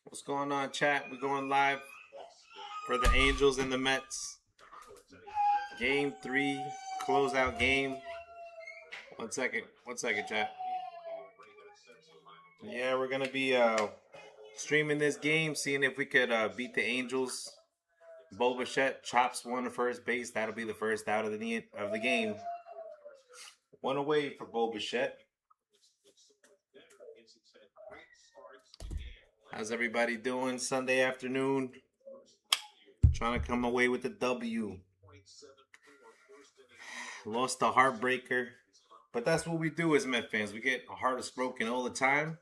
What's going on, chat? We're going live for the Angels and the Mets. Game 3, closeout game. One second, chat. Yeah, we're gonna be streaming this game, seeing if we could beat the Angels. Bo Bichette chops one to first base. That'll be the first out of the game. One away for Bo Bichette. How's everybody doing Sunday afternoon? Trying to come away with the W. Lost the heartbreaker. But that's what we do as Met fans. We get our hearts broken all the time.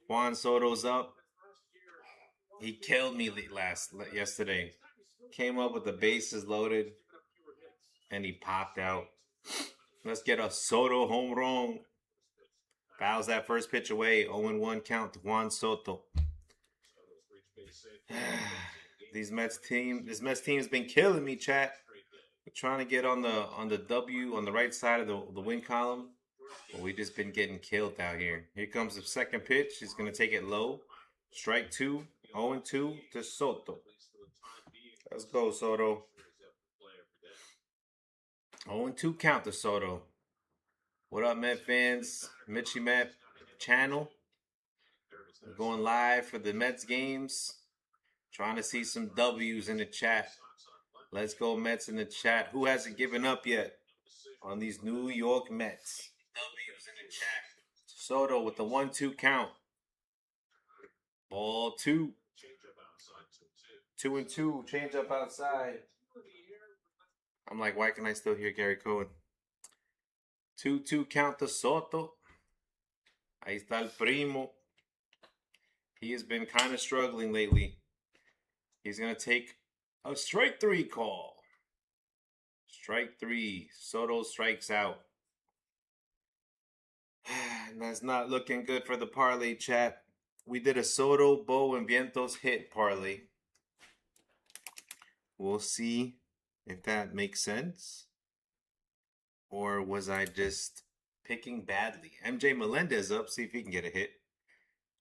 Juan Soto's up. He killed me yesterday. Came up with the bases loaded. And he popped out. Let's get a Soto home run. Fouls that first pitch away. 0-1 count to Juan Soto. This Mets team has been killing me, chat. We're trying to get on the W on the right side of the win column. But we just been getting killed out here. Here comes the second pitch. He's gonna take it low. Strike 2. 0-2 to Soto. Let's go, Soto. 0-2 count to Soto. What up, Met fans? Mitchie Met channel. We're going live for the Mets games. Trying to see some W's in the chat. Let's go, Mets in the chat. Who hasn't given up yet on these New York Mets? W's in the chat. Soto with the 1-2 count. Ball 2. 2-2. Change up outside. I'm like, why can I still hear Gary Cohen? 2-2 count to Soto. Ahí está el primo. He has been kind of struggling lately. He's going to take a strike 3 call. Strike 3. Soto strikes out. And that's not looking good for the parlay, chat. We did a Soto, Bo, and Vientos hit parlay. We'll see if that makes sense. Or was I just picking badly? MJ Melendez up. See if he can get a hit.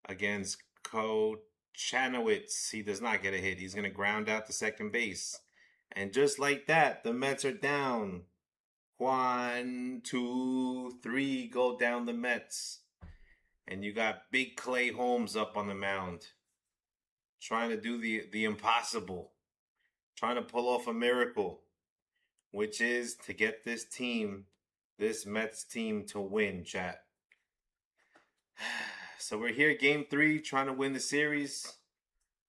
Against Kochanowicz. He does not get a hit. He's going to ground out to second base. And just like that, the Mets are down. 1, 2, 3 go down the Mets. And you got big Clay Holmes up on the mound. Trying to do the impossible. Trying to pull off a miracle. Which is to get this Mets team to win, chat. So we're here, game 3, trying to win the series.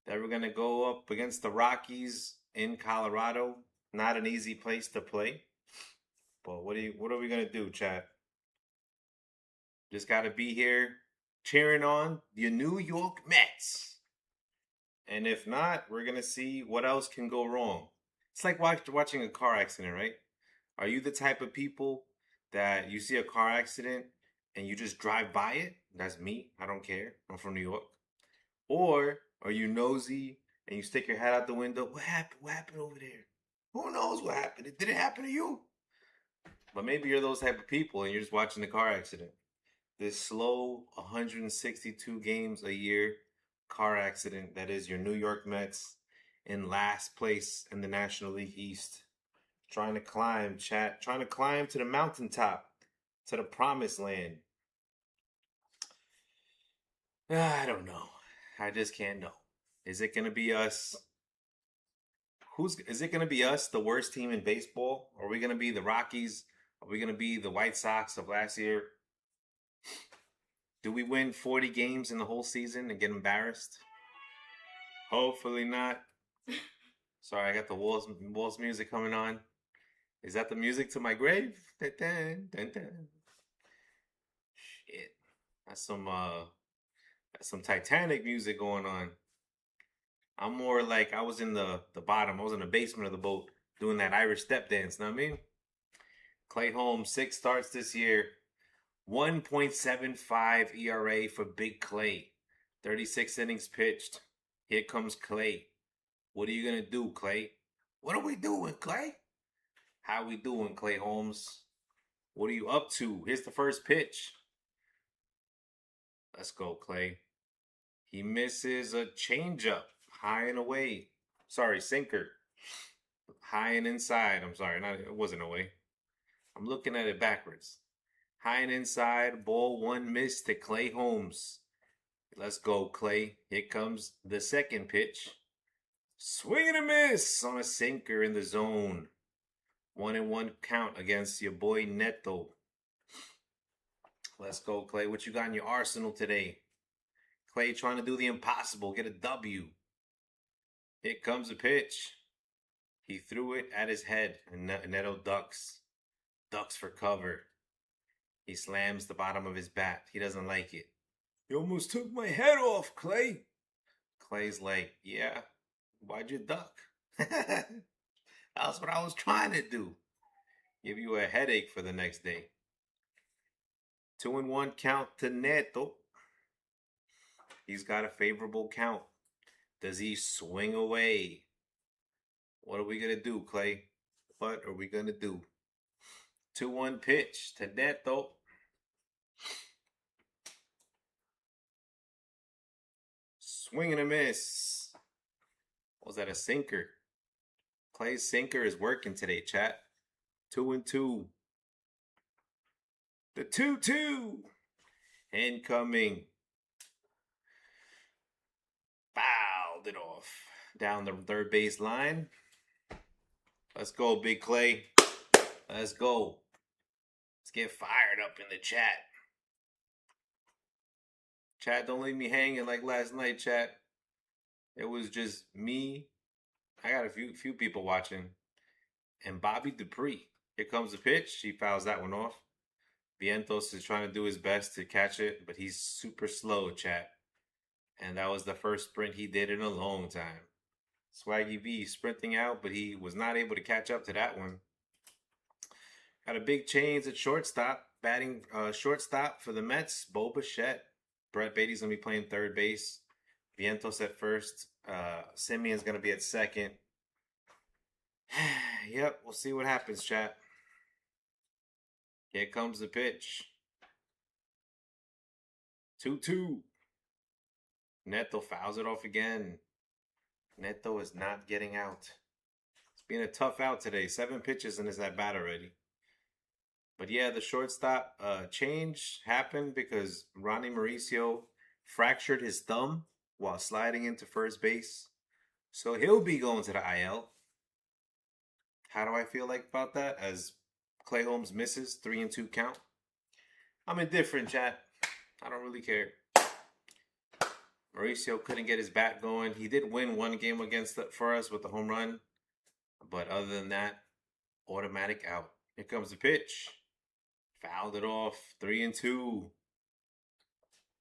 Then we're going to go up against the Rockies in Colorado. Not an easy place to play. But what are we going to do, chat? Just got to be here cheering on your New York Mets. And if not, we're going to see what else can go wrong. It's like watching a car accident, right? Are you the type of people that you see a car accident and you just drive by it? That's me. I don't care. I'm from New York. Or are you nosy and you stick your head out the window? What happened? What happened over there? Who knows what happened? Did it happen to you? But maybe you're those type of people and you're just watching the car accident. This slow 162 games a year car accident that is your New York Mets in last place in the National League East. Trying to climb, chat. Trying to climb to the mountaintop, to the promised land. I don't know. I just can't know. Is it going to be us? Is it going to be us, the worst team in baseball? Are we going to be the Rockies? Are we going to be the White Sox of last year? Do we win 40 games in the whole season and get embarrassed? Hopefully not. Sorry, I got the Wolves music coming on. Is that the music to my grave? Dun, dun, dun, dun. Shit. That's some Titanic music going on. I'm more like I was in the bottom. I was in the basement of the boat doing that Irish step dance. Know what I mean? Clay Holmes, 6 starts this year. 1.75 ERA for Big Clay. 36 innings pitched. Here comes Clay. What are you going to do, Clay? What are we doing, Clay? How we doing, Clay Holmes? What are you up to? Here's the first pitch. Let's go, Clay. He misses a changeup high and away. Sorry, sinker. High and inside. I'm sorry, it wasn't away. I'm looking at it backwards. High and inside, ball one miss to Clay Holmes. Let's go, Clay. Here comes the second pitch. Swing and a miss on a sinker in the zone. 1-1 count against your boy Neto. Let's go, Clay. What you got in your arsenal today? Clay trying to do the impossible, get a W. Here comes a pitch. He threw it at his head, and Neto ducks. Ducks for cover. He slams the bottom of his bat. He doesn't like it. You almost took my head off, Clay. Clay's like, yeah, why'd you duck? That's what I was trying to do. Give you a headache for the next day. 2-1 count to Neto. He's got a favorable count. Does he swing away? What are we going to do, Clay? What are we going to do? 2-1 pitch to Neto. Swing and a miss. Was that a sinker? Clay's sinker is working today, chat. 2-2. The 2-2. Incoming. Fouled it off. Down the third base line. Let's go, Big Clay. Let's go. Let's get fired up in the chat. Chat, don't leave me hanging like last night, chat. It was just me. I got a few people watching. And Bobby Dupree. Here comes the pitch. He fouls that one off. Vientos is trying to do his best to catch it, but he's super slow, chat. And that was the first sprint he did in a long time. Swaggy V sprinting out, but he was not able to catch up to that one. Got a big change at shortstop. Batting shortstop for the Mets, Bo Bichette. Brett Beatty's going to be playing third base. Vientos at first. Simeon's going to be at second. Yep, we'll see what happens, chat. Here comes the pitch. 2-2. Neto fouls it off again. Neto is not getting out. It's been a tough out today. 7 pitches and is at bat already. But yeah, the shortstop change happened because Ronnie Mauricio fractured his thumb while sliding into first base. So he'll be going to the IL. How do I feel like about that? As Clay Holmes misses, 3-2 count. I'm indifferent, chat. I don't really care. Mauricio couldn't get his bat going. He did win one game for us with the home run. But other than that, automatic out. Here comes the pitch. Fouled it off. 3-2.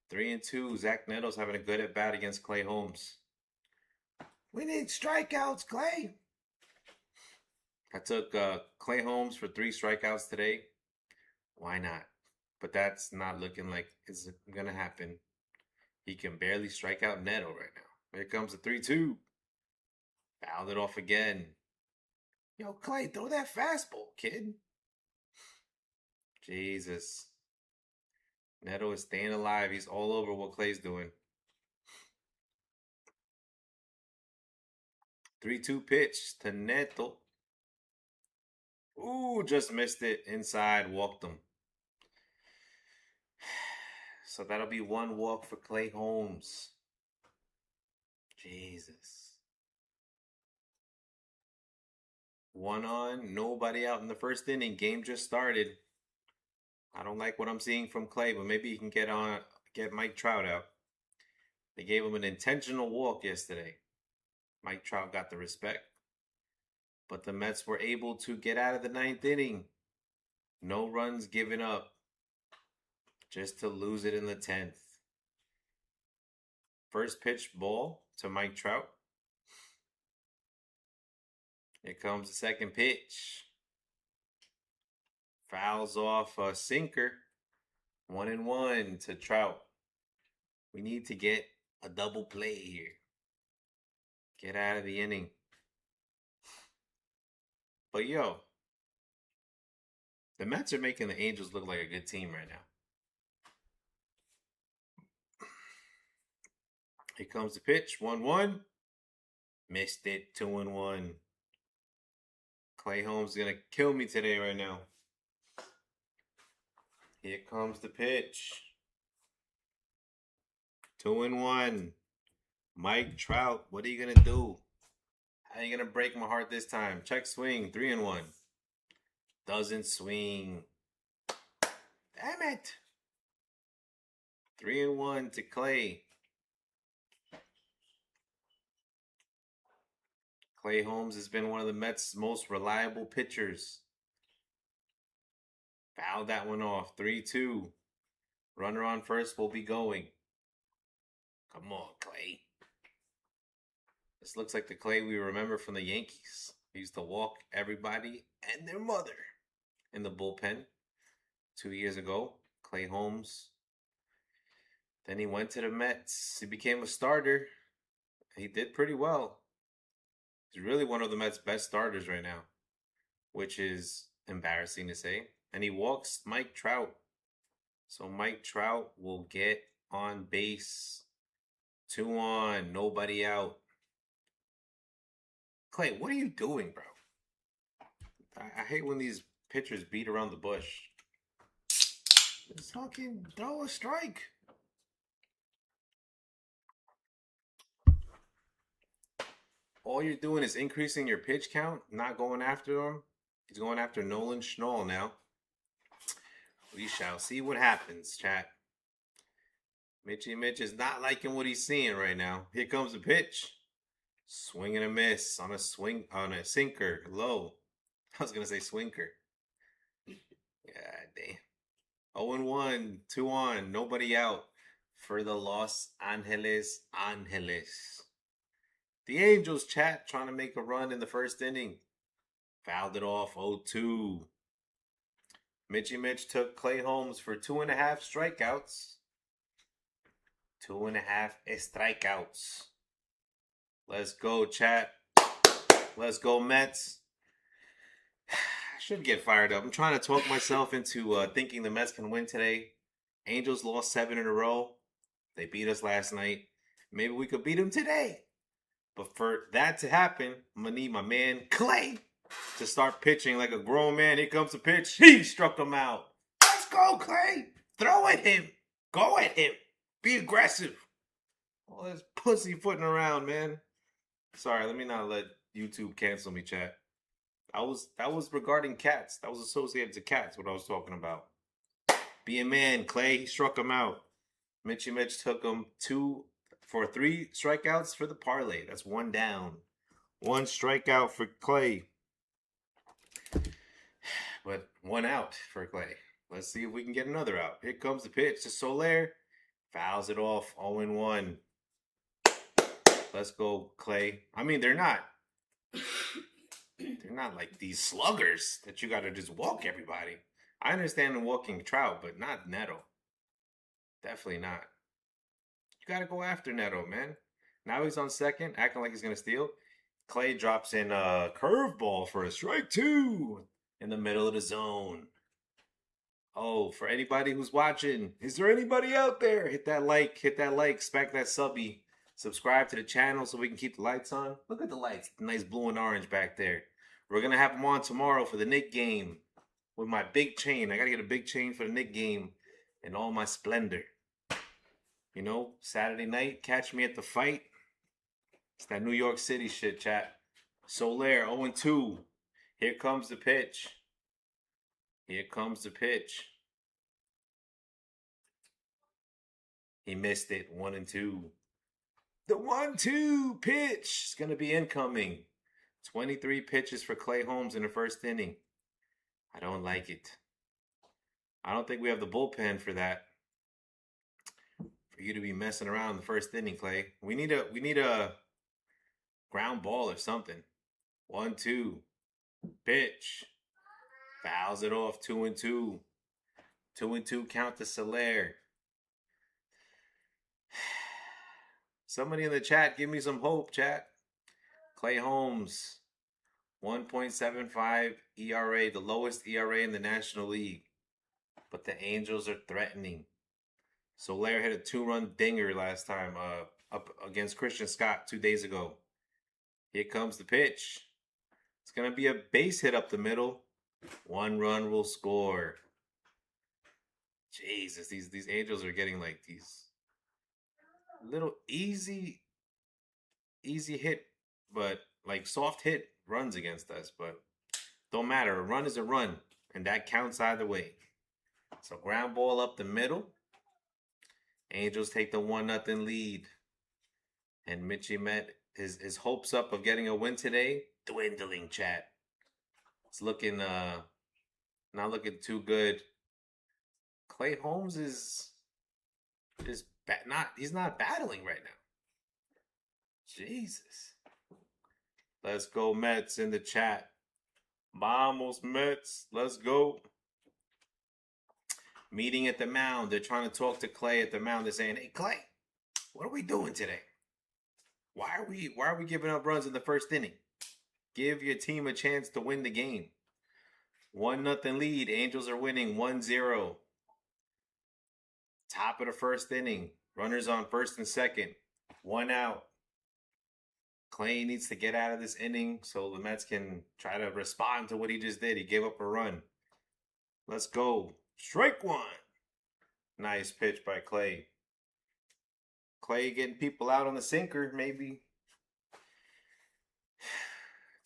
3-2. Zach Neto's having a good at bat against Clay Holmes. We need strikeouts, Clay. I took Clay Holmes for 3 strikeouts today. Why not? But that's not looking like it's going to happen. He can barely strike out Neto right now. Here comes the 3-2. Fouled it off again. Yo, Clay, throw that fastball, kid. Jesus. Neto is staying alive. He's all over what Clay's doing. 3-2 pitch to Neto. Ooh, just missed it. Inside, walked him. So that'll be 1 walk for Clay Holmes. Jesus. 1 on, nobody out in the first inning. Game just started. I don't like what I'm seeing from Clay, but maybe he can get Mike Trout out. They gave him an intentional walk yesterday. Mike Trout got the respect. But the Mets were able to get out of the 9th inning. No runs given up. Just to lose it in the 10th. First pitch ball to Mike Trout. Here comes the second pitch. Fouls off a sinker. 1-1 to Trout. We need to get a double play here. Get out of the inning. But yo, the Mets are making the Angels look like a good team right now. Here comes the pitch. 1-1. Missed it. 2-1. Clay Holmes is going to kill me today right now. Here comes the pitch. 2-1. Mike Trout, what are you going to do? How are you going to break my heart this time? Check swing. 3-1. Doesn't swing. Damn it. 3-1 to Clay. Clay Holmes has been one of the Mets' most reliable pitchers. Fouled that one off. 3-2. Runner on first will be going. Come on, Clay. This looks like the Clay we remember from the Yankees. He used to walk everybody and their mother in the bullpen 2 years ago. Clay Holmes. Then he went to the Mets. He became a starter. He did pretty well. He's really one of the Mets' best starters right now, which is embarrassing to say. And he walks Mike Trout. So Mike Trout will get on base. 2 on, nobody out. Clay, what are you doing, bro? I hate when these pitchers beat around the bush. Just fucking throw a strike. All you're doing is increasing your pitch count, not going after him. He's going after Nolan Schnall now. We shall see what happens, chat. Mitchie Mitch is not liking what he's seeing right now. Here comes the pitch. Swing and a miss on a sinker, low. I was gonna say swinker. God damn. 0-1, 2 on, nobody out for the Los Angeles Angeles. The Angels, chat, trying to make a run in the first inning. Fouled it off. 0-2. Mitchie Mitch took Clay Holmes for 2.5 strikeouts. 2.5 strikeouts. Let's go, chat. Let's go, Mets. I should get fired up. I'm trying to talk myself into thinking the Mets can win today. Angels lost 7 in a row. They beat us last night. Maybe we could beat them today. But for that to happen, I'm going to need my man Clay to start pitching like a grown man. Here comes the pitch. He struck him out. Let's go, Clay. Throw at him. Go at him. Be aggressive. All this pussyfooting around, man. Sorry, let me not let YouTube cancel me, chat. That was regarding cats. That was associated to cats, what I was talking about. Be a man, Clay. He struck him out. Mitchie Mitch took him 2 for 3 strikeouts for the parlay. That's 1 down. 1 strikeout for Clay. But 1 out for Clay. Let's see if we can get another out. Here comes the pitch to Soler. Fouls it off. 0-1. Let's go, Clay. I mean, they're not like these sluggers that you got to just walk everybody. I understand the walking Trout, but not Neto. Definitely not. You got to go after Neto, man. Now he's on second, acting like he's going to steal. Clay drops in a curveball for a strike 2 in the middle of the zone. Oh, for anybody who's watching, is there anybody out there? Hit that like, smack that subby. Subscribe to the channel so we can keep the lights on. Look at the lights. Nice blue and orange back there. We're going to have them on tomorrow for the Knick game with my big chain. I got to get a big chain for the Knick game in all my splendor. You know, Saturday night, catch me at the fight. It's that New York City shit, chat. Soler, 0-2. Here comes the pitch. Here comes the pitch. He missed it, 1-2. The 1-2 pitch is going to be incoming. 23 pitches for Clay Holmes in the first inning. I don't like it. I don't think we have the bullpen for that. For you to be messing around in the first inning, Clay. We need a ground ball or something. 1-2. Pitch. Fouls it off. 2-2. 2-2 count to Soler. Somebody in the chat, give me some hope, chat. Clay Holmes, 1.75 ERA, the lowest ERA in the National League. But the Angels are threatening. Soler hit a 2-run dinger last time up against Christian Scott 2 days ago. Here comes the pitch. It's going to be a base hit up the middle. 1 run will score. Jesus, these Angels are getting like these little easy hit, but like soft hit runs against us. But don't matter. A run is a run, and that counts either way. So ground ball up the middle. Angels take the 1-0 lead. And Mitchie Met his hopes up of getting a win today dwindling, chat. It's looking not looking too good. Clay Holmes is he's not battling right now. Jesus. Let's go Mets in the chat. Vamos Mets. Let's go. Meeting at the mound. They're trying to talk to Clay at the mound. They're saying, "Hey Clay, what are we doing today? Why are we giving up runs in the first inning? Give your team a chance to win the game." 1-0 lead. Angels are winning 1-0. Top of the first inning. Runners on first and second. 1 out. Clay needs to get out of this inning so the Mets can try to respond to what he just did. He gave up a run. Let's go. Strike 1. Nice pitch by Clay. Clay getting people out on the sinker, maybe.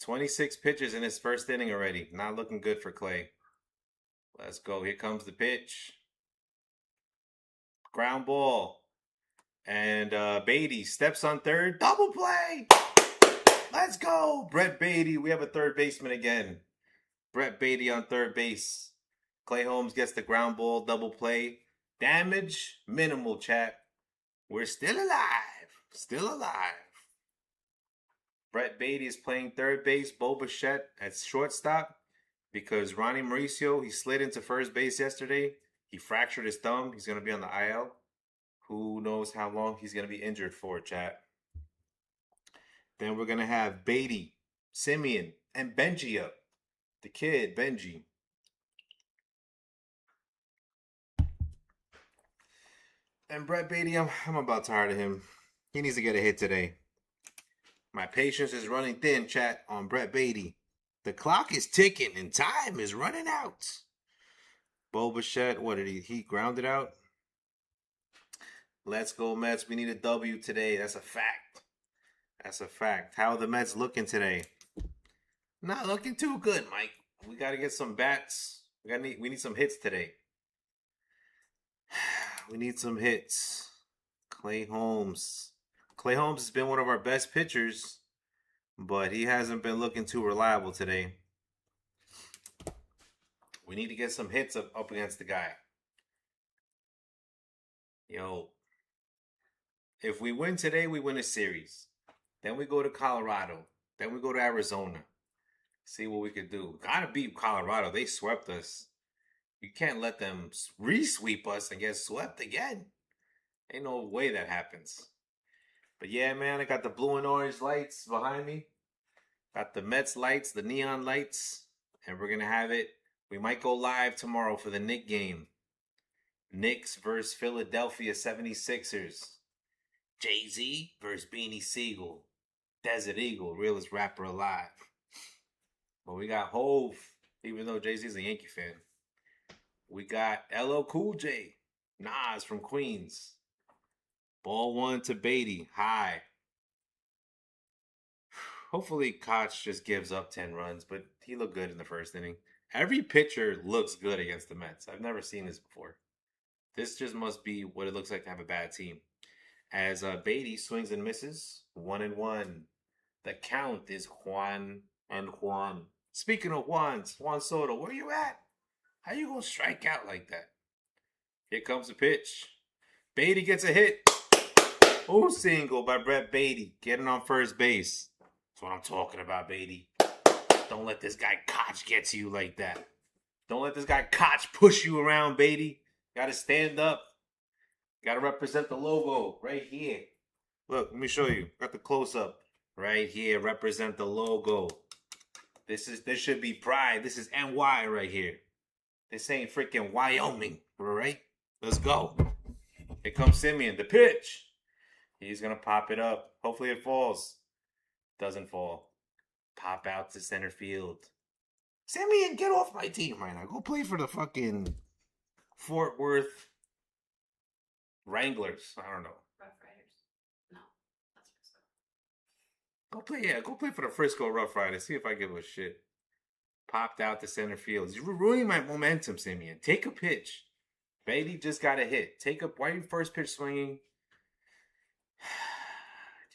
26 pitches in his first inning already. Not looking good for Clay. Let's go. Here comes the pitch. Ground ball. And Beatty steps on third. Double play. Let's go. Brett Beatty. We have a third baseman again. Brett Beatty on third base. Clay Holmes gets the ground ball. Double play. Damage minimal, chat. We're still alive. Still alive. Brett Beatty is playing third base. Bo Bichette at shortstop because Ronnie Mauricio, he slid into first base yesterday. He fractured his thumb. He's going to be on the IL. Who knows how long he's going to be injured for, chat. Then we're going to have Beatty, Simeon, and Benji up. The kid, Benji. And Brett Beatty, I'm about tired of him. He needs to get a hit today. My patience is running thin, chat, on Brett Beatty. The clock is ticking and time is running out. Bo Bichette, what did he grounded out? Let's go Mets. We need a W today. That's a fact. That's a fact. How are the Mets looking today? Not looking too good, Mike. We got to get some bats. We need some hits today. We need some hits. Clay Holmes. Clay Holmes has been one of our best pitchers, but he hasn't been looking too reliable today. We need to get some hits up against the guy. Yo, if we win today, we win a series. Then we go to Colorado. Then we go to Arizona. See what we could do. Gotta beat Colorado. They swept us. You can't let them re-sweep us and get swept again. Ain't no way that happens. But yeah, man, I got the blue and orange lights behind me. Got the Mets lights, the neon lights. And we're going to have it. We might go live tomorrow for the Knicks game. Knicks versus Philadelphia 76ers. Jay-Z versus Beanie Siegel. Desert Eagle, realest rapper alive. But we got Hove, even though Jay-Z's a Yankee fan. We got LL Cool J, Nas from Queens. Ball 1 to Beatty, high. Hopefully Koch just gives up 10 runs, but he looked good in the first inning. Every pitcher looks good against the Mets. I've never seen this before. This just must be what it looks like to have a bad team. As Beatty swings and misses, 1-1. The count is Juan and Juan. Speaking of Juans, Juan Soto, where you at? How you gonna strike out like that? Here comes the pitch. Beatty gets a hit. Oh, single by Brett Beatty. Getting on first base. That's what I'm talking about, Beatty. Don't let this guy Koch get to you like that. Don't let this guy Koch push you around, Beatty. Gotta stand up. Gotta represent the logo right here. Look, let me show you. Got the close-up. Right here, represent the logo. This should be pride. This is NY right here. This ain't freaking Wyoming, all right? Let's go. Here comes Simeon. The pitch. He's going to pop it up. Hopefully it falls. Doesn't fall. Pop out to center field. Simeon, get off my team right now. Go play for the fucking Fort Worth Wranglers. I don't know. Rough Riders. No, that's Frisco. Go play for the Frisco Rough Riders. See if I give a shit. Popped out to center field. You're ruining my momentum, Simeon. Take a pitch. Beatty just got a hit. Why are you first pitch swinging?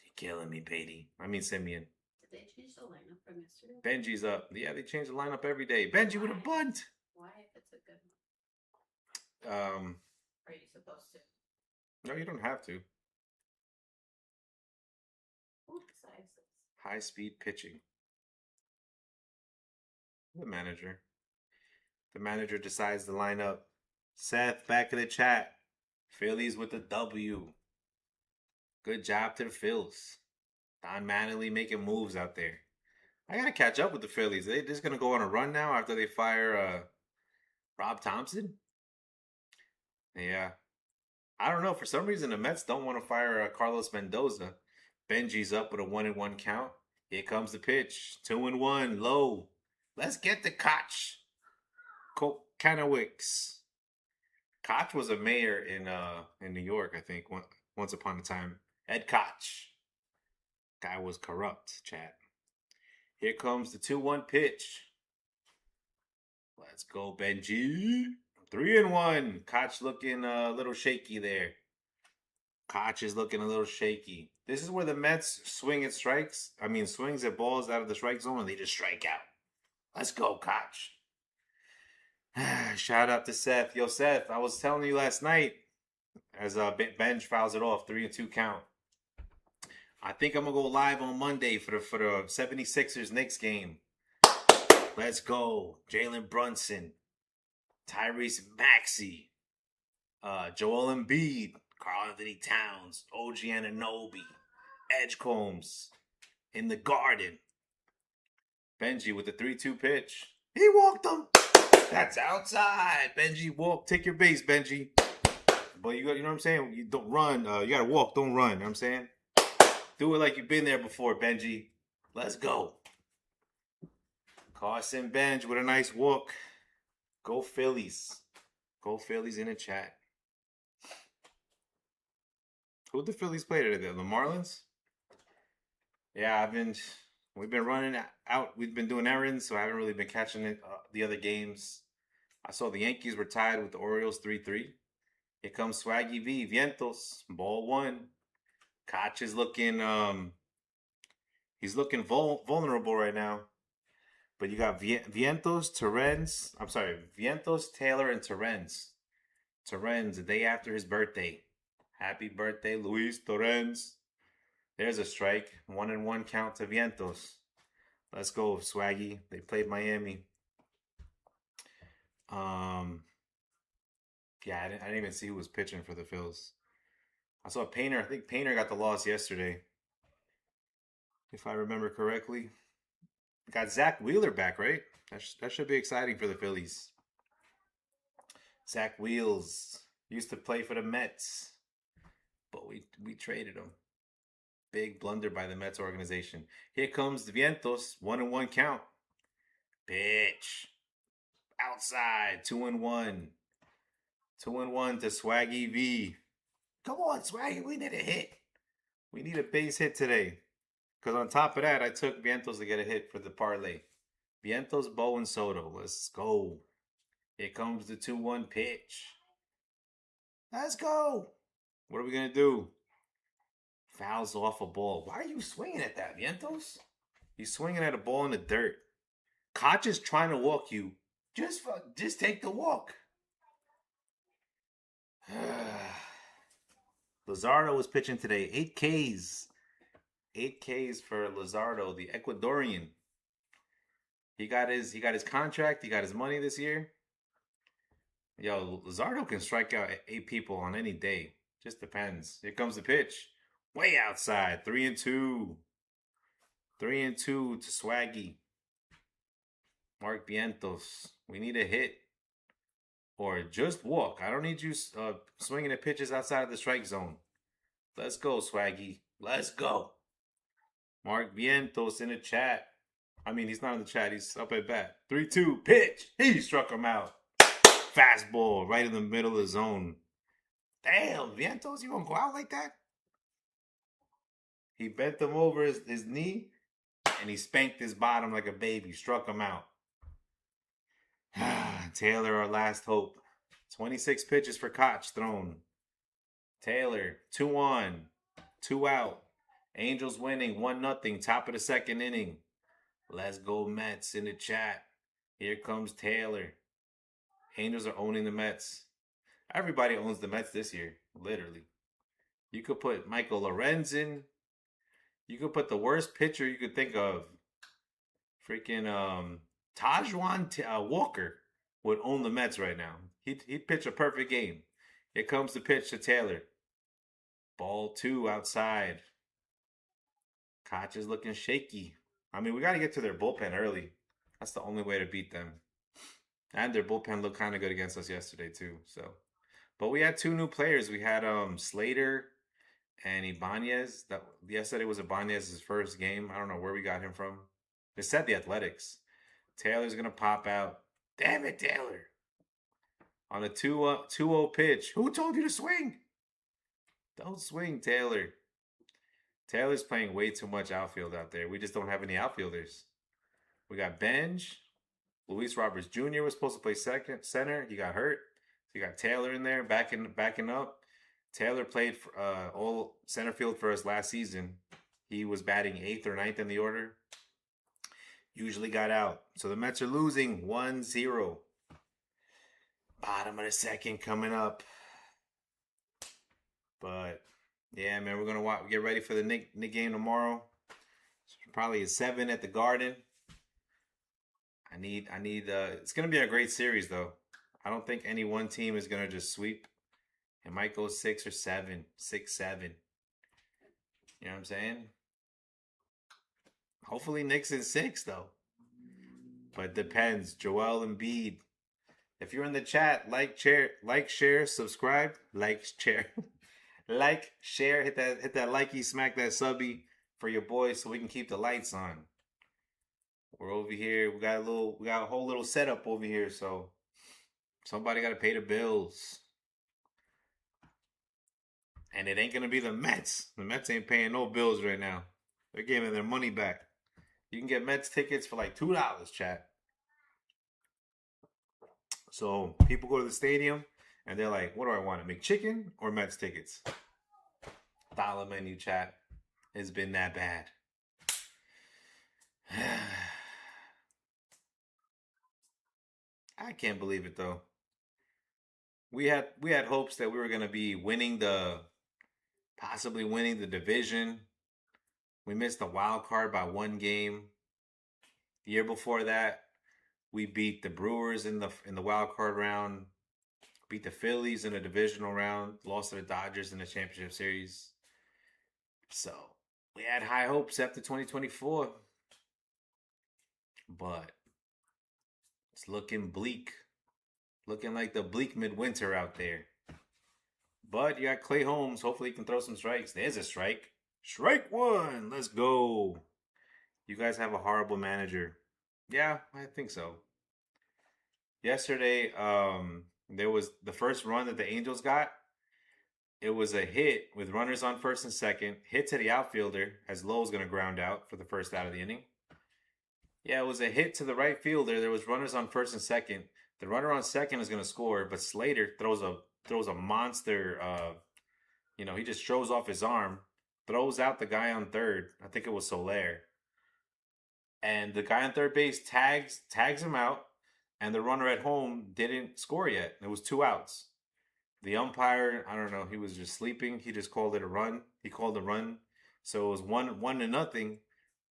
You're killing me, Beatty. I mean, Simeon. Did they change the lineup from yesterday? Benji's up. Yeah, they change the lineup every day. Benji with a bunt. Why, if it's a good one? Are you supposed to? No, you don't have to. Who decides this? High speed pitching. The manager. The manager decides the lineup. Seth, back in the chat. Phillies with the W. Good job to the Phils. Don Mattingly making moves out there. I gotta catch up with the Phillies. They just gonna go on a run now after they fire Rob Thompson? Yeah. I don't know. For some reason, the Mets don't want to fire Carlos Mendoza. Benji's up with a 1-1 count. Here comes the pitch. 2-1, low. Let's get the Koch. Kanowicz. Koch was a mayor in New York, I think, once upon a time. Ed Koch. Guy was corrupt, chat. Here comes the 2-1 pitch. Let's go, Benji. 3-1. Koch looking a little shaky there. Koch is looking a little shaky. This is where the Mets swings at balls out of the strike zone and they just strike out. Let's go, Koch. Shout out to Seth. Yo, Seth, I was telling you last night as Benj fouls it off, 3-2 count. I think I'm going to go live on Monday for the 76ers Knicks game. Let's go. Jalen Brunson, Tyrese Maxey, Joel Embiid, Karl Anthony Towns, OG Anunoby, Edgecombs in the Garden. Benji with the 3-2 pitch. He walked him. That's outside. Benji, walk. Take your base, Benji. But you know what I'm saying? You don't run. You got to walk. Don't run. You know what I'm saying? Do it like you've been there before, Benji. Let's go. Carson Benj with a nice walk. Go Phillies. Go Phillies in the chat. Who'd the Phillies play today? The Marlins? Yeah, we've been running out. We've been doing errands, so I haven't really been catching it, the other games. I saw the Yankees were tied with the Orioles 3-3. Here comes Swaggy V. Vientos. Ball one. Koch is looking, he's looking vulnerable right now. But you got Vientos, Taylor, and Torrens. Torrens, the day after his birthday. Happy birthday, Luis Torrens. There's a strike. 1-1 count to Vientos. Let's go, Swaggy. They played Miami. Yeah, I didn't even see who was pitching for the Phils. I saw Painter. I think Painter got the loss yesterday, if I remember correctly. Got Zach Wheeler back, right? That should be exciting for the Phillies. Zach Wheels used to play for the Mets, but we traded him. Big blunder by the Mets organization. Here comes the Vientos. 1-1 count. Pitch. Outside. 2-1. 2-1 to Swaggy V. Come on, Swaggy. We need a hit. We need a base hit today. Because on top of that, I took Vientos to get a hit for the parlay. Vientos, Bo, and Soto. Let's go. Here comes the 2-1 pitch. Let's go. What are we going to do? Fouls off a ball. Why are you swinging at that, Vientos? You're swinging at a ball in the dirt. Koch is trying to walk you. Just take the walk. Luzardo was pitching today. 8 Ks. 8 Ks for Luzardo, the Ecuadorian. He got his contract. He got his money this year. Yo, Luzardo can strike out 8 people on any day. Just depends. Here comes the pitch. Way outside. 3-2. 3-2 to Swaggy. Mark Vientos. We need a hit. or just walk. I don't need you swinging the pitches outside of the strike zone. Let's go, Swaggy. Let's go. Mark Vientos in the chat. I mean, he's not in the chat. He's up at bat. 3-2, pitch. He struck him out. Fastball right in the middle of the zone. Damn, Vientos, you gonna go out like that? He bent him over his knee, and he spanked his bottom like a baby. Struck him out. Taylor, our last hope. 26 pitches for Koch thrown. Taylor, 2-1, 2 out. Angels winning 1-0, top of the second inning. Let's go Mets in the chat. Here comes Taylor. Angels are owning the Mets. Everybody owns the Mets this year, literally. You could put Michael Lorenzen. You could put the worst pitcher you could think of. Freaking Tajuan Walker would own the Mets right now. He'd pitch a perfect game. Here comes the pitch to Taylor. Ball 2 outside. Koch is looking shaky. I mean, we got to get to their bullpen early. That's the only way to beat them. And their bullpen looked kind of good against us yesterday too. So, but we had 2 new players. We had Slater and Ibanez. That yesterday was Ibanez's first game. I don't know where we got him from. They said the Athletics. Taylor's gonna pop out. Damn it, Taylor! On a 2-0 pitch. Who told you to swing? Don't swing, Taylor. Taylor's playing way too much outfield out there. We just don't have any outfielders. We got Benj. Luis Roberts Jr. was supposed to play center. He got hurt. So you got Taylor in there backing up. Taylor played for, all center field for us last season. He was batting 8th or 9th in the order. Usually got out. So the Mets are losing 1-0. Bottom of the second coming up. But yeah, man, we're gonna get ready for the Knick game tomorrow. Probably at 7 at the Garden. I need. It's gonna be a great series though. I don't think any one team is gonna just sweep. It might go 6 or 7, 6-7. You know what I'm saying? Hopefully Knicks in 6 though. But it depends. Joel Embiid. If you're in the chat, like, share, subscribe, share. Like, share, hit that likey, smack that subby for your boys so we can keep the lights on. We're over here. We got a whole little setup over here, so somebody got to pay the bills. And it ain't gonna be the Mets. The Mets ain't paying no bills right now. They're giving their money back. You can get Mets tickets for like $2, chat. So people go to the stadium and they're like, what do I want? McChicken or Mets tickets? Dollar menu, chat. It's been that bad. I can't believe it though. We had hopes that we were gonna be possibly winning the division. We missed the wild card by 1 game. The year before that, we beat the Brewers in the wild card round, beat the Phillies in the divisional round, lost to the Dodgers in the championship series. So we had high hopes after 2024, but it's looking bleak. Looking like the bleak midwinter out there. But you got Clay Holmes. Hopefully he can throw some strikes. There's a strike. Strike 1. Let's go. You guys have a horrible manager. Yeah, I think so. Yesterday, there was the first run that the Angels got. It was a hit with runners on first and second. Hit to the outfielder as Lowe's going to ground out for the first out of the inning. Yeah, it was a hit to the right fielder. There was runners on first and second. The runner on second is going to score, but Slater throws a monster. He just throws off his arm, throws out the guy on third. I think it was Soler. And the guy on third base tags him out, and the runner at home didn't score yet. It was 2 outs. The umpire, I don't know, he was just sleeping. He just called it a run. He called a run. So it was 1-0,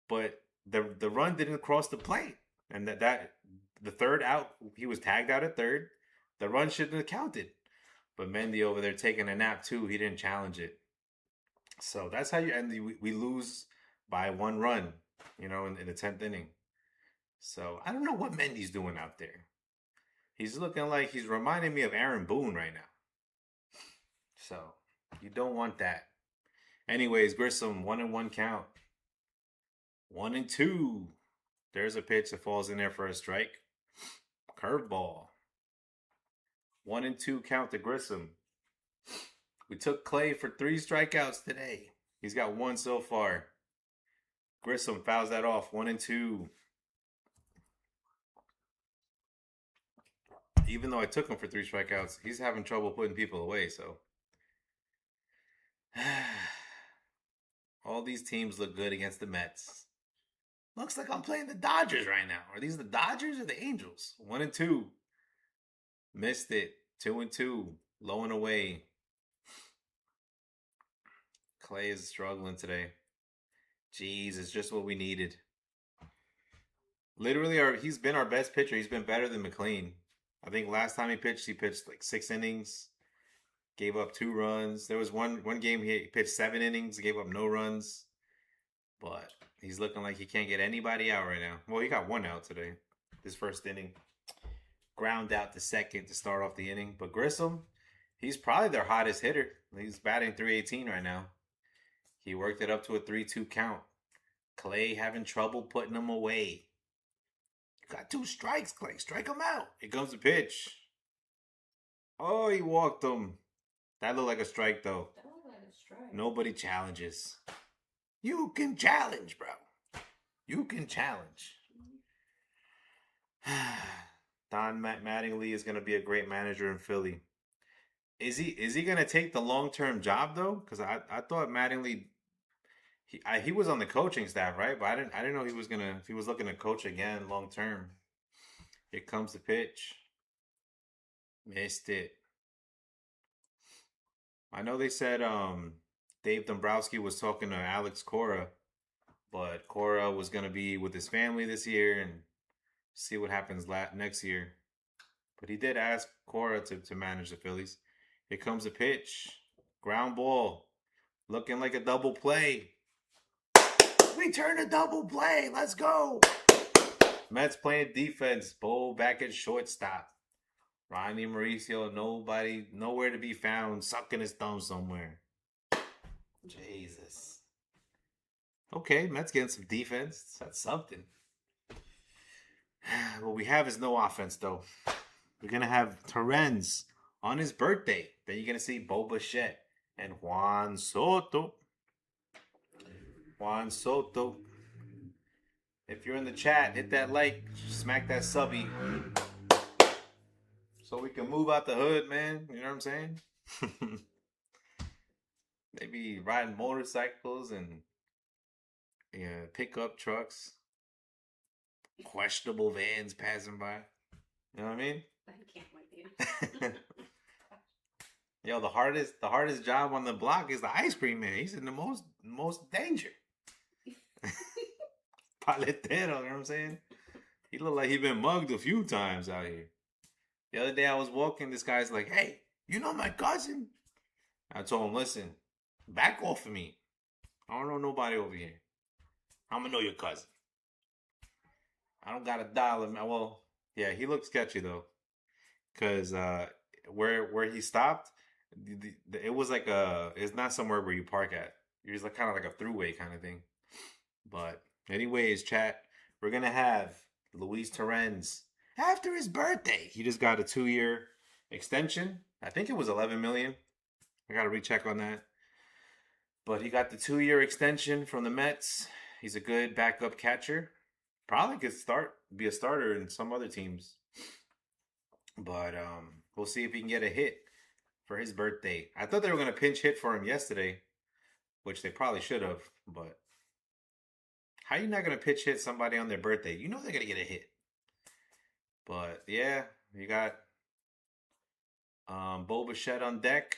but the run didn't cross the plate. And that the third out, he was tagged out at third. The run shouldn't have counted. But Mendy over there taking a nap too, he didn't challenge it. So that's how you end. We lose by 1 run, in the 10th inning. So I don't know what Mendy's doing out there. He's looking like he's reminding me of Aaron Boone right now. So you don't want that. Anyways, Grissom, 1-1 count. 1-2. There's a pitch that falls in there for a strike. Curveball. 1-2 count to Grissom. We took Clay for 3 strikeouts today. He's got 1 so far. Grissom fouls that off. 1-2. Even though I took him for 3 strikeouts, he's having trouble putting people away, so. All these teams look good against the Mets. Looks like I'm playing the Dodgers right now. Are these the Dodgers or the Angels? 1-2. Missed it. 2-2. Low and away. Clay is struggling today. Jeez, it's just what we needed. Literally, he's been our best pitcher. He's been better than McLean. I think last time he pitched like 6 innings. Gave up 2 runs. There was one game he pitched 7 innings, gave up no runs. But he's looking like he can't get anybody out right now. Well, he got 1 out today. This first inning. Ground out to second to start off the inning. But Grissom, he's probably their hottest hitter. He's batting .318 right now. He worked it up to a 3-2 count. Clay having trouble putting him away. You got 2 strikes, Clay. Strike him out. Here comes the pitch. Oh, he walked him. That looked like a strike, though. That looked like a strike. Nobody challenges. You can challenge, bro. You can challenge. Don Mattingly is going to be a great manager in Philly. Is he going to take the long-term job, though? Because I thought Mattingly, he was on the coaching staff, right? But I didn't know if he was looking to coach again long-term. Here comes the pitch. Missed it. I know they said Dave Dombrowski was talking to Alex Cora, but Cora was going to be with his family this year and see what happens next year. But he did ask Cora to manage the Phillies. Here comes the pitch. Ground ball. Looking like a double play. We turned a double play. Let's go. Mets playing defense. Bo back at shortstop. Ronnie Mauricio, nowhere to be found, sucking his thumb somewhere. Jesus. Okay, Mets getting some defense. That's something. What we have is no offense, though. We're going to have Torrens on his birthday. Then you're going to see Bo Bichette and Juan Soto. Juan Soto. If you're in the chat, hit that like, smack that subby. So we can move out the hood, man. You know what I'm saying? Maybe riding motorcycles and pickup trucks. Questionable vans passing by. You know what I mean? I can't with you. Yo, the hardest job on the block is the ice cream man. He's in the most danger. Paletero, you know what I'm saying? He looked like he been mugged a few times out here. The other day I was walking, this guy's like, hey, you know my cousin? I told him, listen, back off of me. I don't know nobody over here. I'm going to know your cousin. I don't got $1. Well, yeah, he looked sketchy, though. Because where he stopped, it was like it's not somewhere where you park at. It's like kind of like a throughway kind of thing. But anyways, chat, we're going to have Luis Torrens. After his birthday, he just got a 2-year extension. I think it was $11 million. I got to recheck on that. But he got the 2-year extension from the Mets. He's a good backup catcher. Probably could be a starter in some other teams. But we'll see if he can get a hit for his birthday. I thought they were going to pinch hit for him yesterday, which they probably should have. But how are you not going to pitch hit somebody on their birthday? You know they're going to get a hit. But yeah, you got Bo Bichette on deck.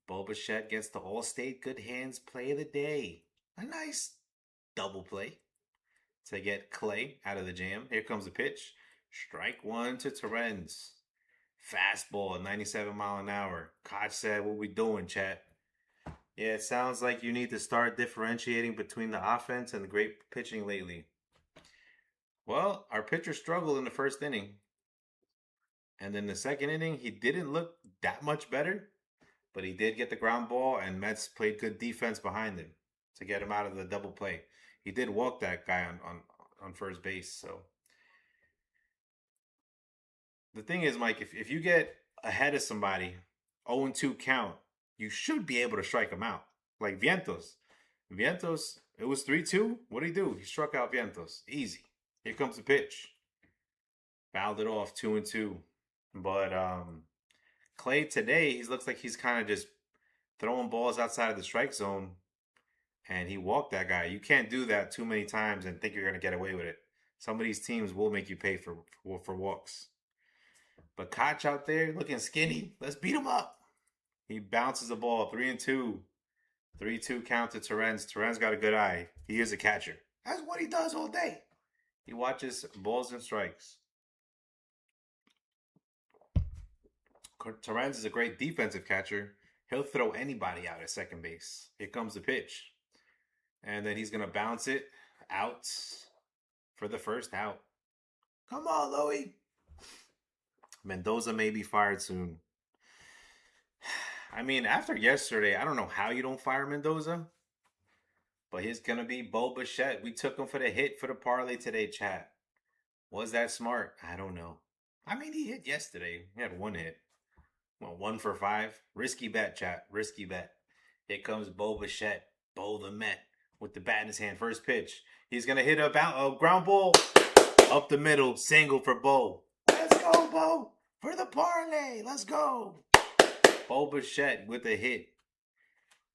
Bo Bichette gets the All-State Good Hands Play of the Day. A nice double play to get Clay out of the jam. Here comes the pitch. Strike 1 to Torrens. Fastball, 97 mile an hour. Koch said, what we doing, chat? Yeah, it sounds like you need to start differentiating between the offense and the great pitching lately. Well, our pitcher struggled in the first inning. And then the second inning, he didn't look that much better, but he did get the ground ball, and Mets played good defense behind him to get him out of the double play. He did walk that guy on first base. So the thing is, Mike, if you get ahead of somebody, 0-2 count, you should be able to strike him out. Like Vientos. Vientos, it was 3-2. What did he do? He struck out Vientos. Easy. Here comes the pitch. Fouled it off 2-2. But Clay today, he looks like he's kind of just throwing balls outside of the strike zone, and he walked that guy. You can't do that too many times and think you're going to get away with it. Some of these teams will make you pay for walks. But Koch out there looking skinny. Let's beat him up. He bounces the ball 3-2. 3-2 count to Torrens. Torrens got a good eye. He is a catcher. That's what he does all day. He watches balls and strikes. Torrens is a great defensive catcher. He'll throw anybody out at second base. Here comes the pitch. And then he's going to bounce it out for the first out. Come on, Louie. Mendoza may be fired soon. I mean, after yesterday, I don't know how you don't fire Mendoza. But he's going to be Bo Bichette. We took him for the hit for the parlay today, chat. Was that smart? I don't know. I mean, he hit yesterday. He had one hit. Well, 1 for 5. Risky bet, chat. Risky bet. Here comes Bo Bichette. Bo the Met with the bat in his hand. First pitch. He's going to hit a ground ball up the middle. Single for Bo. Let's go, Bo. For the parlay. Let's go. Bo Bichette with a hit.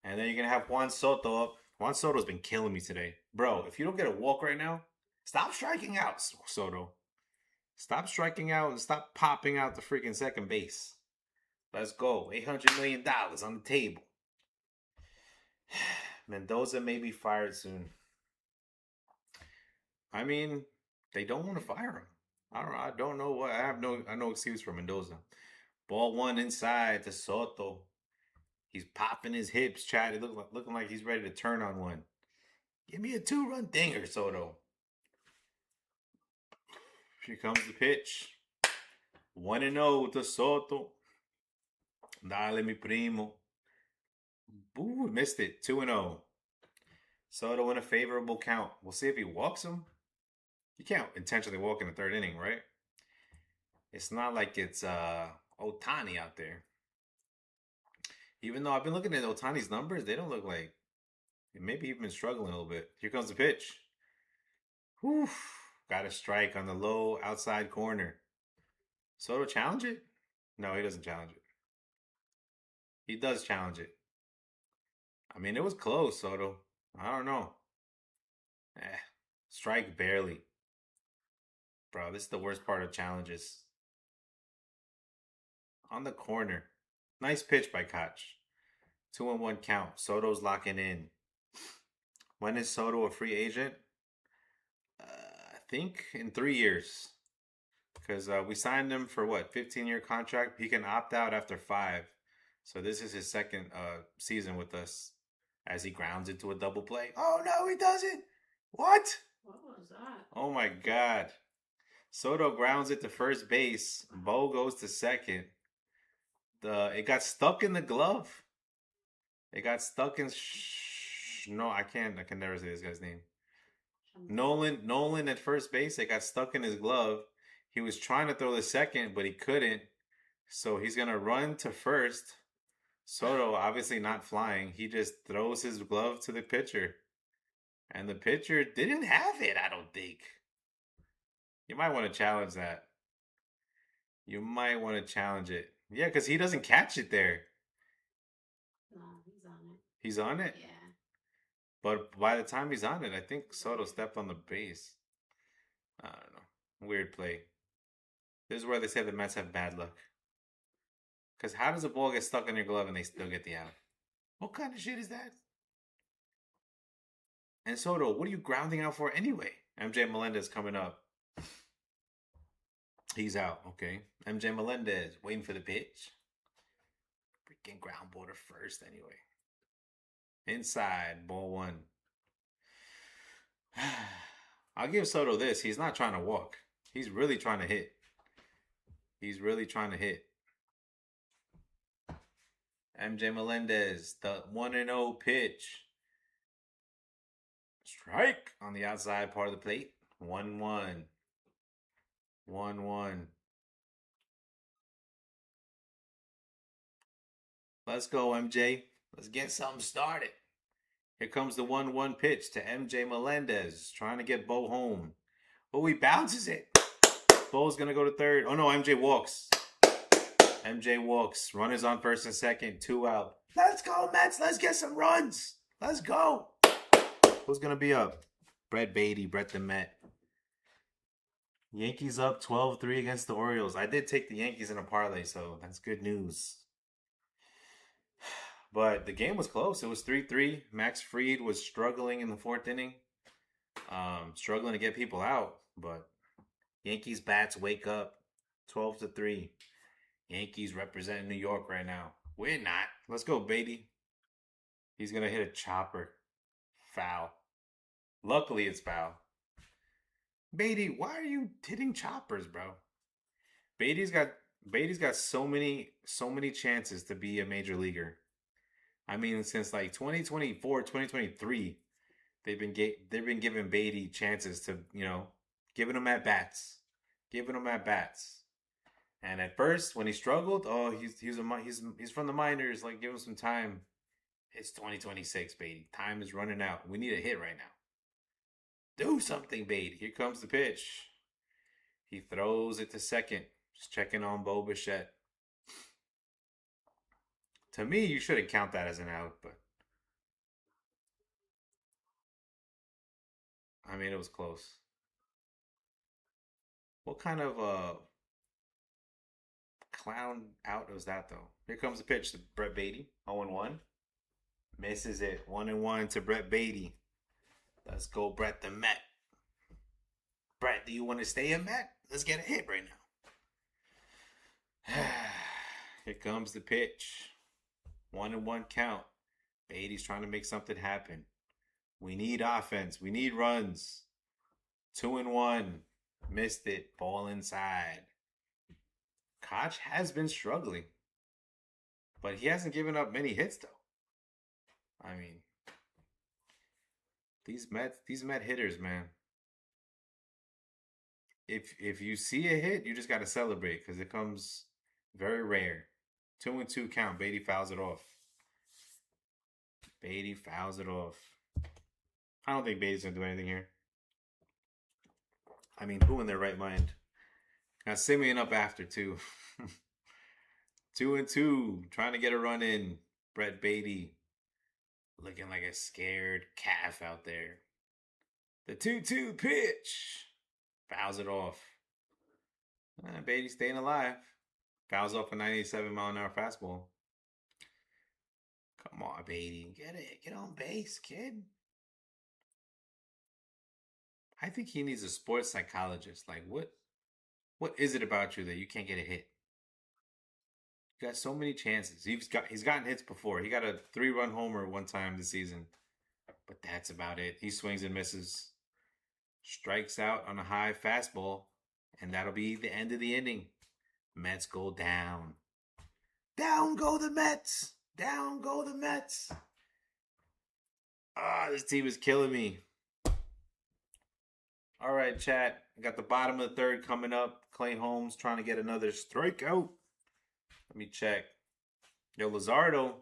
And then you're going to have Juan Soto up. Juan Soto's been killing me today. Bro, if you don't get a walk right now, stop striking out, Soto. Stop striking out and stop popping out the freaking second base. Let's go. $800 million on the table. Mendoza may be fired soon. I mean, they don't want to fire him. I don't know what. I have no excuse for Mendoza. Ball 1 inside to Soto. He's popping his hips, Chad. It looking like he's ready to turn on one. Give me a 2-run dinger, Soto. Here comes the pitch. 1-0 to Soto. Dale, mi primo. Ooh, missed it. 2-0. Soto in a favorable count. We'll see if he walks him. You can't intentionally walk in the third inning, right? It's not like it's Ohtani out there. Even though I've been looking at Ohtani's numbers, they don't look like... Maybe he's been struggling a little bit. Here comes the pitch. Whew. Got a strike on the low outside corner. Soto challenge it? No, he doesn't challenge it. He does challenge it. I mean, it was close, Soto. I don't know. Strike barely. Bro, this is the worst part of challenges. On the corner. Nice pitch by Koch. 2-1 count. Soto's locking in. When is Soto a free agent? I think in 3 years. Because we signed him for 15-year contract. He can opt out after 5. So this is his second season with us. As he grounds into a double play. Oh no, he doesn't. What? What was that? Oh my God. Soto grounds it to first base. Bo goes to second. It got stuck in the glove. It got stuck in. No, I can never say this guy's name. Nolan at first base. It got stuck in his glove. He was trying to throw the second, but he couldn't. So he's gonna run to first. Soto, obviously not flying. He just throws his glove to the pitcher, and the pitcher didn't have it. I don't think. You might want to challenge that. You might want to challenge it. Yeah, because he doesn't catch it there. No, he's on it. He's on it? Yeah. But by the time he's on it, I think Soto stepped on the base. I don't know. Weird play. This is where they say the Mets have bad luck. Because how does a ball get stuck in your glove and they still get the out? What kind of shit is that? And Soto, what are you grounding out for anyway? MJ Melendez coming up. He's out, okay. MJ Melendez waiting for the pitch. Freaking ground ball to first anyway. Inside, ball 1. I'll give Soto this. He's not trying to walk. He's really trying to hit. He's really trying to hit. MJ Melendez, the 1-0 pitch. Strike on the outside part of the plate. 1-1. 1-1. Let's go, MJ. Let's get something started. Here comes the 1-1 pitch to MJ Melendez, trying to get Bo home. Oh, he bounces it. Bo's going to go to third. Oh, no, MJ walks. MJ walks. Runners on first and second. 2 out. Let's go, Mets. Let's get some runs. Let's go. Who's going to be up? Brett Baty, Brett the Met. Yankees up 12-3 against the Orioles. I did take the Yankees in a parlay, so that's good news. But the game was close. It was 3-3. Max Fried was struggling in the 4th inning. Struggling to get people out. But Yankees bats wake up 12-3. Yankees representing New York right now. We're not. Let's go, Baty. He's going to hit a chopper. Foul. Luckily, it's foul. Baty, why are you hitting choppers, bro? Baty's got so many chances to be a major leaguer. I mean, since like 2024, 2023, they've been giving Baty chances to, giving him at bats. And at first, when he struggled, he's from the minors. Like, give him some time. It's 2026, Baty. Time is running out. We need a hit right now. Do something, Baty. Here comes the pitch. He throws it to second. Just checking on Bo Bichette. To me, you shouldn't count that as an out, but I mean, it was close. What kind of clown out was that, though? Here comes the pitch to Brett Baty. 0-1. Misses it. 1-1 to Brett Baty. Let's go, Brett the Met. Brett, do you want to stay a Met? Let's get a hit right now. Here comes the pitch. 1-1 count. Baty's trying to make something happen. We need offense. We need runs. 2-1. Missed it. Ball inside. Koch has been struggling. But he hasn't given up many hits, though. I mean, these Met hitters, man. If you see a hit, you just got to celebrate because it comes very rare. 2-2 count. Baty fouls it off. I don't think Baty's going to do anything here. I mean, who in their right mind? Got Simeon up after, too. 2-2. Trying to get a run in. Brett Baty. Looking like a scared calf out there. The 2-2 pitch. Fouls it off. Baty staying alive. Fouls off a 97-mile-an-hour fastball. Come on, Baty. Get it. Get on base, kid. I think he needs a sports psychologist. Like, what is it about you that you can't get a hit? You got so many chances. He's gotten hits before. He got a 3-run homer one time this season. But that's about it. He swings and misses. Strikes out on a high fastball. And that'll be the end of the inning. Mets go down. Down go the Mets. Down go the Mets. This team is killing me. All right, chat. I got the bottom of the third coming up. Clay Holmes trying to get another strikeout. Let me check. Yo, Luzardo.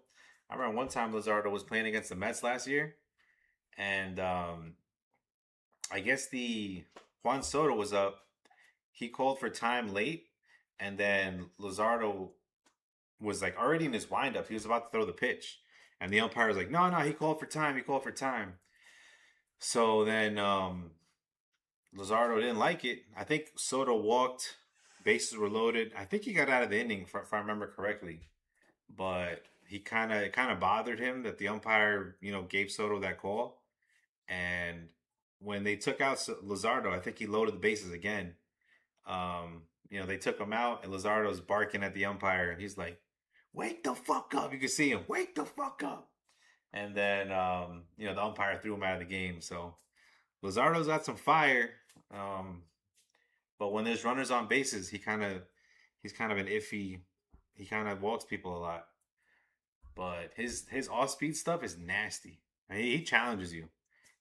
I remember one time Luzardo was playing against the Mets last year. And I guess the Juan Soto was up. He called for time late. And then Luzardo was like already in his windup. He was about to throw the pitch. And the umpire was like, no, he called for time. So then Luzardo didn't like it. I think Soto walked. Bases were loaded. I think he got out of the inning, if I remember correctly. But it kind of bothered him that the umpire, gave Soto that call. And when they took out Luzardo, I think he loaded the bases again. They took him out, and Luzardo's barking at the umpire. And he's like, wake the fuck up. You can see him. Wake the fuck up. And then, the umpire threw him out of the game. So Luzardo's got some fire. But when there's runners on bases, he kind of He's kind of an iffy. He kind of walks people a lot, but his off speed stuff is nasty. I mean, he challenges you.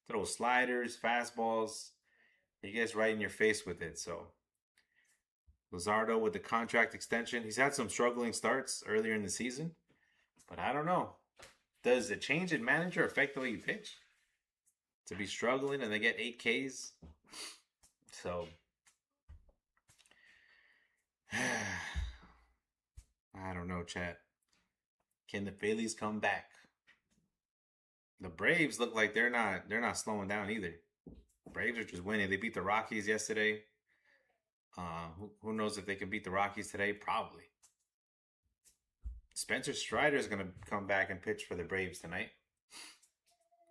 Throws sliders, fastballs. He gets right in your face with it. So Luzardo with the contract extension. He's had some struggling starts earlier in the season, but I don't know. Does the change in manager affect the way you pitch? To be struggling and they get 8 Ks? So, I don't know, chat. Can the Phillies come back? The Braves look like they're not slowing down either. Braves are just winning. They beat the Rockies yesterday. Who knows if they can beat the Rockies today? Probably. Spencer Strider is going to come back and pitch for the Braves tonight.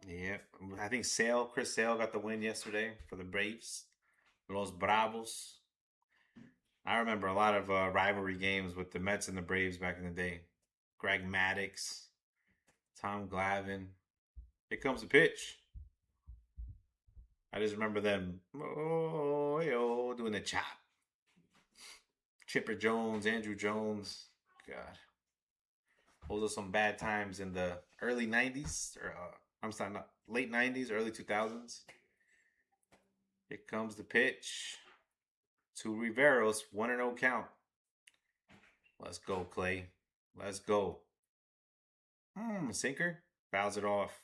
Yeah, I think Chris Sale got the win yesterday for the Braves. Los Bravos. I remember a lot of rivalry games with the Mets and the Braves back in the day. Greg Maddux, Tom Glavine. Here comes the pitch. I just remember them doing the chop. Chipper Jones, Andrew Jones. God. Those are some bad times in the early 90s. Or I'm sorry, not late 90s, early 2000s. Here comes the pitch. To Riveros, 1-0 count. Let's go, Clay. Let's go. Sinker. Fouls it off.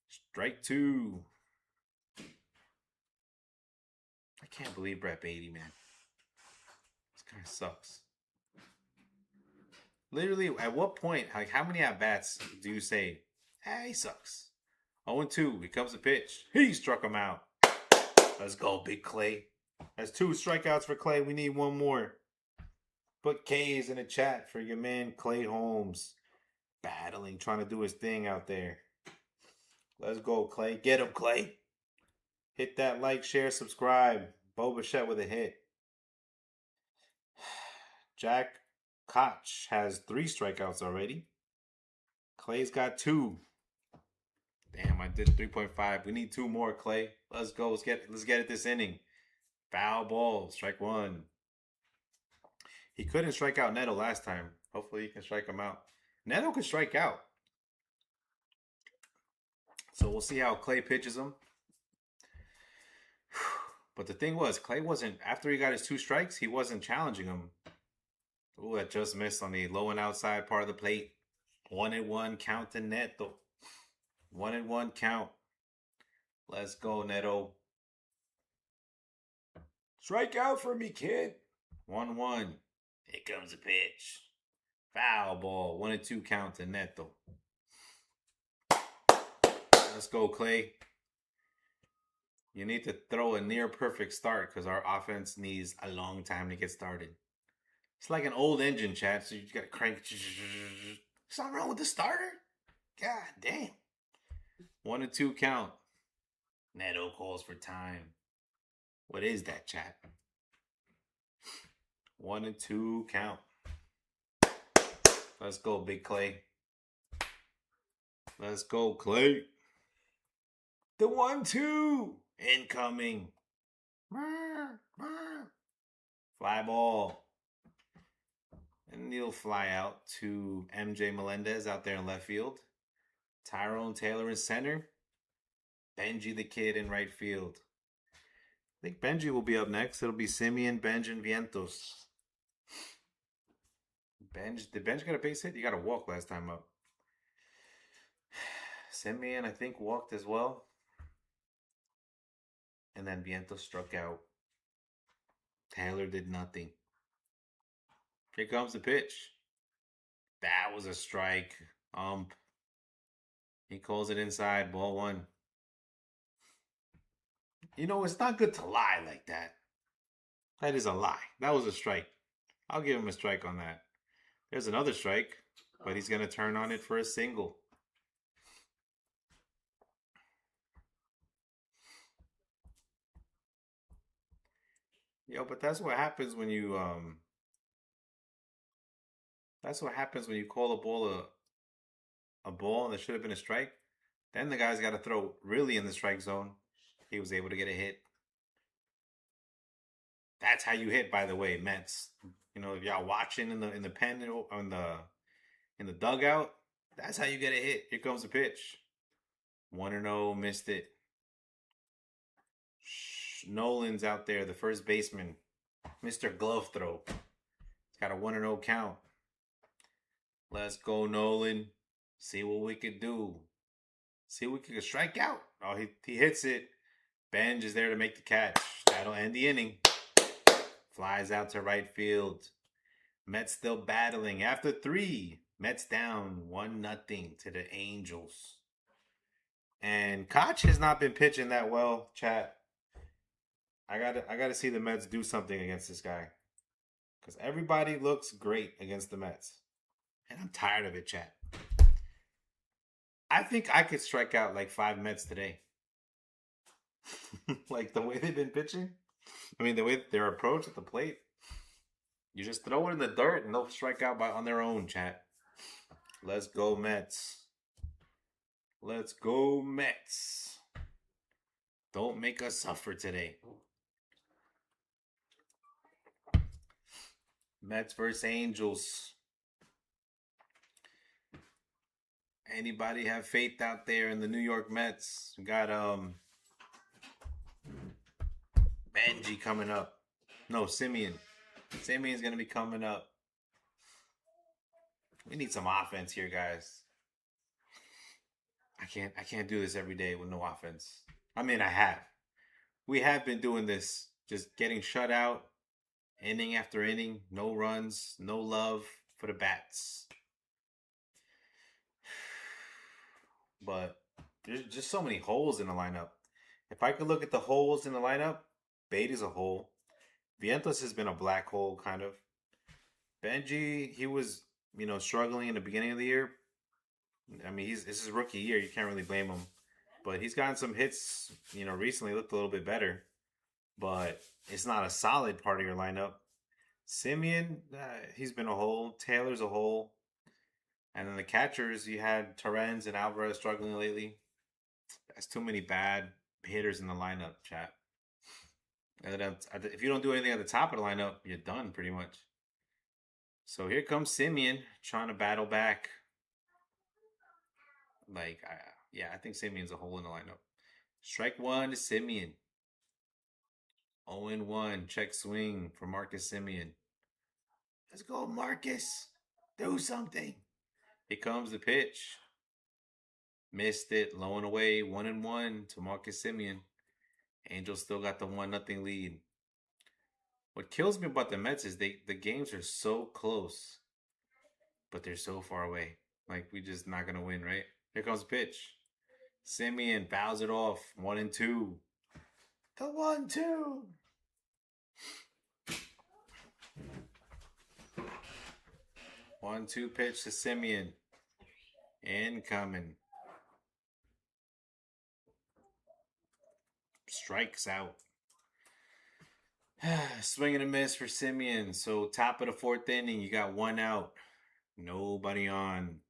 Strike 2. I can't believe Brett Beatty, man. This guy sucks. Literally, at what point, like, how many at-bats do you say, he sucks? 0-2. Here comes the pitch. He struck him out. Let's go, Big Clay. That's 2 strikeouts for Clay. We need 1 more. Put K's in the chat for your man Clay Holmes. Battling, trying to do his thing out there. Let's go, Clay. Get him, Clay. Hit that like, share, subscribe. Bo Bichette with a hit. Jack Koch has 3 strikeouts already. Clay's got 2. Damn, I did 3.5. We need 2 more, Clay. Let's go. Let's get it this inning. Foul ball. Strike 1. He couldn't strike out Neto last time. Hopefully he can strike him out. Neto can strike out. So we'll see how Clay pitches him. But the thing was, Clay wasn't, after he got his 2 strikes, he wasn't challenging him. Ooh, that just missed on the low and outside part of the plate. 1-1 count to Neto. 1-1 count. Let's go, Neto. Strike out for me, kid. 1-1. Here comes the pitch. Foul ball. 1-2 count to Neto. Let's go, Clay. You need to throw a near perfect start because our offense needs a long time to get started. It's like an old engine, chat, so you got to crank. Something wrong with the starter? God damn. 1-2 count. Neto calls for time. What is that, chat? 1-2 count. Let's go, Big Clay. Let's go, Clay. The 1-2. Incoming. Fly ball. And he'll fly out to MJ Melendez out there in left field. Tyrone Taylor in center. Benji the Kid in right field. I think Benji will be up next. It'll be Simeon, Benj, and Vientos. Did Benj get a base hit? You got a walk last time up. Simeon, I think, walked as well. And then Vientos struck out. Taylor did nothing. Here comes the pitch. That was a strike. He calls it inside. Ball 1. You know, it's not good to lie like that. That is a lie. That was a strike. I'll give him a strike on that. There's another strike, but he's going to turn on it for a single. Yo, but that's what happens when you call a ball and it should have been a strike. Then the guy's got to throw really in the strike zone. He was able to get a hit. That's how you hit, by the way, Mets. You know, if y'all watching in the pen on the in the dugout, that's how you get a hit. Here comes the pitch. 1-0, missed it. Nolan's out there, the first baseman, Mr. Glove Throw. He's got a 1-0 count. Let's go, Nolan. See what we could do. See if we could strike out. Oh, he hits it. Benj is there to make the catch. That'll end the inning. Flies out to right field. Mets still battling. After 3, Mets down 1-0 to the Angels. And Koch has not been pitching that well, chat. I gotta see the Mets do something against this guy. Because everybody looks great against the Mets. And I'm tired of it, chat. I think I could strike out like 5 Mets today. Like the way they've been pitching. I mean, the way their approach at the plate. You just throw it in the dirt and they'll strike out on their own, chat. Let's go, Mets. Let's go, Mets. Don't make us suffer today. Mets versus Angels. Anybody have faith out there in the New York Mets? We got Benji coming up. No, Simeon. Simeon's gonna be coming up. We need some offense here, guys. I can't do this every day with no offense. I mean, we have been doing this, just getting shut out, inning after inning, no runs, no love for the bats. But there's just so many holes in the lineup. If I could look at the holes in the lineup, Beatty's a hole. Vientos has been a black hole, kind of. Benji, he was, struggling in the beginning of the year. I mean, this is rookie year. You can't really blame him. But he's gotten some hits, recently. Looked a little bit better. But it's not a solid part of your lineup. Simeon, he's been a hole. Taylor's a hole. And then the catchers, you had Torrens and Alvarez struggling lately. That's too many bad hitters in the lineup, chat. And if you don't do anything at the top of the lineup, you're done pretty much. So here comes Simeon trying to battle back. I think Simeon's a hole in the lineup. Strike 1 to Simeon. 0-1. Check swing for Marcus Simeon. Let's go, Marcus. Do something. Here comes the pitch. Missed it. Low and away. 1-1 to Marcus Simeon. Angels still got the 1-0 lead. What kills me about the Mets is the games are so close, but they're so far away. Like, we just not going to win, right? Here comes the pitch. Simeon fouls it off. 1-2. The 1-2. 1-2 pitch to Simeon. Incoming. Strikes out. Swing and a miss for Simeon. So top of the 4th inning, you got 1 out. Nobody on.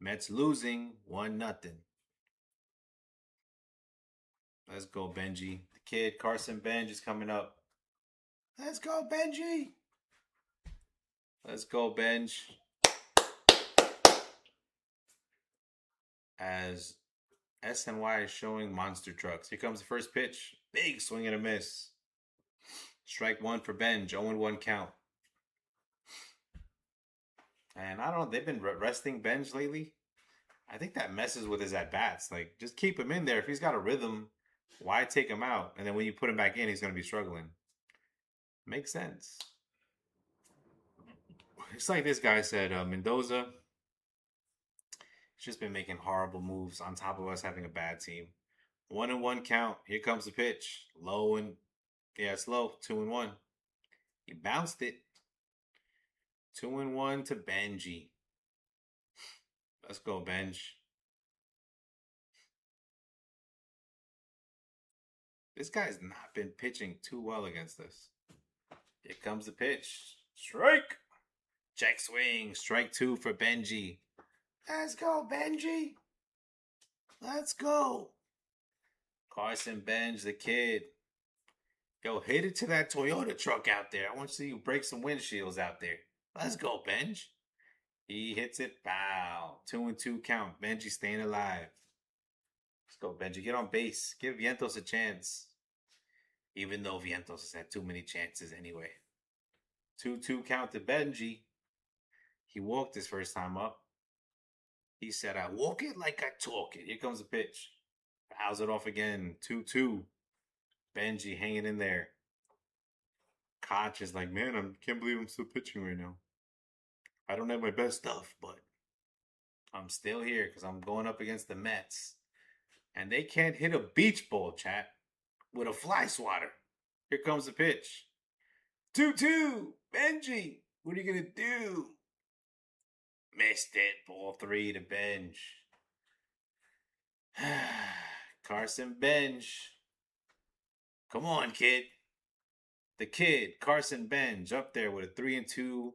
Mets losing 1-0. Let's go, Benji. The kid, Carson Benj, is coming up. Let's go, Benji. Let's go, Benj. As SNY is showing monster trucks. Here comes the first pitch. Big swing and a miss. Strike 1 for Benj. 0-1 count. And I don't know, they've been resting Benj lately. I think that messes with his at-bats. Like, just keep him in there. If he's got a rhythm, why take him out? And then when you put him back in, he's going to be struggling. Makes sense. It's like this guy said, Mendoza, he's just been making horrible moves on top of us having a bad team. 1-1 count. Here comes the pitch. Low and... Yeah, it's low. 2-1. He bounced it. 2-1 to Benji. Let's go, Benj. This guy's not been pitching too well against us. Here comes the pitch. Strike. Check swing. Strike 2 for Benji. Let's go, Benji. Let's go. Carson Benj, the kid. Yo, hit it to that Toyota truck out there. I want to see you break some windshields out there. Let's go, Benj. He hits it. Foul. 2-2 count. Benji staying alive. Let's go, Benji. Get on base. Give Vientos a chance. Even though Vientos has had too many chances anyway. 2-2 count to Benji. He walked his first time up. He said, I walk it like I talk it. Here comes the pitch. Fouls it off again. 2-2. Benji hanging in there. Koch is like, man, I can't believe I'm still pitching right now. I don't have my best stuff, but I'm still here because I'm going up against the Mets. And they can't hit a beach ball, chat, with a fly swatter. Here comes the pitch. 2-2. Benji, what are you going to do? Missed it. Ball 3 to Benj. Carson Benj. Come on, kid. The kid, Carson Benj, up there with a 3-2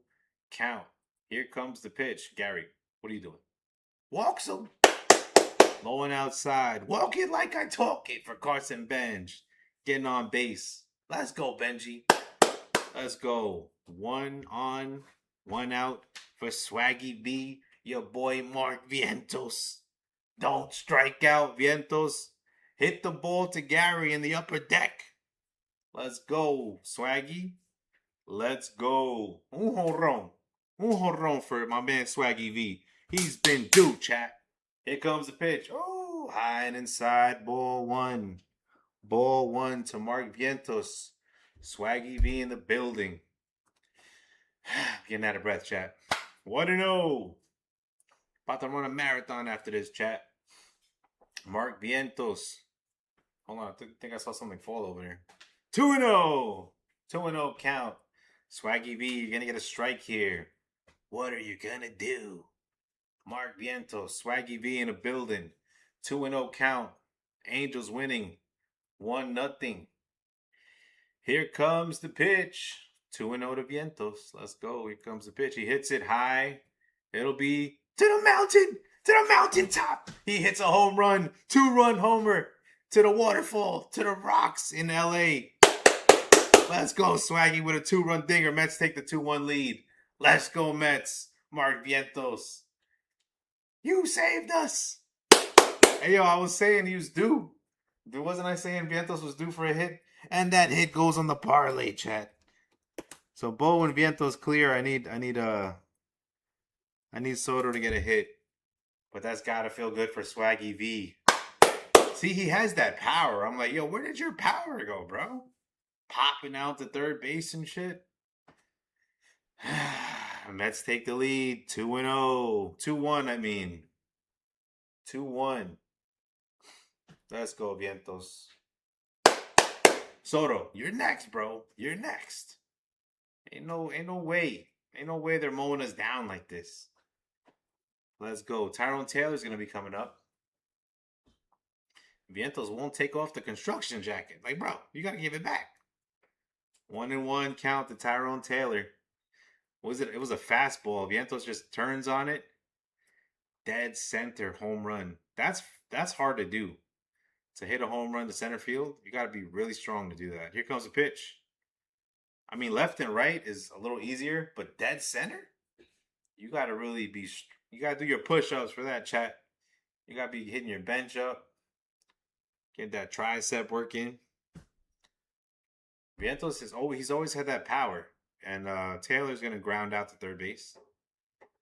count. Here comes the pitch. Gary, what are you doing? Walks him. Low and outside. Walk it like I talk it for Carson Benj. Getting on base. Let's go, Benji. Let's go. 1 on, 1 out for Swaggy B. Your boy Mark Vientos. Don't strike out, Vientos. Hit the ball to Gary in the upper deck. Let's go, Swaggy. Let's go. Un jonrón. Un jonrón for my man Swaggy V. He's been due, chat. Here comes the pitch. Oh, high and inside. Ball 1. Ball 1 to Mark Vientos. Swaggy V in the building. Getting out of breath, chat. 1-0. About to run a marathon after this, chat. Mark Vientos. Hold on, I think I saw something fall over there. 2-0. 2-0 count. Swaggy V, you're going to get a strike here. What are you going to do? Mark Vientos, Swaggy V in the building. 2-0 count. Angels winning. 1-0. Here comes the pitch. 2-0 to Vientos. Let's go. Here comes the pitch. He hits it high. It'll be to the mountain. To the mountaintop. He hits a home run. 2-run homer. To the waterfall. To the rocks in L.A. Let's go, Swaggy, with a 2-run dinger. Mets take the 2-1 lead. Let's go, Mets. Mark Vientos. You saved us. Hey, yo, I was saying he was due. Wasn't I saying Vientos was due for a hit? And that hit goes on the parlay, chat. So Bo and Vientos clear. I need Soto to get a hit. But that's gotta feel good for Swaggy V. See, he has that power. I'm like, yo, where did your power go, bro? Popping out to third base and shit. Mets take the lead. 2-0. 2-1, I mean. 2-1. Let's go, Vientos. Soto, you're next, bro. You're next. Ain't no way. Ain't no way they're mowing us down like this. Let's go. Tyrone Taylor's going to be coming up. Vientos won't take off the construction jacket. Like, bro, you got to give it back. 1-1 count to Tyrone Taylor. What was it? It was a fastball. Vientos just turns on it. Dead center home run. That's hard to do. To hit a home run to center field, you got to be really strong to do that. Here comes the pitch. I mean, left and right is a little easier, but dead center? You got to really be... You got to do your push-ups for that, chat. You got to be hitting your bench up. Get that tricep working. Vientos he's always had that power. And Taylor's going to ground out to third base.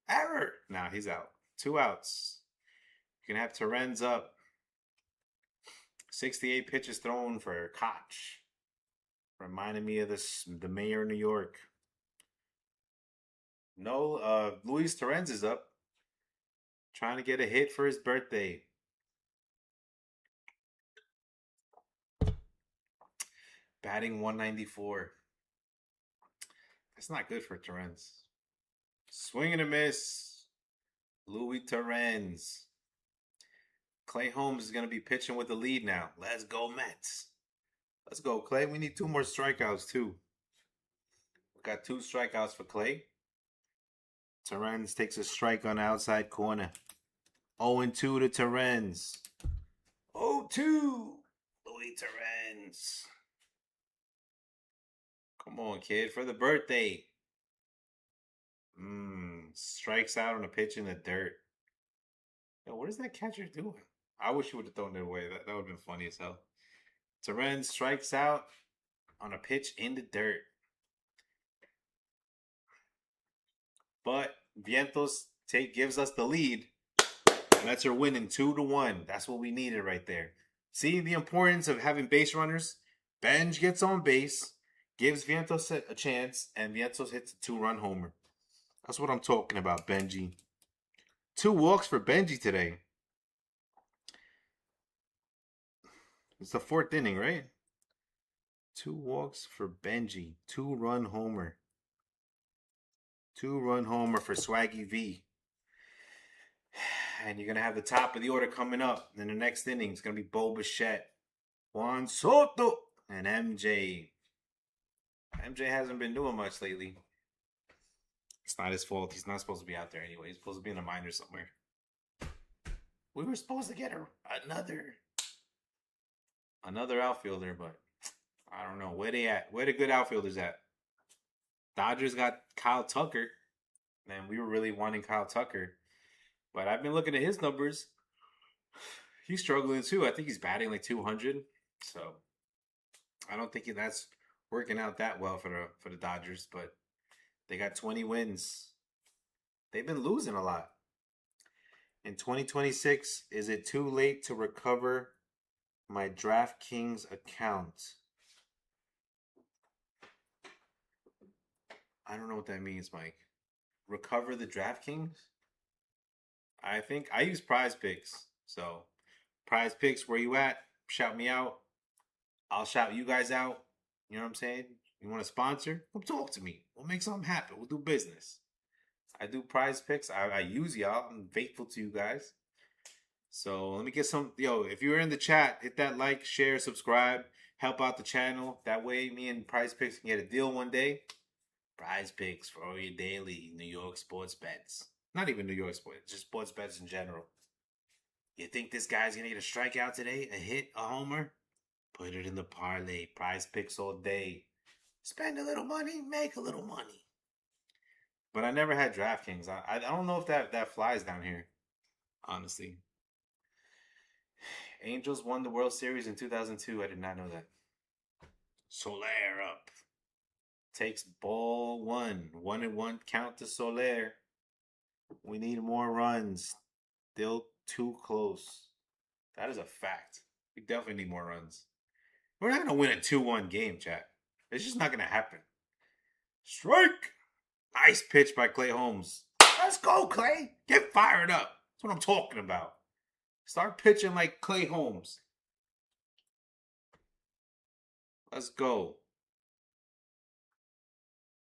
Error! Nah, he's out. 2 outs. You can have Terens up. 68 pitches thrown for Koch. Reminded me of the mayor of New York. No, Luis Terens is up. Trying to get a hit for his birthday. Batting 194. That's not good for Terens. Swing and a miss. Luis Terens. Clay Holmes is going to be pitching with the lead now. Let's go, Mets. Let's go, Clay. We need 2 more strikeouts, too. We got 2 strikeouts for Clay. Terens takes a strike on the outside corner. 0-2 to Terens. 0-2. Luis Terens. Come on, kid, for the birthday. Strikes out on a pitch in the dirt. Yo, what is that catcher doing? I wish he would have thrown it away. That would have been funny as hell. Teren strikes out on a pitch in the dirt. But Vientos gives us the lead. Mets are winning 2-1. That's what we needed right there. See the importance of having base runners? Benj gets on base, gives Vientos a chance, and Vientos hits a 2-run homer. That's what I'm talking about, Benji. 2 walks for Benji today. It's the 4th inning, right? 2 walks for Benji. 2-run homer. 2-run homer for Swaggy V. And you're going to have the top of the order coming up in the next inning. It's going to be Bo Bichette, Juan Soto, and MJ. MJ hasn't been doing much lately. It's not his fault. He's not supposed to be out there anyway. He's supposed to be in a minor somewhere. We were supposed to get another outfielder, but I don't know. Where they at? Where the good outfielders at? Dodgers got Kyle Tucker. Man, we were really wanting Kyle Tucker. But I've been looking at his numbers. He's struggling too. I think he's batting like 200. So I don't think that's working out that well for the Dodgers. But they got 20 wins. They've been losing a lot. In 2026, is it too late to recover my DraftKings account? I don't know what that means, Mike. Recover the DraftKings? I think I use Prize Picks. So, Prize Picks, where you at? Shout me out. I'll shout you guys out. You know what I'm saying? You want to sponsor? Come talk to me. We'll make something happen. We'll do business. I do Prize Picks. I use y'all. I'm faithful to you guys. So, let me get some. Yo, if you're in the chat, hit that like, share, subscribe. Help out the channel. That way, me and Prize Picks can get a deal one day. Prize Picks for all your daily New York sports bets. Not even New York sports, just sports bets in general. You think this guy's going to get a strikeout today? A hit? A homer? Put it in the parlay. Prize Picks all day. Spend a little money, make a little money. But I never had DraftKings. I don't know if that flies down here, honestly. Angels won the World Series in 2002. I did not know that. Soler up. Takes ball 1. 1-1 count to Soler. We need more runs. Still too close. That is a fact. We definitely need more runs. We're not going to win a 2-1 game, chat. It's just not going to happen. Strike! Nice pitch by Clay Holmes. Let's go, Clay. Get fired up. That's what I'm talking about. Start pitching like Clay Holmes. Let's go.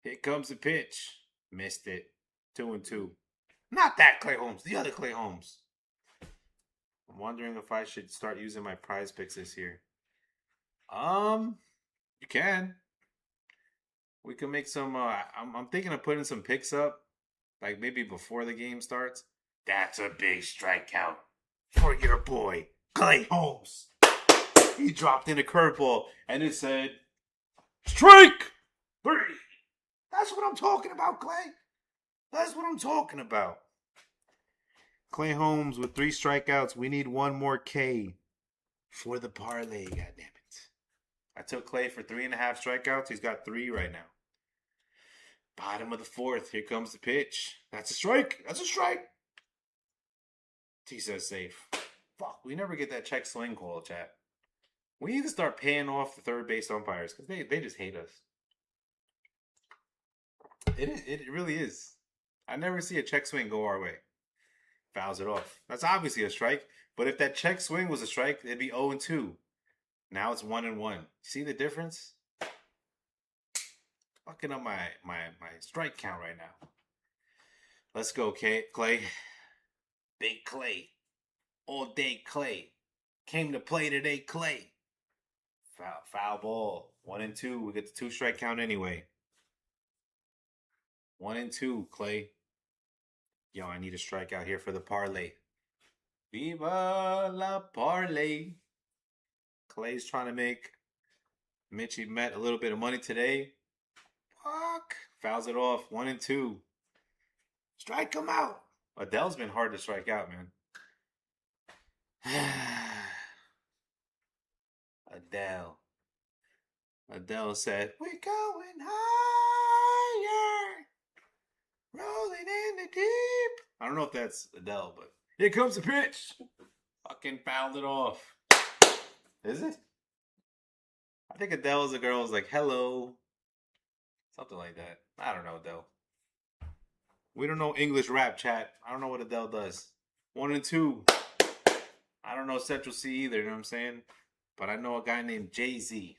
Here comes the pitch. Missed it. 2-2. Not that Clay Holmes. The other Clay Holmes. I'm wondering if I should start using my Prize Picks this year. You can. We can make some. I'm thinking of putting some picks up, like maybe before the game starts. That's a big strikeout for your boy Clay Holmes. He dropped in a curveball, and it said, "Strike 3." That's what I'm talking about, Clay. That's what I'm talking about. Clay Holmes with 3 strikeouts. We need 1 more K for the parlay. God damn it! I took Clay for 3.5 strikeouts. He's got 3 right now. Bottom of the 4th. Here comes the pitch. That's a strike. That's a strike. T says safe. Fuck. We never get that check swing call, chat. We need to start paying off the third base umpires because they just hate us. It really is. I never see a check swing go our way. Fouls it off. That's obviously a strike. But if that check swing was a strike, it'd be 0-2. Now it's 1-1. See the difference? Fucking up my strike count right now. Let's go, Clay. Big Clay. All day Clay. Came to play today, Clay. Foul ball. 1-2. We get the 2 strike count anyway. 1-2, Clay. Yo, I need a strikeout here for the parlay. Viva la parlay. Clay's trying to make Mitchie Met a little bit of money today. Fuck. Fouls it off. 1-2. Strike him out. Adele's been hard to strike out, man. Adele said, "We're going higher, rolling in the deep." I don't know if that's Adele, but here comes the pitch. Fucking fouled it off. Is it? I think Adele's a girl who's like, "Hello." Something like that. I don't know, Adele. We don't know English rap, chat. I don't know what Adele does. 1-2. I don't know Central C either, you know what I'm saying? But I know a guy named Jay-Z.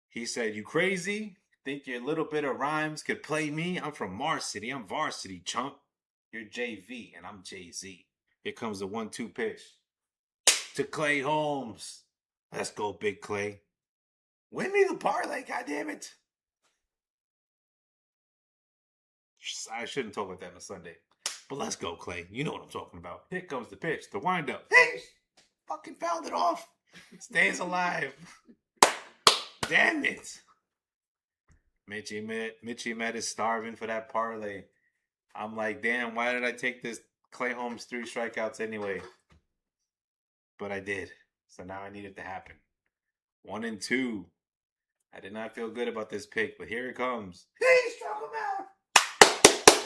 He said, "You crazy? Think your little bit of rhymes could play me? I'm from Mars City. I'm varsity, chump. You're JV, and I'm Jay-Z." Here comes the 1-2 pitch. To Clay Holmes. Let's go, Big Clay. Win me the parlay, goddammit. I shouldn't talk like that on a Sunday. But let's go, Clay. You know what I'm talking about. Here comes the pitch. The windup. Hey! Fucking fouled it off. Stays alive. Damn it. Mitchie Met is starving for that parlay. I'm like, damn, why did I take this Clay Holmes 3 strikeouts anyway? But I did. So now I need it to happen. 1-2. I did not feel good about this pick, but here it comes. He struck him out.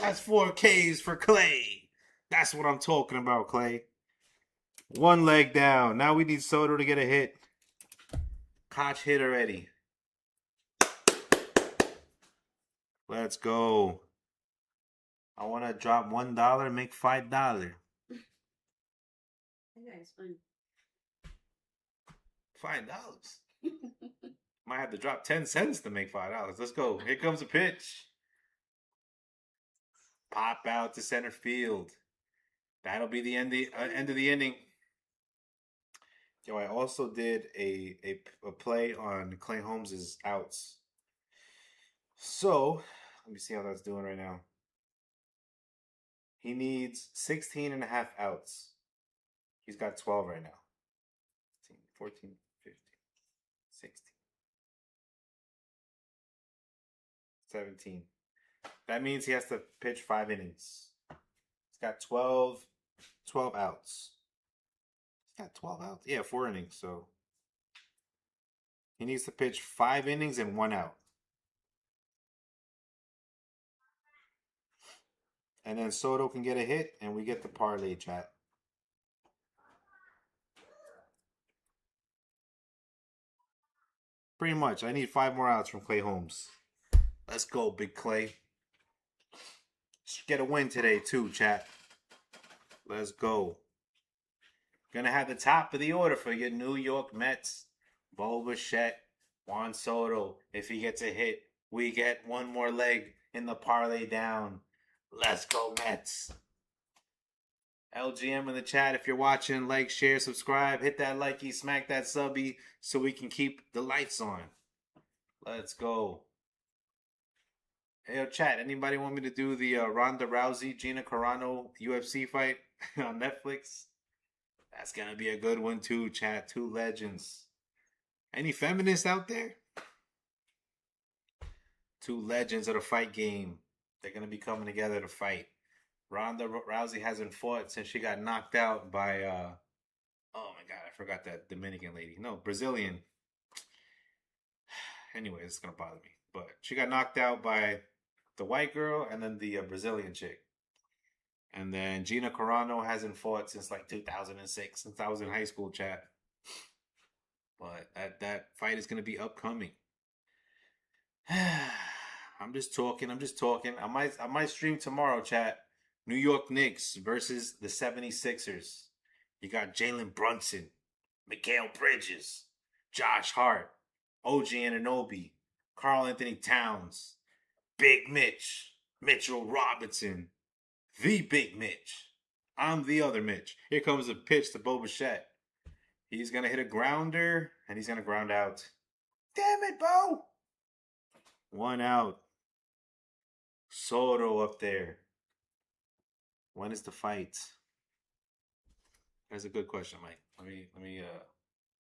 That's 4 Ks for Clay. That's what I'm talking about, Clay. One leg down. Now we need Soto to get a hit. Koch hit already. Let's go. I want to drop $1, make $5. Yeah, it's fun. $5. Might have to drop 10 cents to make $5. Let's go. Here comes a pitch. Pop out to center field. That'll be the end of the inning. Yo, I also did a play on Clay Holmes' outs. So, let me see how that's doing right now. He needs 16 and a half outs. He's got 12 right now. 14, 15, 16, 17. That means he has to pitch 5 innings. He's got 12 outs. He's got 12 outs? Yeah, 4 innings. So he needs to pitch 5 innings and 1 out. And then Soto can get a hit, and we get the parlay, chat. Pretty much. I need 5 more outs from Clay Holmes. Let's go, Big Clay. Get a win today, too, chat. Let's go. Gonna have the top of the order for your New York Mets. Bo Bichette, Juan Soto. If he gets a hit, we get 1 more leg in the parlay down. Let's go, Mets. LGM in the chat. If you're watching, like, share, subscribe. Hit that likey, smack that subby so we can keep the lights on. Let's go. Hey, yo, chat. Anybody want me to do the Ronda Rousey, Gina Carano UFC fight on Netflix? That's going to be a good one, too, chat. 2 legends. Any feminists out there? 2 legends of the fight game. They're going to be coming together to fight. Ronda Rousey hasn't fought since she got knocked out by, oh my God, I forgot that Dominican lady. No, Brazilian. Anyway, it's going to bother me. But she got knocked out by the white girl and then the Brazilian chick. And then Gina Carano hasn't fought since like 2006, since I was in high school, chat. But that fight is going to be upcoming. I'm just talking. I might stream tomorrow, chat. New York Knicks versus the 76ers. You got Jalen Brunson, Mikal Bridges, Josh Hart, OG Anunoby, Karl Anthony Towns, Big Mitch, Mitchell Robinson, the Big Mitch. I'm the other Mitch. Here comes a pitch to Bo Bichette. He's going to hit a grounder, and he's going to ground out. Damn it, Bo! 1 out. Soto up there. When is the fight? That's a good question, Mike. Let me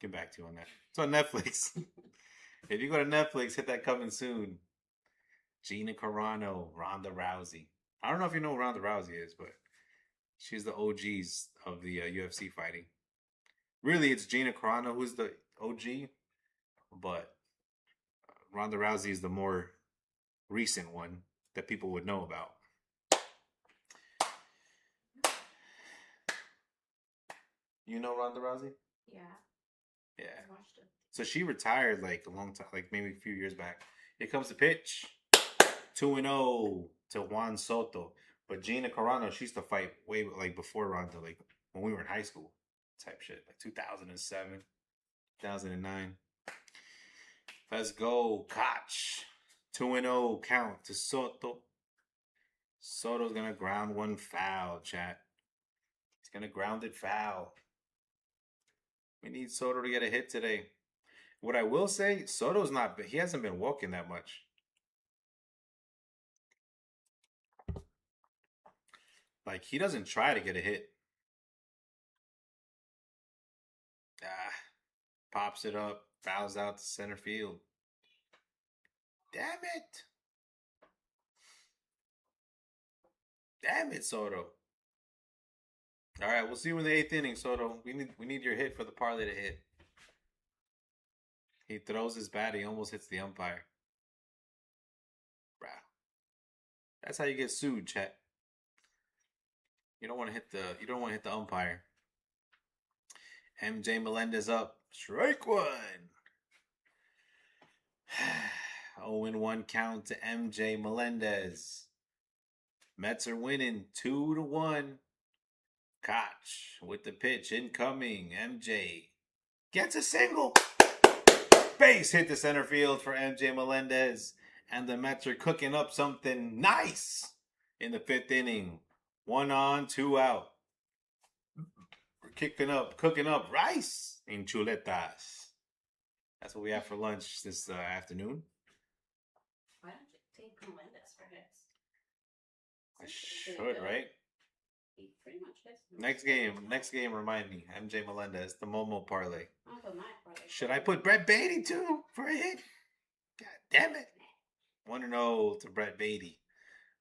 get back to you on that. It's on Netflix. If you go to Netflix, hit that coming soon. Gina Carano, Ronda Rousey. I don't know if you know who Ronda Rousey is, but she's the OGs of the UFC fighting. Really, it's Gina Carano who's the OG, but Ronda Rousey is the more recent one that people would know about. You know Ronda Rousey? Yeah. Yeah. I watched it. So she retired like a long time, like maybe a few years back. Here comes the pitch. 2-0 to Juan Soto. But Gina Carano, she used to fight way like before Ronda, like when we were in high school type shit, like 2007, 2009. Let's go, Koch. 2-0 count to Soto. Soto's going to ground one foul, chat. He's going to ground it foul. We need Soto to get a hit today. What I will say, Soto's not, he hasn't been walking that much. Like, he doesn't try to get a hit. Pops it up, fouls out to center field. Damn it. Damn it, Soto. All right, we'll see you in the 8th inning, Soto. We need your hit for the parlay to hit. He throws his bat. He almost hits the umpire. Bruh. That's how you get sued, chat. You don't want to hit the umpire. MJ Melendez up. Strike one. 0-1 count to MJ Melendez. Mets are winning 2-1. Koch with the pitch incoming. MJ gets a single. Base hit to center field for MJ Melendez. And the Mets are cooking up something nice in the 5th inning. 1 on, 2 out. We're cooking up rice in chuletas. That's what we have for lunch this afternoon. Why don't you take Melendez for his? I should, right? He pretty much hits. Next game, remind me. MJ Melendez, the Momo parlay. I'll put my parlay. Should I put Brett Beatty too for a hit? God damn it. 1-0 to Brett Beatty.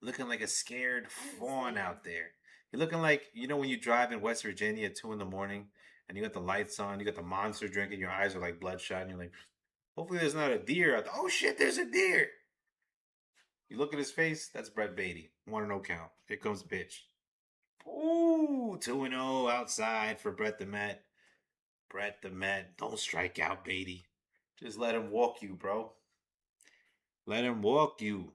Looking like a scared fawn out there. You're looking like, you know when you drive in West Virginia at 2 in the morning and you got the lights on, you got the Monster drink and your eyes are like bloodshot and you're like, hopefully there's not a deer out there. Oh shit, there's a deer. You look at his face, that's Brett Beatty. 1-0 count. Here comes the pitch. Ooh, 2-0 outside for Brett the Met. Brett the Met, don't strike out Beatty. Just let him walk you, bro. Let him walk you.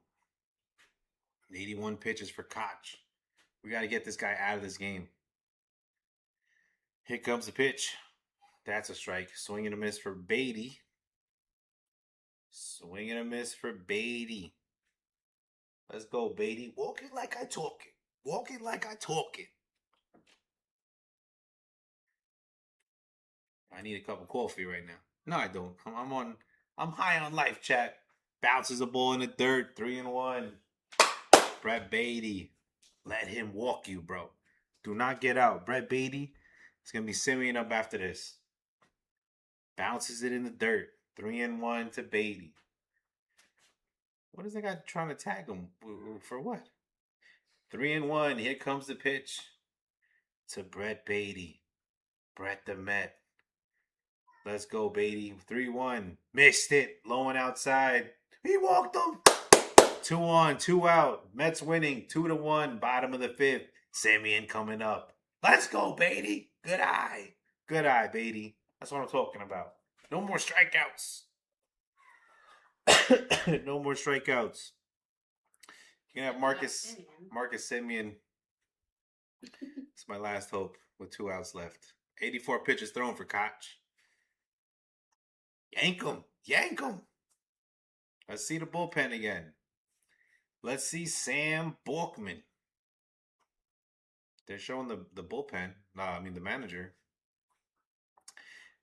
81 pitches for Koch. We got to get this guy out of this game. Here comes the pitch. That's a strike. Swing and a miss for Beatty. Swing and a miss for Beatty. Let's go, Beatty. Walk it like I talk it. Walk it like I talk it. I need a cup of coffee right now. No, I don't. I'm high on life, chat. Bounces a ball in the dirt. 3-1. Brett Beatty. Let him walk you, bro. Do not get out. Brett Beatty is going to be Simeon up after this. Bounces it in the dirt. 3-1 to Beatty. What is that guy trying to tag him? For what? 3-1. Here comes the pitch to Brett Beatty. Brett the Met. Let's go, Beatty. 3-1. Missed it. Low and outside. He walked him. 2 on, 2 out. Mets winning 2-1. Bottom of the 5th. Simeon coming up. Let's go, Beatty. Good eye. Good eye, Beatty. That's what I'm talking about. No more strikeouts. No more strikeouts. You can have Marcus Simeon. It's my last hope with 2 outs left. 84 pitches thrown for Koch. Yank him. Yank him. Let's see the bullpen again. Let's see Sam Borkman. They're showing the bullpen. The manager.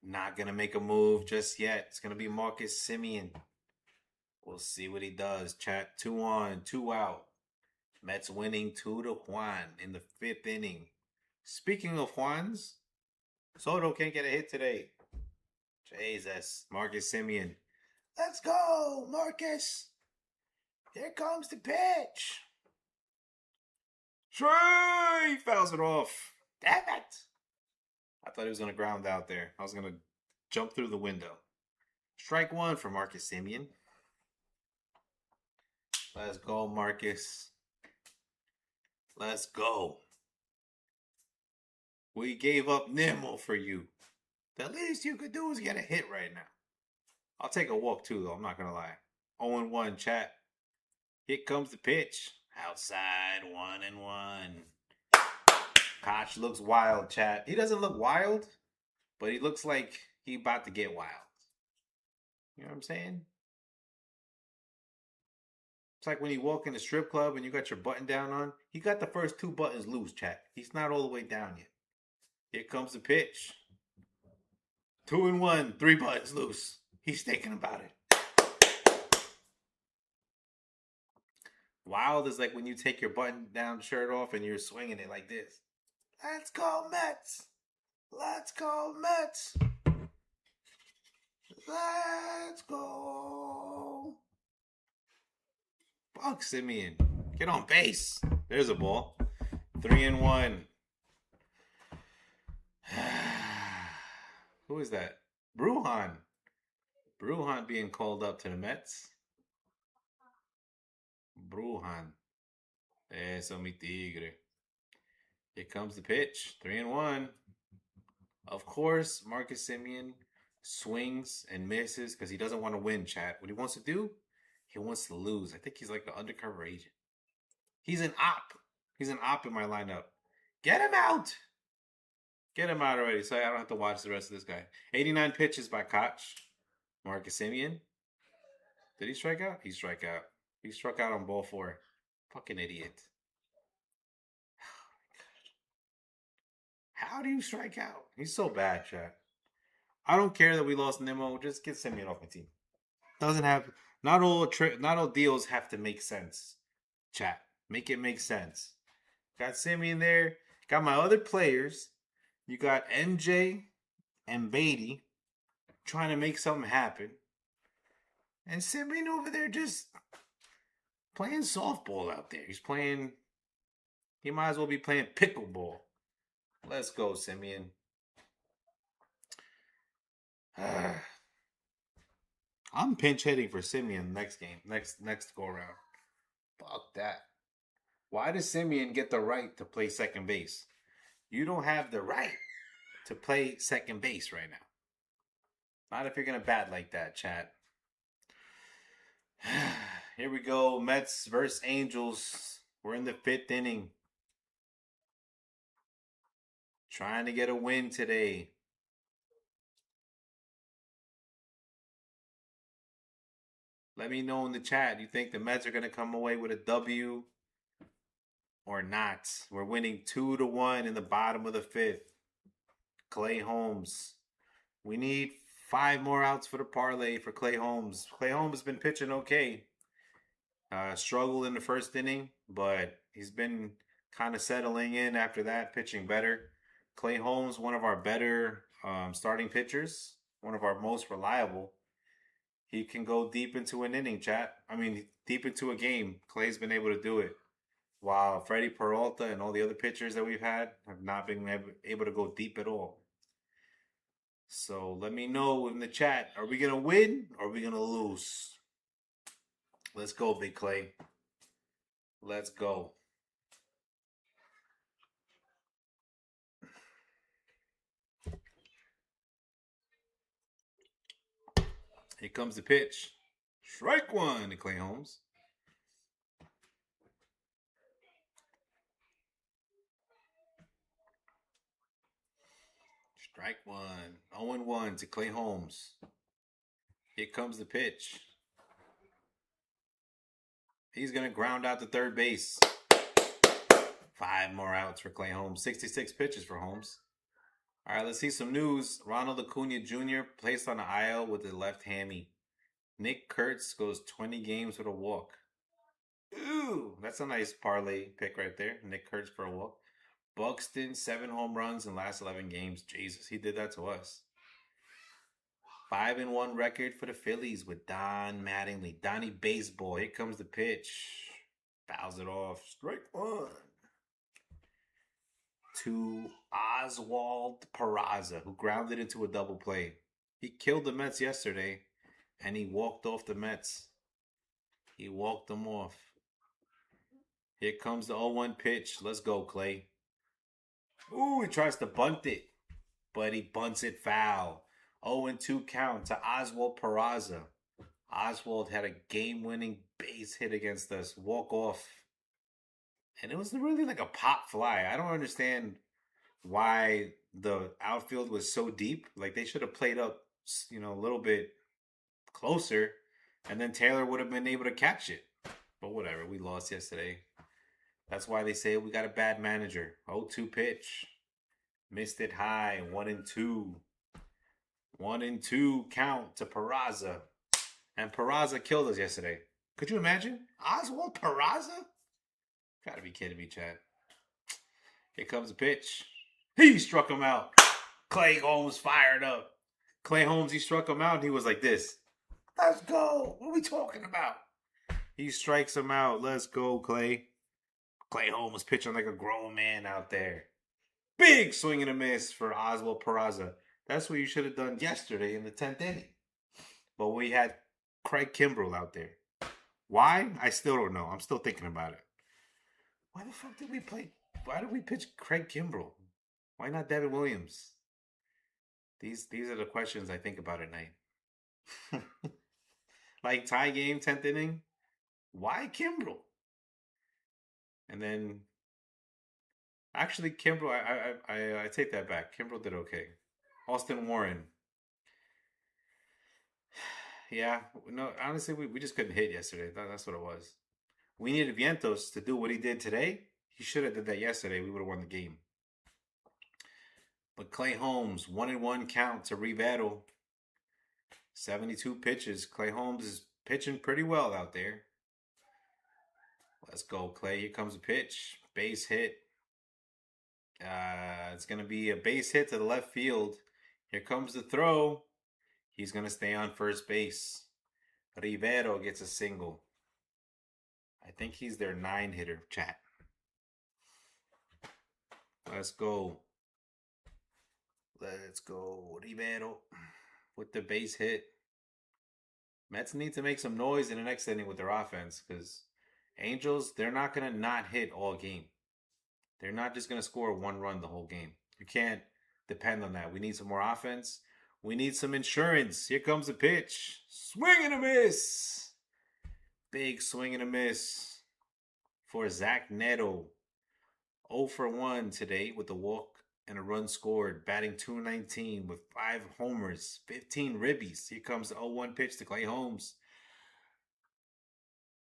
Not going to make a move just yet. It's going to be Marcus Simeon. We'll see what he does. Chat 2 on, 2 out. Mets winning 2-1 in the 5th inning. Speaking of Juans, Soto can't get a hit today. Jesus. Marcus Simeon. Let's go, Marcus. Here comes the pitch. Sure, he fouls it off. Damn it. I thought he was going to ground out there. I was going to jump through the window. Strike one for Marcus Semien. Let's go, Marcus. Let's go. We gave up Nimmo for you. The least you could do is get a hit right now. I'll take a walk too, though. I'm not going to lie. 0-1, chat. Here comes the pitch. Outside, 1-1. Koch looks wild, chat. He doesn't look wild, but he looks like he about to get wild. You know what I'm saying? It's like when you walk in a strip club and you got your button down on. He got the first 2 buttons loose, chat. He's not all the way down yet. Here comes the pitch. 2-1, 3 buttons loose. He's thinking about it. Wild is like when you take your button-down shirt off and you're swinging it like this. Let's go, Mets. Let's go, Mets. Let's go. Fuck Semien. Get on base. There's a ball. 3-1. Who is that? Brujan. Brujan being called up to the Mets. Brujan. Eso mi tigre. Here comes the pitch. 3-1. Of course, Marcus Semien swings and misses because he doesn't want to win, chat. What he wants to do, he wants to lose. I think he's like an undercover agent. He's an op. He's an op in my lineup. Get him out. Get him out already so I don't have to watch the rest of this guy. 89 pitches by Koch. Marcus Semien. Did he strike out? He struck out. He struck out on ball 4. Fucking idiot. Oh my God. How do you strike out? He's so bad, chat. I don't care that we lost Nimmo. Just get Semien off my team. Doesn't have... Not all deals have to make sense, chat. Make it make sense. Got Semien there. Got my other players. You got MJ and Beatty trying to make something happen. And Semien over there just playing softball out there. He's playing... He might as well be playing pickleball. Let's go, Semien. I'm pinch hitting for Semien next game. Next go around. Fuck that. Why does Semien get the right to play second base? You don't have the right to play second base right now. Not if you're going to bat like that, chat. Here we go. Mets versus Angels. We're in the 5th inning. Trying to get a win today. Let me know in the chat. You think the Mets are going to come away with a W or not? We're winning 2-1 in the bottom of the 5th. Clay Holmes. We need 5 more outs for the parlay for Clay Holmes. Clay Holmes has been pitching okay. Struggled in the 1st inning, but he's been kind of settling in after that, pitching better. Clay Holmes, one of our better starting pitchers, one of our most reliable. He can go deep into an inning, chat. I mean, deep into a game. Clay's been able to do it. While Freddie Peralta and all the other pitchers that we've had have not been able to go deep at all. So let me know in the chat. Are we going to win or are we going to lose? Let's go, Big Clay. Let's go. Here comes the pitch. Strike one to Clay Holmes. Strike one. 0-1 to Clay Holmes. Here comes the pitch. He's going to ground out to third base. 5 more outs for Clay Holmes. 66 pitches for Holmes. All right, let's see some news. Ronald Acuna Jr. placed on the IL with a left hammy. Nick Kurtz goes 20 games with a walk. Ooh, that's a nice parlay pick right there. Nick Kurtz for a walk. Buxton, 7 home runs in last 11 games. Jesus, he did that to us. 5-1 record for the Phillies with Don Mattingly. Donnie Baseball. Here comes the pitch. Fouls it off. Strike one. To Oswald Peraza, who grounded into a double play. He killed the Mets yesterday, and he walked off the Mets. He walked them off. Here comes the 0-1 pitch. Let's go, Clay. Ooh, he tries to bunt it, but he bunts it foul. 0-2 count to Oswald Peraza. Oswald had a game-winning base hit against us. Walk off. And it was really like a pop fly. I don't understand why the outfield was so deep. Like, they should have played up, a little bit closer, and then Taylor would have been able to catch it. But whatever, we lost yesterday. That's why they say we got a bad manager. 0-2 pitch. Missed it high. 1-2. 1-2 count to Peraza. And Peraza killed us yesterday. Could you imagine? Oswald Peraza? Gotta be kidding me, Chad. Here comes the pitch. He struck him out. Clay Holmes fired up. Clay Holmes, he struck him out, and he was like this. Let's go. What are we talking about? He strikes him out. Let's go, Clay. Clay Holmes pitching like a grown man out there. Big swing and a miss for Oswald Peraza. That's what you should have done yesterday in the 10th inning. But we had Craig Kimbrell out there. Why? I still don't know. I'm still thinking about it. Why the fuck did we play? Why did we pitch Craig Kimbrell? Why not Devin Williams? These are the questions I think about at night. Like tie game, 10th inning. Why Kimbrell? And then, actually, Kimbrell, I take that back. Kimbrell did okay. Austin Warren. Yeah, no, honestly, we just couldn't hit yesterday. That's what it was. We needed Vientos to do what he did today. He should have did that yesterday. We would have won the game. But Clay Holmes, 1-1 count to Rivero. 72 pitches. Clay Holmes is pitching pretty well out there. Let's go, Clay. Here comes a pitch. Base hit. It's going to be a base hit to the left field. Here comes the throw. He's going to stay on first base. Rivero gets a single. I think he's their 9-hitter, chat. Let's go. Let's go. Rivero with the base hit. Mets need to make some noise in the next inning with their offense, because Angels, they're not going to not hit all game. They're not just going to score one run the whole game. You can't depend on that. We need some more offense. We need some insurance. Here comes the pitch. Swing and a miss. Big swing and a miss for Zach Neto. 0-for-1 today with a walk and a run scored. Batting .219 with 5 homers, 15 ribbies. Here comes the 0-1 pitch to Clay Holmes.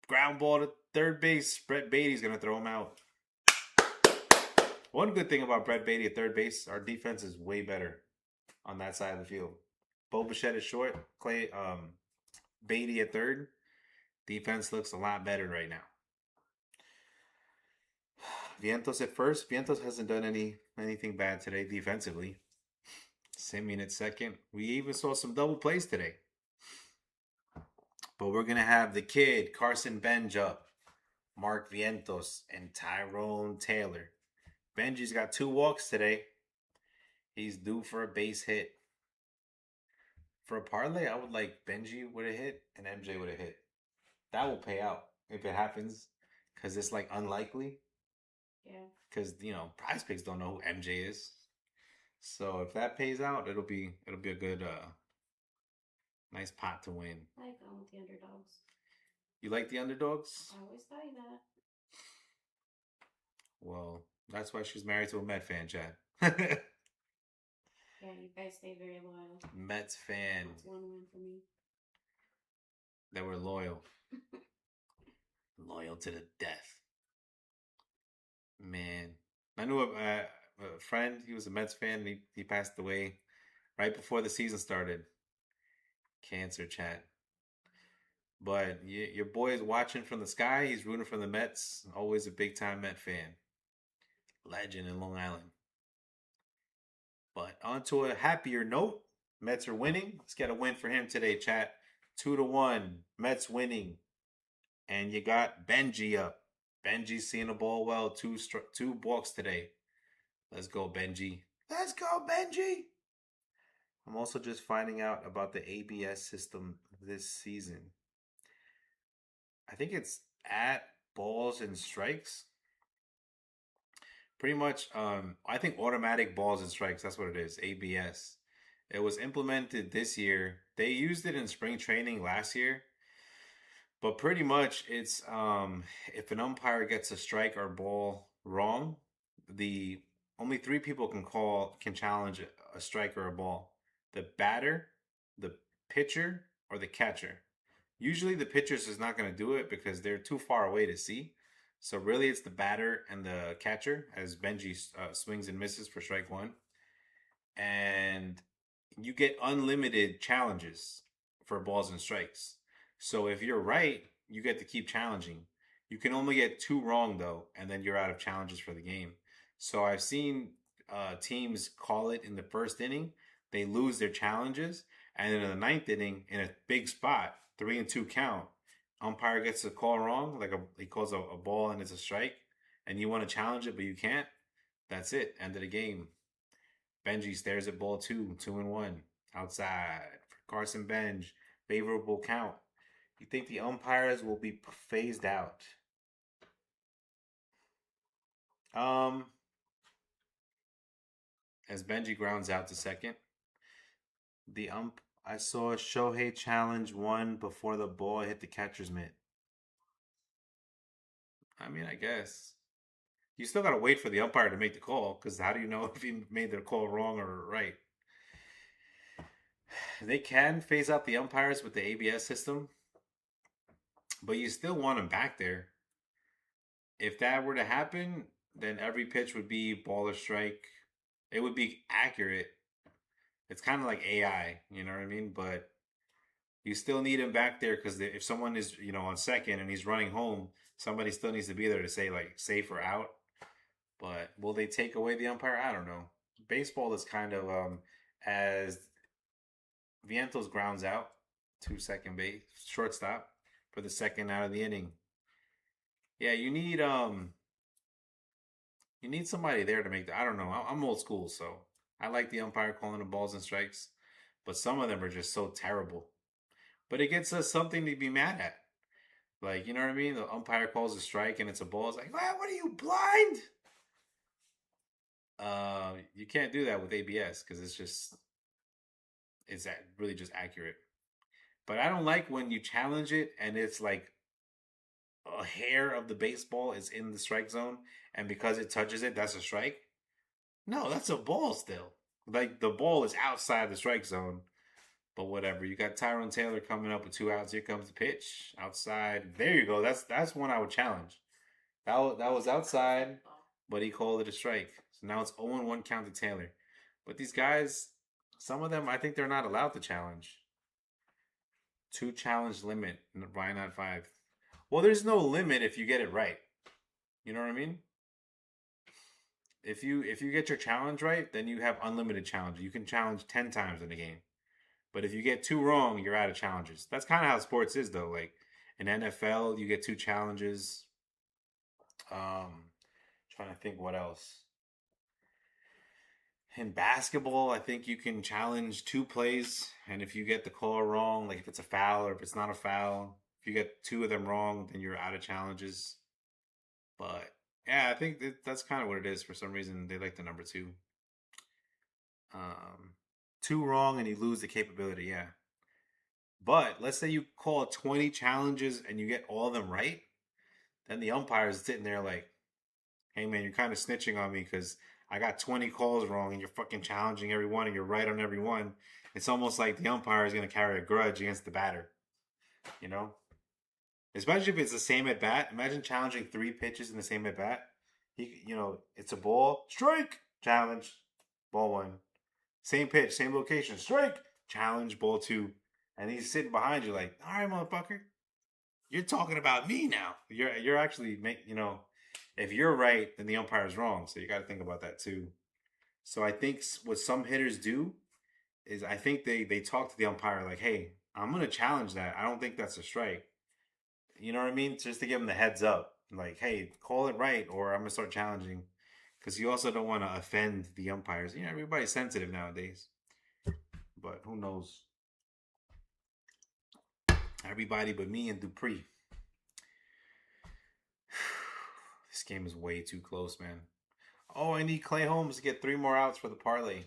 Ground ball to third base. Brett Beatty's going to throw him out. One good thing about Brett Beatty at third base, our defense is way better on that side of the field. Bo Bichette is short. Beatty at third. Defense looks a lot better right now. Vientos at first. Vientos hasn't done anything bad today defensively. Simeon at second. We even saw some double plays today. But we're going to have the kid, Carson Benj, up. Mark Vientos and Tyrone Taylor. Benji's got 2 walks today. He's due for a base hit. For a parlay, I would like Benji with a hit and MJ with a hit. That will pay out if it happens, because it's like unlikely. Yeah. Because, Prize Picks don't know who MJ is. So if that pays out, it'll be a good nice pot to win. I like going with the underdogs. You like the underdogs? I always tell you that. Well, that's why she's married to a Met fan, Chad. Yeah, you guys stay very loyal. Mets fan. That's 1 win for me. They were loyal. Loyal to the death. Man. I knew a friend, he was a Mets fan, and he passed away right before the season started. Cancer, chat. But your boy is watching from the sky. He's rooting for the Mets. Always a big-time Met fan. Legend in Long Island. But on to a happier note, Mets are winning. Let's get a win for him today, chat. 2-1. Mets winning. And you got Benji up. Benji seeing the ball well. Two walks today. Let's go, Benji. Let's go, Benji. I'm also just finding out about the ABS system this season. I think it's at balls and strikes. Pretty much, I think automatic balls and strikes. That's what it is, ABS. It was implemented this year. They used it in spring training last year. But pretty much it's if an umpire gets a strike or ball wrong, the only three people can challenge a strike or a ball. The batter, the pitcher, or the catcher. Usually the pitchers is not going to do it because they're too far away to see. So really it's the batter and the catcher as Benji swings and misses for strike one. And you get unlimited challenges for balls and strikes. So if you're right, you get to keep challenging. You can only get 2 wrong though, and then you're out of challenges for the game. So I've seen teams call it in the first inning, they lose their challenges, and then in the 9th inning, in a big spot, 3-2 count, umpire gets a call wrong, like he calls a ball and it's a strike, and you want to challenge it but you can't. That's it. End of the game. Benji stares at ball 2, 2-1, outside for Carson Benj. Favorable count. You think the umpires will be phased out? As Benji grounds out to second, I saw Shohei challenge one before the ball hit the catcher's mitt. I mean, I guess you still gotta wait for the umpire to make the call, because how do you know if he made the call wrong or right? They can phase out the umpires with the ABS system, but you still want them back there. If that were to happen, then every pitch would be ball or strike. It would be accurate. It's kind of like AI, you know what I mean? But you still need him back there because if someone is, on second and he's running home, somebody still needs to be there to say like safe or out. But will they take away the umpire? I don't know. Baseball is kind of as Vientos grounds out to second base, shortstop for the second out of the inning. Yeah, you need somebody there to make I don't know. I'm old school, so I like the umpire calling the balls and strikes, but some of them are just so terrible. But it gets us something to be mad at. Like, you know what I mean? The umpire calls a strike and it's a ball. It's like, what are you, blind? You can't do that with ABS because it's really just accurate. But I don't like when you challenge it and it's like a hair of the baseball is in the strike zone, and because it touches it, that's a strike. No, that's a ball still. Like the ball is outside the strike zone. But whatever. You got Tyrone Taylor coming up with 2 outs. Here comes the pitch. Outside. There you go. That's one I would challenge. That was outside, but he called it a strike. So now it's 0-1 count to Taylor. But these guys, some of them, I think they're not allowed to challenge. 2 challenge limit. Why not 5? Well, there's no limit if you get it right. You know what I mean? If you get your challenge right, then you have unlimited challenge. You can challenge 10 times in a game. But if you get 2 wrong, you're out of challenges. That's kind of how sports is, though. Like in NFL, you get 2 challenges. Trying to think what else. In basketball, I think you can challenge 2 plays, and if you get the call wrong, like if it's a foul or if it's not a foul, if you get 2 of them wrong, then you're out of challenges. But yeah, I think that's kind of what it is. For some reason, they like the number 2. 2 wrong and you lose the capability, yeah. But let's say you call 20 challenges and you get all of them right, then the umpire is sitting there like, hey man, you're kind of snitching on me because I got 20 calls wrong and you're fucking challenging every one and you're right on every one. It's almost like the umpire is going to carry a grudge against the batter, you know? Especially if it's the same at bat. Imagine challenging 3 pitches in the same at bat. It's a ball, strike, challenge, ball 1. Same pitch, same location, strike, challenge, ball 2. And he's sitting behind you like, all right, motherfucker, you're talking about me now. You're actually, if you're right, then the umpire's wrong. So you got to think about that too. So I think what some hitters do is I think they talk to the umpire like, hey, I'm gonna challenge that. I don't think that's a strike. You know what I mean? Just to give him the heads up, like, hey, call it right, or I'm gonna start challenging. Because you also don't want to offend the umpires. You know, everybody's sensitive nowadays. But who knows? Everybody but me and Dupree. This game is way too close, man. Oh, I need Clay Holmes to get 3 more outs for the parlay.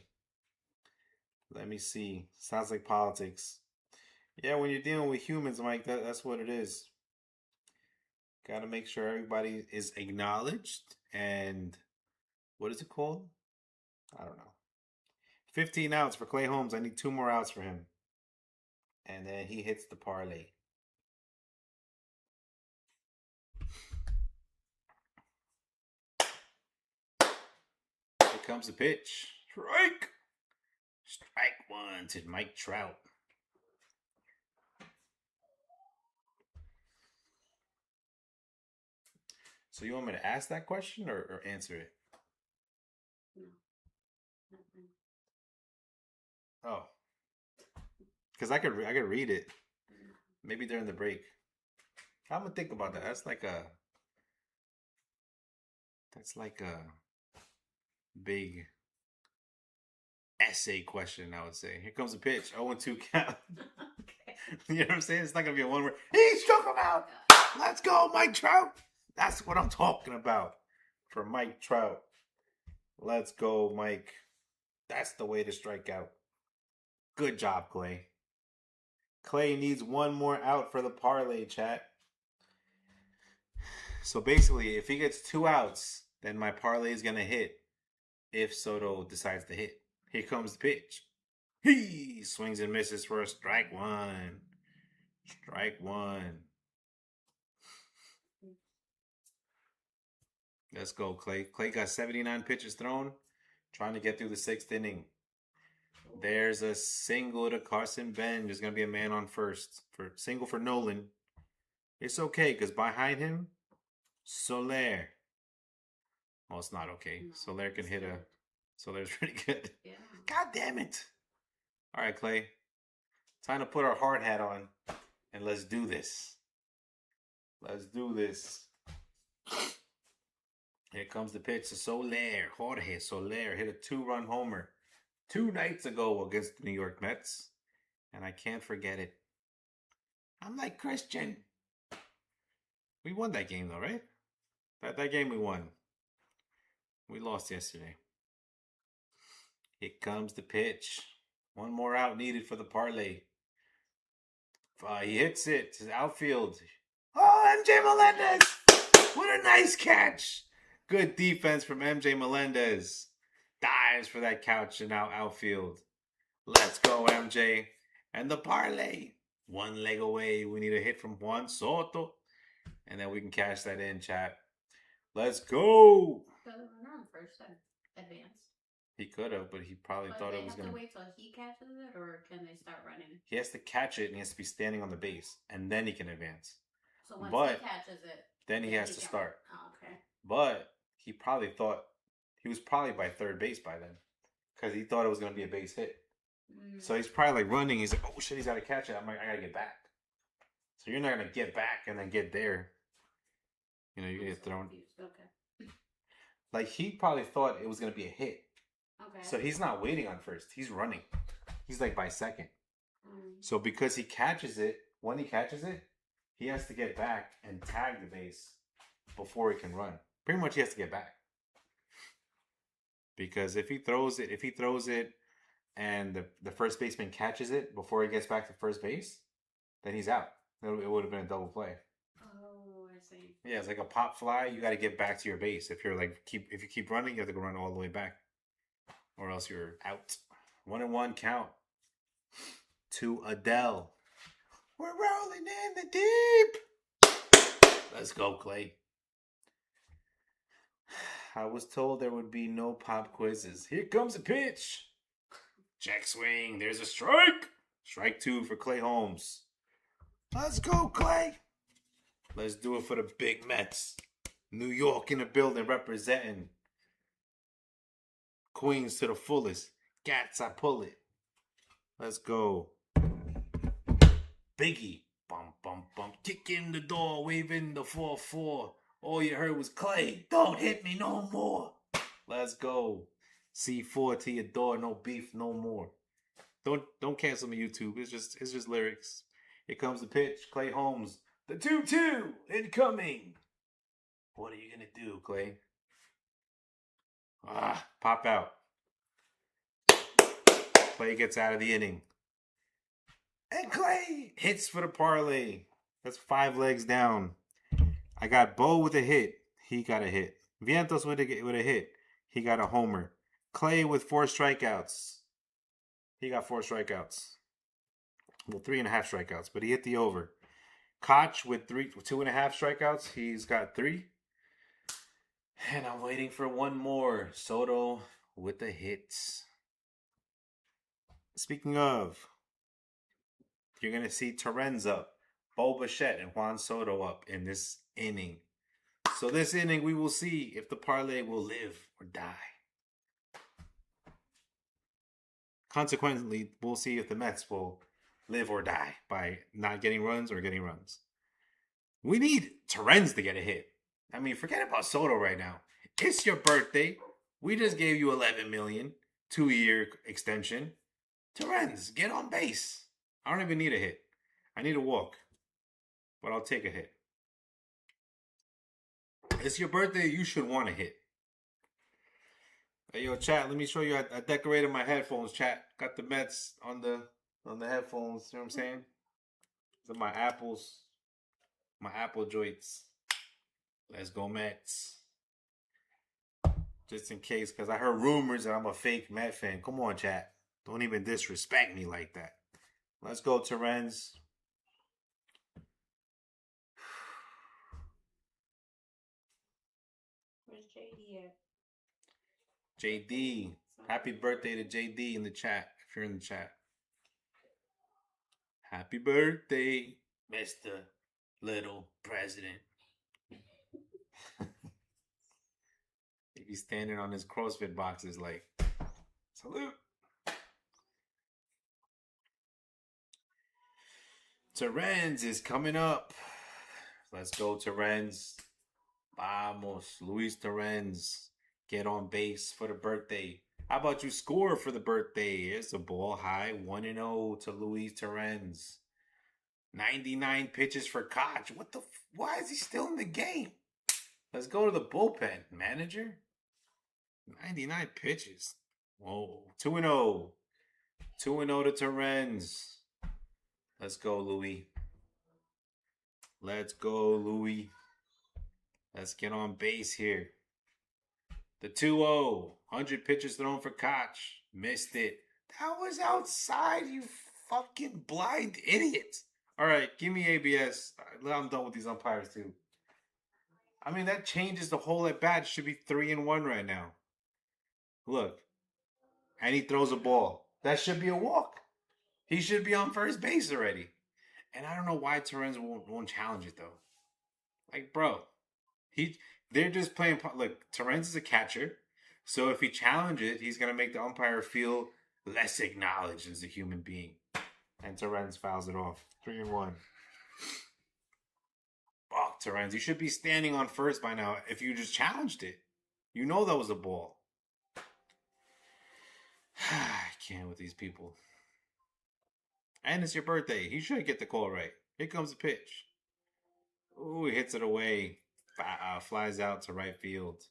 Let me see. Sounds like politics. Yeah, when you're dealing with humans, Mike, that's what it is. Got to make sure everybody is acknowledged. And what is it called? I don't know. 15 outs for Clay Holmes. I need 2 more outs for him. And then he hits the parlay. Here comes the pitch. Strike! Strike one to Mike Trout. So you want me to ask that question or answer it? No. Nothing. Oh. Because I could read it. Maybe during the break. I'm gonna think about that. That's like a big essay question, I would say. Here comes the pitch. 0-2 count. Okay. You know what I'm saying? It's not gonna be a one word. He struck him out. Let's go, Mike Trout. That's what I'm talking about for Mike Trout. Let's go, Mike. That's the way to strike out. Good job, Clay. Clay needs 1 more out for the parlay, chat. So basically, if he gets 2 outs, then my parlay is going to hit if Soto decides to hit. Here comes the pitch. He swings and misses for a strike one. Strike one. Let's go, Clay. Clay got 79 pitches thrown, trying to get through the 6th inning. There's a single to Carson Ben. There's going to be a man on first. Single for Nolan. It's okay, because behind him, Soler. Oh, it's not okay. No, Soler can hit good. Soler's pretty good. Yeah. God damn it. All right, Clay. Time to put our hard hat on, and let's do this. Let's do this. Here comes the pitch to Soler. Jorge Soler hit a 2-run homer 2 nights ago against the New York Mets. And I can't forget it. I'm like Christian. We won that game though, right? That game we won. We lost yesterday. Here comes the pitch. 1 more out needed for the parlay. He hits it to the outfield. Oh, MJ Melendez! What a nice catch! Good defense from MJ Melendez. Dives for that couch and outfield. Let's go, MJ. And the parlay. 1 leg away. We need a hit from Juan Soto. And then we can cash that in, chat. Let's go. So the runner on first advanced. He could have, but he probably thought it was going to wait till he catches it, or can they start running? He has to catch it, and he has to be standing on the base, and then he can advance. So once he catches it, then he has to start. Oh, okay. But he probably thought he was probably by third base by then, because he thought it was going to be a base hit. So he's probably like running. He's like, "Oh shit, he's got to catch it." I'm like, "I gotta get back." So you're not gonna get back and then get there. You know, you're gonna get thrown. Okay. Like he probably thought it was gonna be a hit. Okay. So he's not waiting on first. He's running. He's like by second. So because he catches it, when he catches it, he has to get back and tag the base before he can run. Pretty much he has to get back. Because if he throws it and the first baseman catches it before he gets back to first base, then he's out. It would have been a double play. Oh, I see. Yeah, it's like a pop fly. You got to get back to your base. If you keep running, you have to go run all the way back, or else you're out. 1-1 count to Adele. We're rolling in the deep. Let's go, Clay. I was told there would be no pop quizzes. Here comes a pitch. Check swing. There's a strike. Strike 2 for Clay Holmes. Let's go, Clay. Let's do it for the big Mets. New York in the building representing. Queens to the fullest. Gats, I pull it. Let's go. Biggie. Bum, bum, bum. Kick in the door, waving the 4-4. All you heard was Clay. Don't hit me no more. Let's go. C4 to your door. No beef no more. Don't cancel me, YouTube. It's just lyrics. Here comes the pitch. Clay Holmes. The 2-2 incoming. What are you gonna do, Clay? Pop out. Clay gets out of the inning. And Clay hits for the parlay. That's 5 legs down. I got Bo with a hit. He got a hit. Vientos with a hit. He got a homer. Clay with 4 strikeouts. He got 4 strikeouts. Well, 3.5 strikeouts, but he hit the over. Koch with 2.5 strikeouts. He's got 3. And I'm waiting for one more. Soto with the hits. Speaking of, you're going to see Terens up, Bo Bichette, and Juan Soto up in this inning. So this inning, we will see if the parlay will live or die. Consequently, we'll see if the Mets will live or die by not getting runs or getting runs. We need Terens to get a hit. I mean, forget about Soto right now. It's your birthday. We just gave you $11 million, 2-year extension. Terens, get on base. I don't even need a hit. I need a walk, but I'll take a hit. It's your birthday. You should want a hit. Hey, yo, chat. Let me show you. I decorated my headphones. Chat. Got the Mets on the headphones. You know what I'm saying? These are my apples. My apple joints. Let's go Mets. Just in case, because I heard rumors that I'm a fake Met fan. Come on, chat. Don't even disrespect me like that. Let's go, Terens. Where's JD at? JD. Happy birthday to JD in the chat, if you're in the chat. Happy birthday, Mr. Little President. He's standing on his CrossFit boxes like, salute. Terens is coming up. Let's go, Terens. Vamos, Luis Terens. Get on base for the birthday. How about you score for the birthday? Here's a ball high. 1-0 to Luis Terens. 99 pitches for Koch. Why is he still in the game? Let's go to the bullpen, manager. 99 pitches. Whoa. 2-0. 2-0 to Terens. Let's go, Louis. Let's go, Louis. Let's get on base here. The 2-0. 100 pitches thrown for Koch. Missed it. That was outside, you fucking blind idiot. All right, give me ABS. I'm done with these umpires, too. I mean, that changes the whole at bat. It should be 3-1 right now. Look. And he throws a ball. That should be a walk. He should be on first base already. And I don't know why Terens won't challenge it, though. Like, bro. They're just playing. Look, Terens is a catcher. So if he challenges, he's going to make the umpire feel less acknowledged as a human being. And Terens fouls it off. 3-1. Oh, Terens, you should be standing on first by now if you just challenged it. You know that was a ball. I can't with these people. And it's your birthday. He should get the call right. Here comes the pitch. Ooh, he hits it away. Flies out to right field.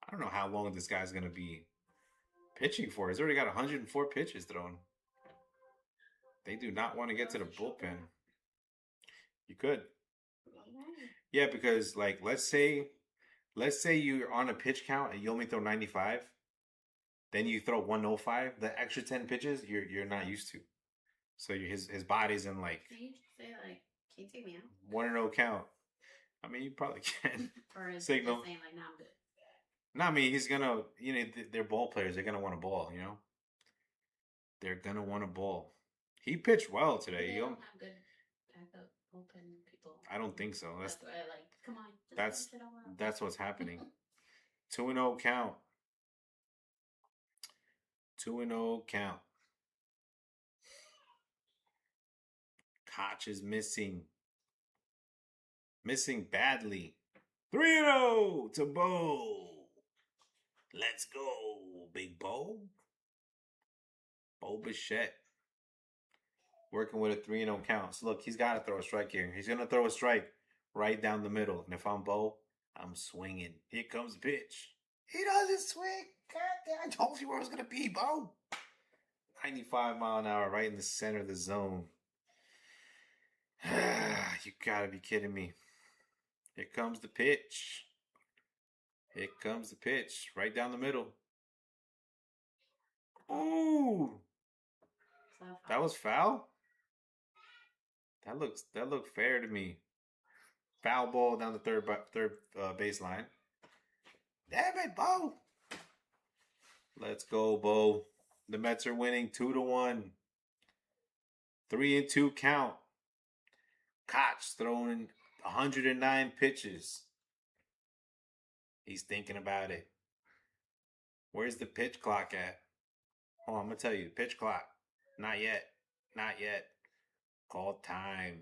I don't know how long this guy's going to be pitching for. He's already got 104 pitches thrown. They do not want to get to the bullpen. You could. Yeah, because like let's say you're on a pitch count and you only throw 95. Then you throw 105. The extra 10 pitches you're not used to. So his body's in like. Can you just say like, can you take me out? 1-0 count. I mean, you probably can. Or is Signal. he saying like, no, I'm good? No, I mean he's gonna. You know, they're ball players. They're gonna want a ball. You know. They're gonna want a ball. He pitched well today. They don't have good backup bullpen people. I don't think so. That's why I like. Come on. That's what's happening. 2-0 count. 2-0 count. Koch is missing. Missing badly. 3-0 to Bo. Let's go, Big Bo. Bo Bichette. Working with a 3-0 count. So look, he's got to throw a strike here. He's going to throw a strike right down the middle. And if I'm Bo, I'm swinging. Here comes the pitch. He doesn't swing. God damn, I told you where it was going to be, Bo. 95 mile an hour right in the center of the zone. You got to be kidding me. Here comes the pitch. Here comes the pitch. Right down the middle. Ooh. That was foul? That looked fair to me. Foul ball down the third baseline. Damn it, Bo. Let's go, Bo. The Mets are winning 2-1. 3-2 count. Koch throwing 109 pitches. He's thinking about it. Where's the pitch clock at? Oh, I'm going to tell you. Pitch clock. Not yet. Not yet. Call time.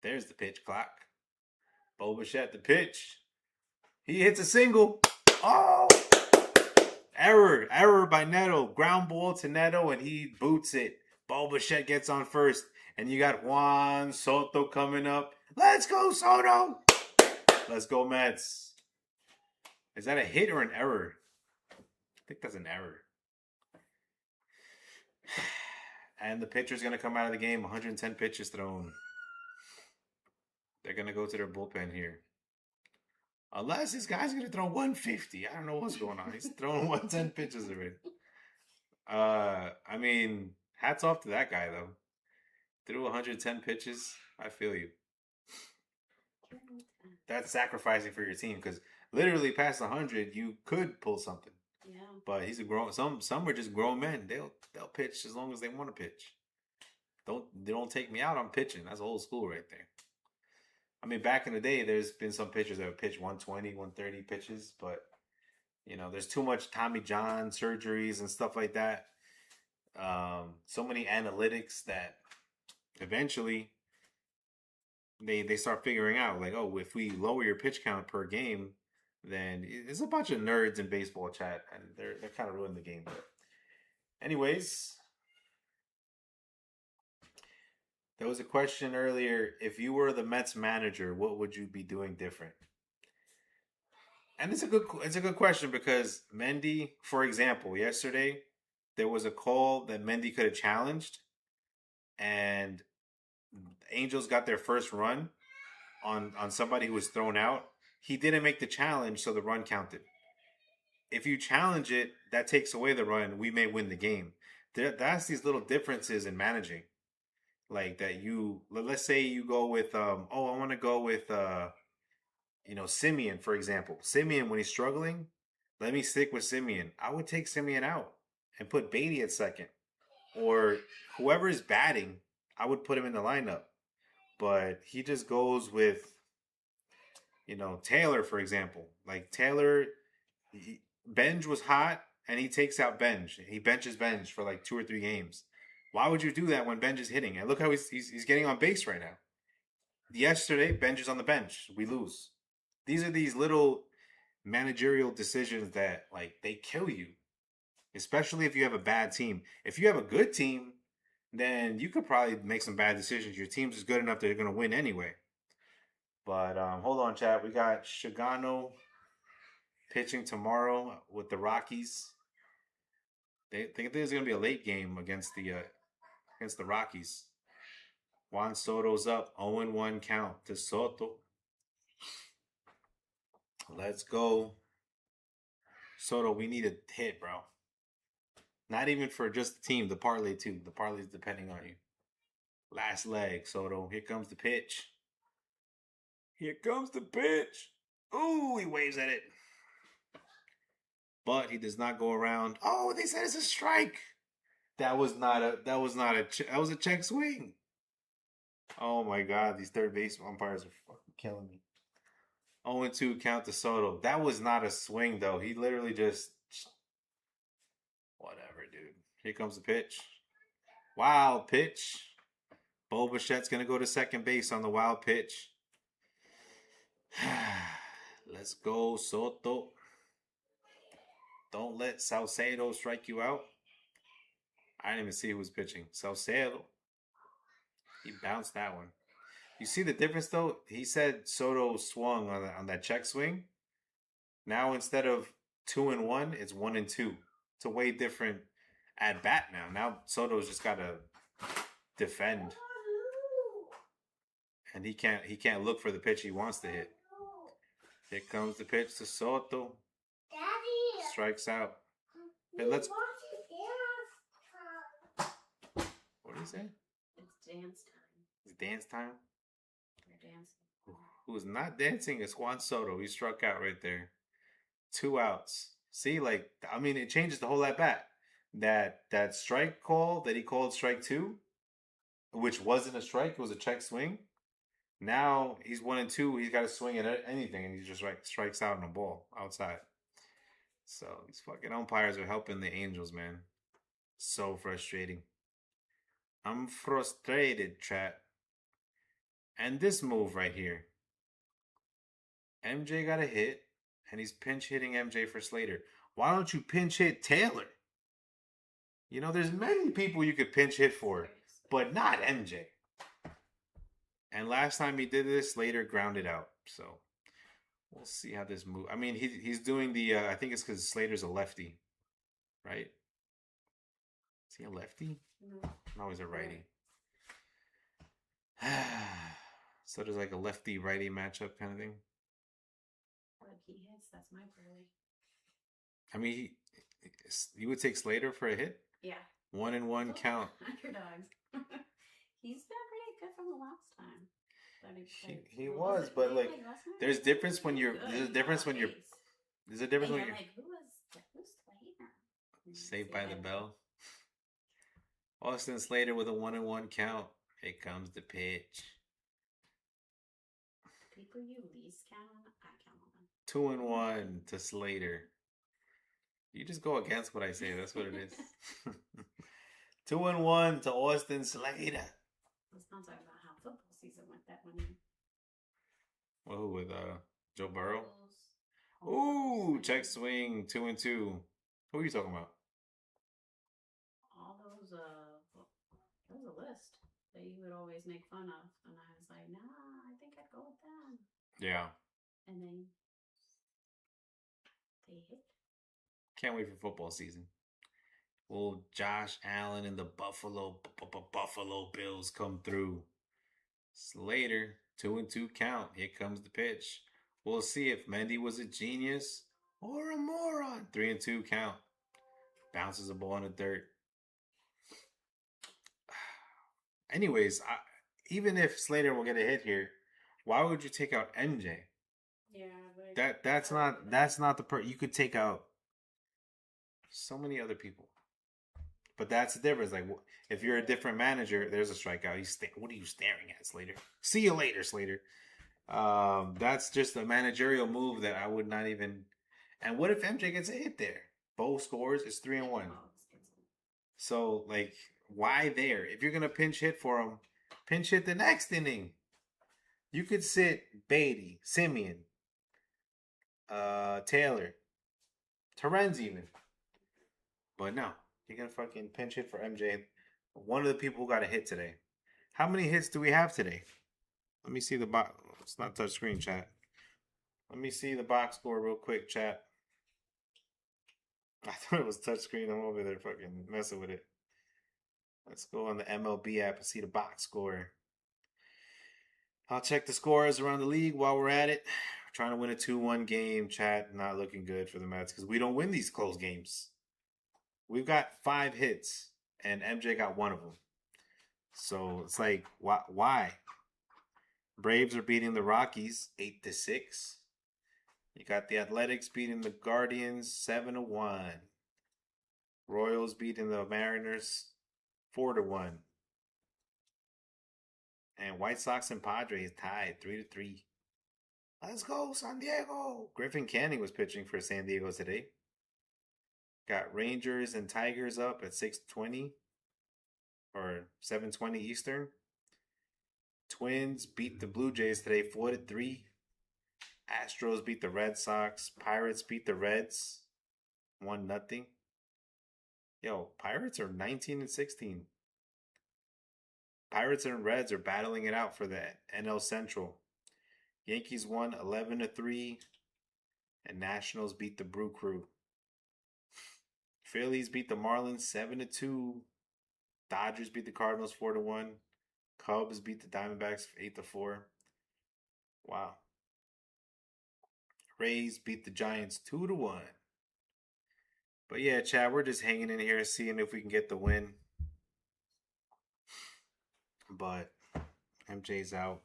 There's the pitch clock. Bo Bichette, the pitch. He hits a single. Oh! Error by Neto. Ground ball to Neto, and he boots it. Bo Bichette gets on first. And you got Juan Soto coming up. Let's go, Soto! Let's go, Mets. Is that a hit or an error? I think that's an error. And the pitcher's going to come out of the game. 110 pitches thrown. They're going to go to their bullpen here. Unless this guy's going to throw 150. I don't know what's going on. He's throwing 110 pitches already. I mean, hats off to that guy, though. Threw 110 pitches. I feel you. That's sacrificing for your team because literally past 100, you could pull something. Yeah. But he's a grown. Some are just grown men. They'll pitch as long as they want to pitch. Don't take me out on pitching. That's old school right there. I mean, back in the day, there's been some pitchers that would pitch 120, 130 pitches, but you know, there's too much Tommy John surgeries and stuff like that. So many analytics that eventually they start figuring out like, oh, if we lower your pitch count per game, then there's a bunch of nerds in baseball chat, and they're kind of ruining the game. But anyways, there was a question earlier. If you were the Mets manager, what would you be doing different? And it's a good question because Mendy, for example, yesterday there was a call that Mendy could have challenged, and Angels got their first run on somebody who was thrown out. He didn't make the challenge, so the run counted. If you challenge it, that takes away the run. We may win the game. That's these little differences in managing. Like that let's say you go with, I want to go with, Simeon, for example. Simeon, when he's struggling, let me stick with Simeon. I would take Simeon out and put Beatty at second. Or whoever is batting, I would put him in the lineup. But he just goes with, Taylor, for example. Like Taylor, Benj was hot, and he takes out Benj. He benches Benj for like 2 or 3 games. Why would you do that when Benj is hitting? And look how he's getting on base right now. Yesterday, Benj is on the bench. We lose. These are these little managerial decisions that, like, they kill you. Especially if you have a bad team. If you have a good team, then you could probably make some bad decisions. Your team's is good enough that they're going to win anyway. But hold on, chat. We got Shigano pitching tomorrow with the Rockies. They think there's going to be a late game against the Rockies. Juan Soto's up. 0-1 count to Soto. Let's go. Soto, we need a hit, bro. Not even for just the team, the parlay too. The parlay's depending on you. Last leg, Soto. Here comes the pitch. Here comes the pitch. Ooh, he waves at it. But he does not go around. Oh, they said it's a strike. That was a check swing. Oh my God, these third base umpires are fucking killing me. 0-2 count to Soto. That was not a swing though. He literally just whatever, dude. Here comes the pitch. Wild pitch. Bo Bichette's gonna go to second base on the wild pitch. Let's go, Soto. Don't let Salcedo strike you out. I didn't even see who was pitching. Salcedo. He bounced that one. You see the difference though? He said Soto swung on that check swing. Now instead of 2-1, it's 1-2. It's a way different at bat now. Now Soto's just gotta defend. And he can't look for the pitch he wants to hit. Here comes the pitch to Soto. Daddy. Strikes out. Hey, let's. What do you say? It's dance time. It's dance time. We're dancing. Who's not dancing is Juan Soto. He struck out right there. 2 outs. See, like, I mean, it changes the whole at bat. That strike call that he called strike 2, which wasn't a strike, it was a check swing. Now he's 1-2. He's got to swing at anything, and he just strikes out on a ball outside. So these fucking umpires are helping the Angels, man. So frustrating. I'm frustrated, chat. And this move right here. MJ got a hit, and he's pinch hitting MJ for Slater. Why don't you pinch hit Taylor? You know, there's many people you could pinch hit for, but not MJ. And last time he did this, Slater grounded out. So we'll see how this move. I mean, he's doing the. I think it's because Slater's a lefty, right? Is he a lefty? No, he's a righty. So there's like a lefty righty matchup kind of thing. But he hits. That's my play. I mean, you would take Slater for a hit? Yeah. 1-1 count. Underdogs. He's been pretty good from the last time. He was, but like, there's a difference when you're. There's a difference when you're. There's a difference when you're. Like, who's Slater? Saved by the Bell. Austin Slater with a 1-1 count. Here comes the pitch. People you least count on, I count on them. 2-1 to Slater. You just go against what I say. That's what it is. 2-1 to Austin Slater. Let's not talk about how football season went that one. Well, with Joe Burrow. Ooh, check swing 2-2. Who are you talking about? All those there was a list that you would always make fun of, and I was like, nah, I think I'd go with them. Yeah. And then they hit. Can't wait for football season. Will Josh Allen and the Buffalo Bills come through? Slater, 2-2 count. Here comes the pitch. We'll see if Mendy was a genius or a moron. 3-2 count. Bounces a ball in the dirt. Anyways, even if Slater will get a hit here, why would you take out MJ? Yeah, but That's not the you could take out so many other people. But that's the difference. Like, if you're a different manager, there's a strikeout. What are you staring at, Slater? See you later, Slater. That's just a managerial move that I would not even. And what if MJ gets a hit there? Bo scores. It's 3-1. So, like, why there? If you're gonna pinch hit for him, pinch hit the next inning. You could sit Beatty, Simeon, Taylor, Terrenz even. But no, you're gonna fucking pinch hit for MJ. One of the people who got a hit today. How many hits do we have today? Let me see the box. It's not touch screen, chat. Let me see the box score real quick, chat. I thought it was touch screen. I'm over there fucking messing with it. Let's go on the MLB app and see the box score. I'll check the scores around the league while we're at it. We're trying to win a 2-1 game, chat. Not looking good for the Mets because we don't win these close games. We've got 5 hits, and MJ got 1 of them. So it's like, why? Braves are beating the Rockies 8-6. You got the Athletics beating the Guardians 7-1. Royals beating the Mariners 4-1. And White Sox and Padres tied 3-3. Let's go, San Diego. Griffin Canning was pitching for San Diego today. Got Rangers and Tigers up at 6:20 or 7:20 Eastern. Twins beat the Blue Jays today 4-3. Astros beat the Red Sox. Pirates beat the Reds 1-0. Yo, Pirates are 19-16. Pirates and Reds are battling it out for the NL Central. Yankees won 11-3, and Nationals beat the Brew Crew. Phillies beat the Marlins 7-2. Dodgers beat the Cardinals 4-1. Cubs beat the Diamondbacks 8-4. Wow. Rays beat the Giants 2-1. But yeah, Chad, we're just hanging in here seeing if we can get the win. But MJ's out.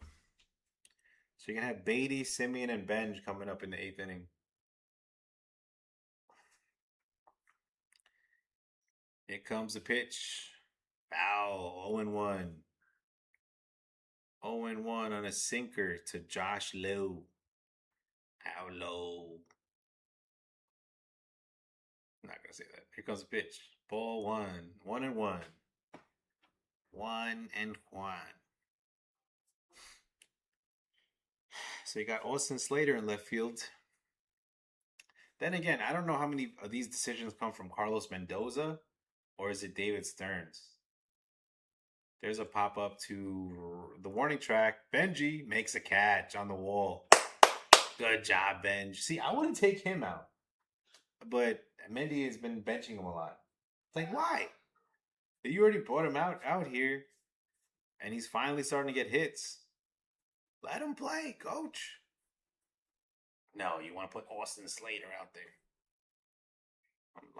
So you're going to have Beatty, Simeon, and Benj coming up in the 8th inning. Here comes the pitch. Foul, 0-1. 0-1 on a sinker to Josh Lowe. How low? I'm not going to say that. Here comes the pitch. Ball 1. 1-1. 1-1. So you got Austin Slater in left field. Then again, I don't know how many of these decisions come from Carlos Mendoza or is it David Stearns? There's a pop-up to the warning track. Benji makes a catch on the wall. Good job, Benj. See, I wouldn't take him out. But Mendy has been benching him a lot. It's like, why? You already brought him out here, and he's finally starting to get hits. Let him play, coach. No, you want to put Austin Slater out there.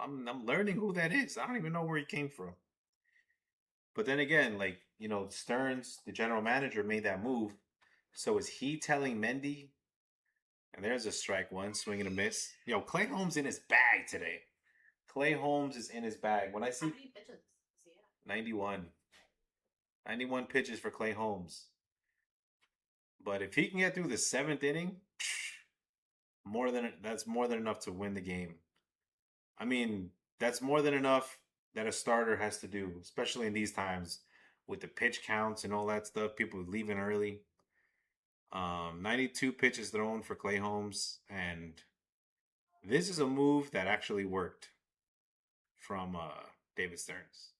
I'm learning who that is. I don't even know where he came from. But then again, like, you know, Stearns, the general manager, made that move. So is he telling Mendy? And there's a strike one, swing and a miss. Yo, Clay Holmes in his bag today. Clay Holmes is in his bag. When I see How many pitches is he at? 91. 91 pitches for Clay Holmes. But if he can get through the 7th inning, that's more than enough to win the game. I mean, that's more than enough that a starter has to do, especially in these times with the pitch counts and all that stuff. People leaving early. 92 pitches thrown for Clay Holmes, and this is a move that actually worked from David Stearns.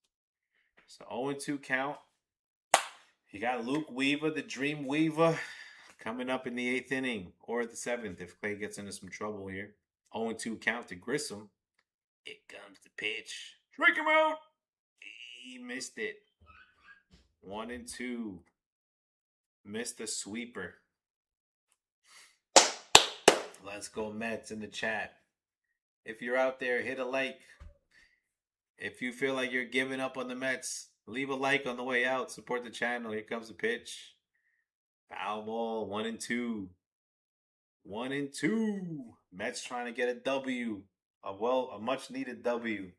So 0-2 count. You got Luke Weaver, the Dream Weaver, coming up in the 8th inning or the 7th if Clay gets into some trouble here. 0-2 count to Grissom. Here comes the pitch. Strike him out. He missed it. 1-2. Missed the sweeper. Let's go Mets in the chat. If you're out there, hit a like. If you feel like you're giving up on the Mets, leave a like on the way out. Support the channel. Here comes the pitch. Foul ball. 1-2. 1-2. Mets trying to get a W. A much needed W.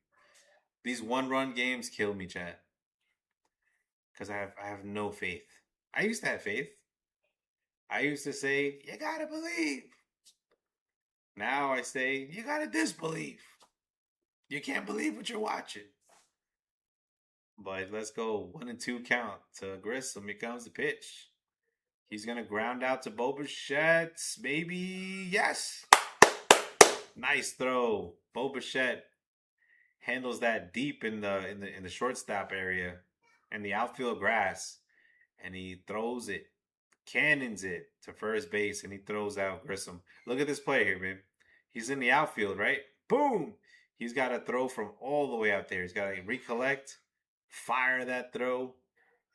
These 1-run games kill me, chat. Because I have no faith. I used to have faith. I used to say, you gotta believe. Now I say, you gotta disbelieve. You can't believe what you're watching. But let's go. 1-2 count to Grissom. Here comes the pitch. He's gonna ground out to Bo Bichette. Maybe yes. Nice throw. Bo Bichette handles that deep in the shortstop area and the outfield grass, and he throws it, cannons it to first base, and he throws out Grissom. Look at this play here, man. He's in the outfield, right? Boom! He's got to throw from all the way out there. He's got to recollect, fire that throw,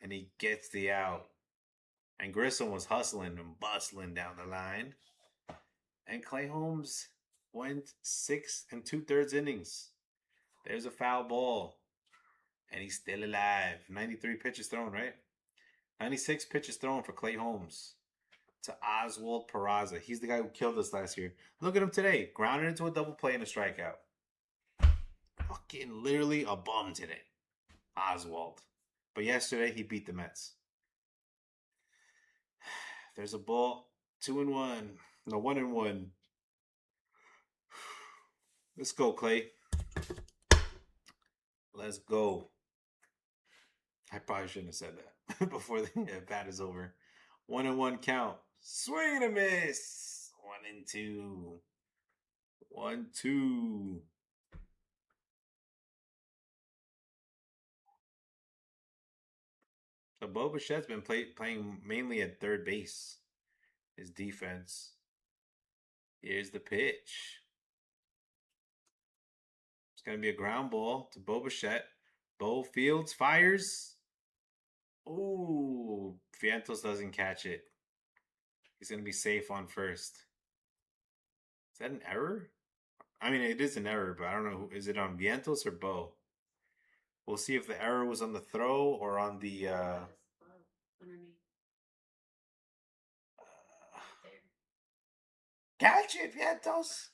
and he gets the out. And Grissom was hustling and bustling down the line. And Clay Holmes went 6 2/3 innings. There's a foul ball. And he's still alive. 93 pitches thrown, right? 96 pitches thrown for Clay Holmes to Oswald Peraza. He's the guy who killed us last year. Look at him today. Grounded into a double play and a strikeout. Fucking literally a bum today. Oswald. But yesterday he beat the Mets. There's a ball. 2-1. No, 1-1. Let's go, Clay. Let's go. I probably shouldn't have said that before the bat is over. 1-1 count. Swing and a miss. 1-2. 1-2. So Bo Bichette's been playing mainly at third base. His defense. Here's the pitch. It's going to be a ground ball to Bo Bichette. Bo Fields fires. Ooh, Vientos doesn't catch it. He's going to be safe on first. Is that an error? I mean, it is an error, but I don't know. Is it on Vientos or Bo? We'll see if the error was on the throw or on the. Underneath. Catch it, Vientos!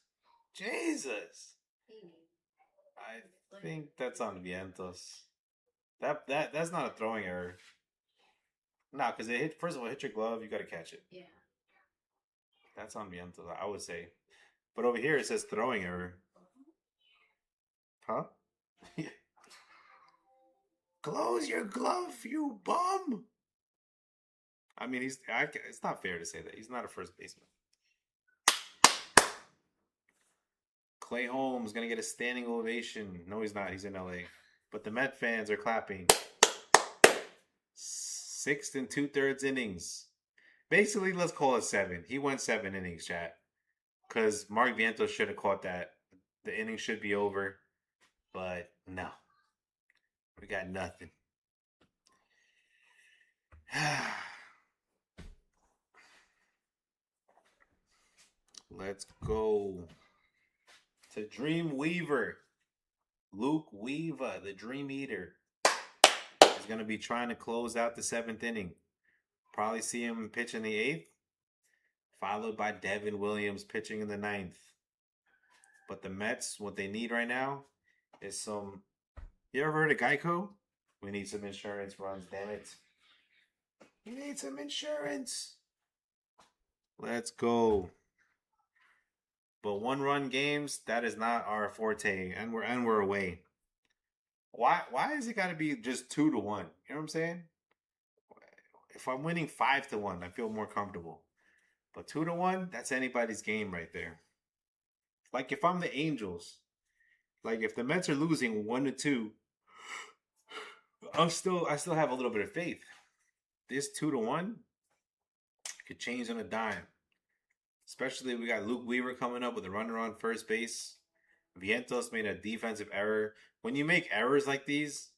Jesus! I think that's on Vientos. That's not a throwing error. No, because it hit. First of all, hit your glove. You got to catch it. Yeah. That's on Vientos, I would say. But over here it says throwing error. Huh? Close your glove, you bum! I mean, it's not fair to say that. He's not a first baseman. Clay Holmes going to get a standing ovation. No, he's not. He's in LA. But the Met fans are clapping. 6 2/3 innings. Basically, let's call it 7. He went 7 innings, chat. Because Mark Vientos should have caught that. The inning should be over. But no. We got nothing. Let's go to Dream Weaver. Luke Weaver, the Dream Eater, is going to be trying to close out the 7th inning. Probably see him pitch in the 8th, followed by Devin Williams pitching in the 9th. But the Mets, what they need right now is some... You ever heard of Geico? We need some insurance runs, damn it. You need some insurance. Let's go. But 1-run games, that is not our forte, and we're away. Why is it got to be just 2-1? You know what I'm saying? If I'm winning 5-1, I feel more comfortable. But 2-1, that's anybody's game right there. Like if I'm the Angels, like if the Mets are losing 1-2, I still have a little bit of faith. This 2-1 could change on a dime. Especially we got Luke Weaver coming up with a runner on first base. Vientos made a defensive error. When you make errors like these,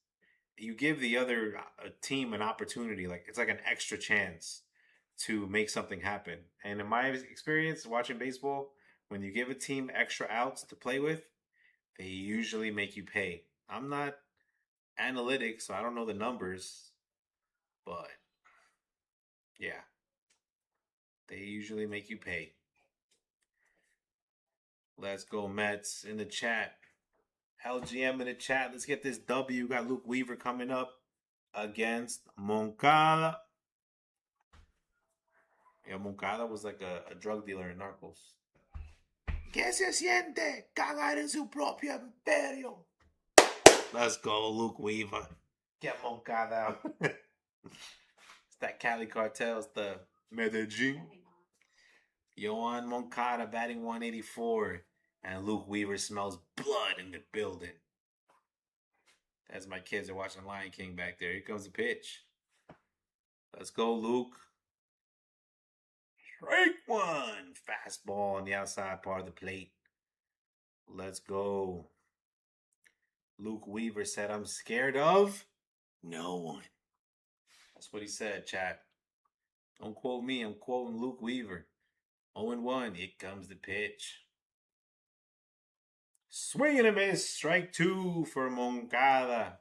you give the other team an opportunity. Like it's like an extra chance to make something happen. And in my experience watching baseball, when you give a team extra outs to play with, they usually make you pay. I'm not analytic, so I don't know the numbers, but yeah, they usually make you pay. Let's go Mets in the chat. LGM in the chat. Let's get this W. Got Luke Weaver coming up against Moncada. Yeah, Moncada was like a drug dealer in Narcos. ¿Qué se siente cagar en su propio imperio? Let's go, Luke Weaver. Get Moncada out. It's that Cali Cartel. It's the Medellin. Yohan Moncada batting 184. And Luke Weaver smells blood in the building. As my kids are watching Lion King back there. Here comes the pitch. Let's go, Luke. Strike one. Fastball on the outside part of the plate. Let's go. Luke Weaver said, I'm scared of no one. That's what he said, chat. Don't quote me. I'm quoting Luke Weaver. 0-1. Here comes the pitch. Swing and a miss. Strike 2 for Moncada.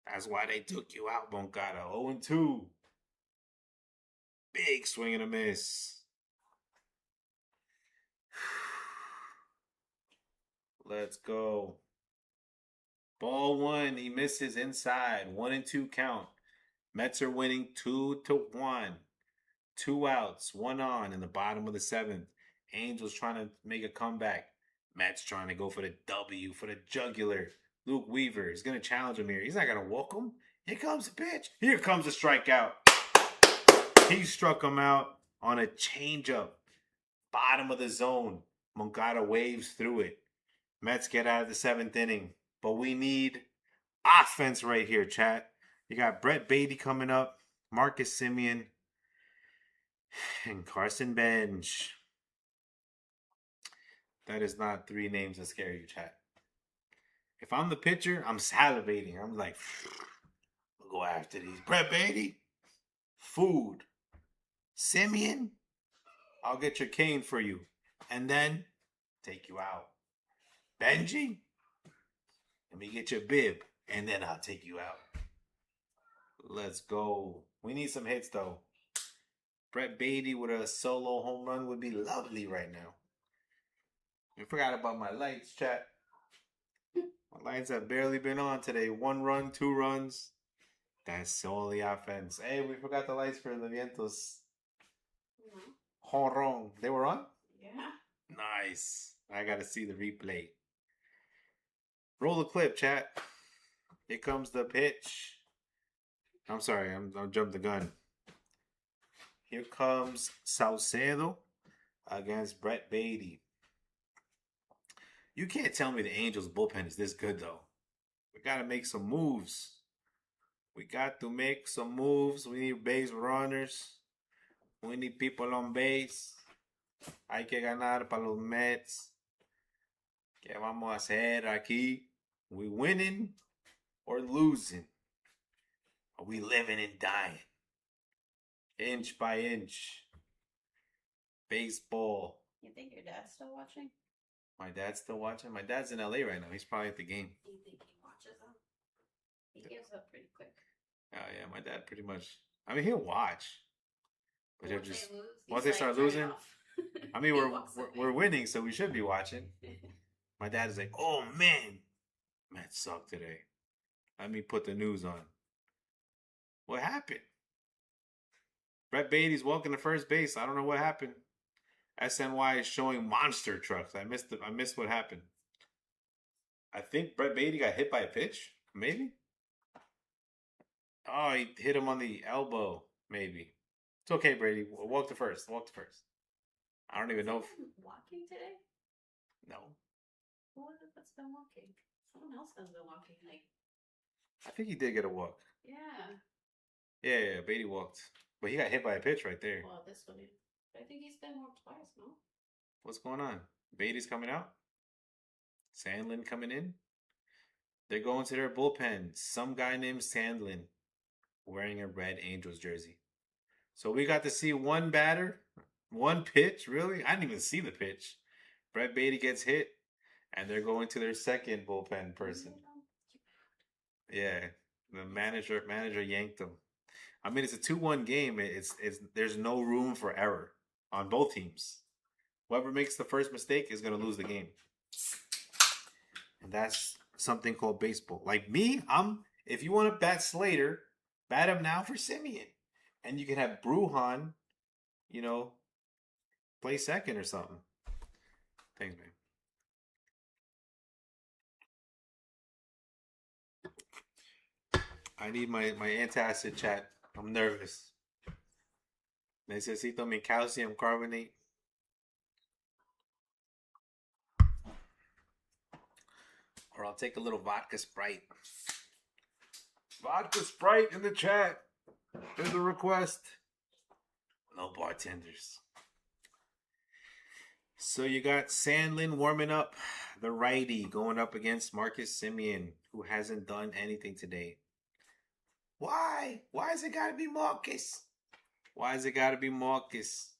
That's why they took you out, Moncada. 0-2. Big swing and a miss. Let's go. Ball 1. He misses inside. 1-2 count. Mets are winning 2-1. 2 outs, 1 on in the bottom of the 7th. Angels trying to make a comeback. Mets trying to go for the W, for the jugular. Luke Weaver is going to challenge him here. He's not going to walk him. Here comes the pitch. Here comes the strikeout. He struck him out on a changeup. Bottom of the zone. Moncada waves through it. Mets get out of the 7th inning. But we need offense right here, chat. You got Brett Beatty coming up, Marcus Semien, and Carson Bench. That is not 3 names that scare you, chat. If I'm the pitcher, I'm salivating. I'm like, we'll go after these. Brett Beatty, food. Semien, I'll get your cane for you. And then take you out. Benji, let me get your bib. And then I'll take you out. Let's go. We need some hits, though. Brett Beatty with a solo home run would be lovely right now. I forgot about my lights, chat. My lights have barely been on today. 1 run, 2 runs. That's all the offense. Hey, we forgot the lights for the Vientos. Honron. They were on? Yeah. Nice. I got to see the replay. Roll the clip, chat. Here comes the pitch. I'm sorry, I'll jump the gun. Here comes Saucedo against Brett Beatty. You can't tell me the Angels bullpen is this good, though. We got to make some moves. We got to make some moves. We need base runners. We need people on base. Hay que ganar para los Mets. ¿Qué vamos a hacer aquí? We winning or losing? Are we living and dying? Inch by inch. Baseball. You think your dad's still watching? My dad's still watching? My dad's in LA right now. He's probably at the game. Do you think he watches them? He gives up pretty quick. Oh, yeah. My dad pretty much. I mean, he'll watch. But he'll Once just. they lose, Once he's they start "Turn it losing. off." I mean, He we're walks away. we're winning, so we should be watching. My dad is like, oh, man. Mets suck today. Let me put the news on. What happened? Brett Beatty's walking to first base. I don't know what happened. SNY is showing monster trucks. I missed what happened. I think Brett Beatty got hit by a pitch. Maybe. Oh, he hit him on the elbow. Maybe. It's okay, Brady. Walk to first. Walk to first. I don't even know if. Walking today? No. What's been walking? Someone else has been walking. Like, I think he did get a walk. yeah. Yeah, Beatty walked. But he got hit by a pitch right there. Well, this one. I think he's been walked twice, no? What's going on? Beatty's coming out? Sandlin coming in? They're going to their bullpen. Some guy named Sandlin wearing a red Angels jersey. So we got to see one batter, one pitch, really? I didn't even see the pitch. Brett Beatty gets hit, and they're going to their second bullpen person. Yeah, the manager yanked him. I mean, it's a 2-1 game. It's there's no room for error on both teams. Whoever makes the first mistake is going to lose the game. And that's something called baseball. Like me, if you want to bat Slater, bat him now for Semien. And you can have Brujan, play second or something. Thanks, man. I need my antacid, chat. I'm nervous. Necesito mi calcium carbonate. Or I'll take a little vodka Sprite. Vodka Sprite in the chat. There's a request. No bartenders. So you got Sandlin warming up, the righty, going up against Marcus Semien, who hasn't done anything today. Why? Why has it got to be Marcus? Why has it got to be Marcus?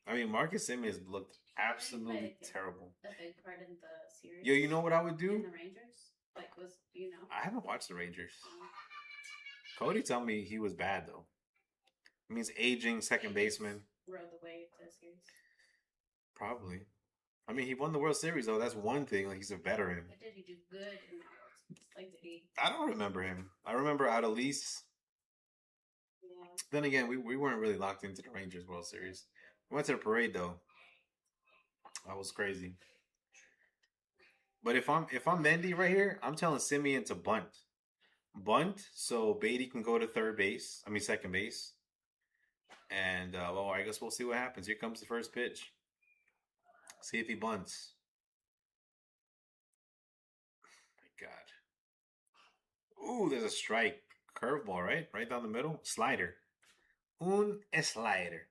I mean, Marcus Semien looked absolutely terrible. A big part in the series. Yo, you know what I would do? In the Rangers? Like, I haven't watched the Rangers. Cody told me he was bad, though. It means aging second baseman. Rode the wave to the series. Probably. I mean, he won the World Series, though. That's one thing. Like, he's a veteran. But did he do good in that World Series? Like, did he? I don't remember him. I remember Adolis. Then again, we weren't really locked into the Rangers World Series. We went to the parade though. That was crazy. But if I'm Mendy right here, I'm telling Simeon to bunt, so Beatty can go to third base. I mean second base. And well, I guess we'll see what happens. Here comes the first pitch. See if he bunts. My God. Ooh, there's a strike. Curveball, right? Right down the middle. Slider. Un slider.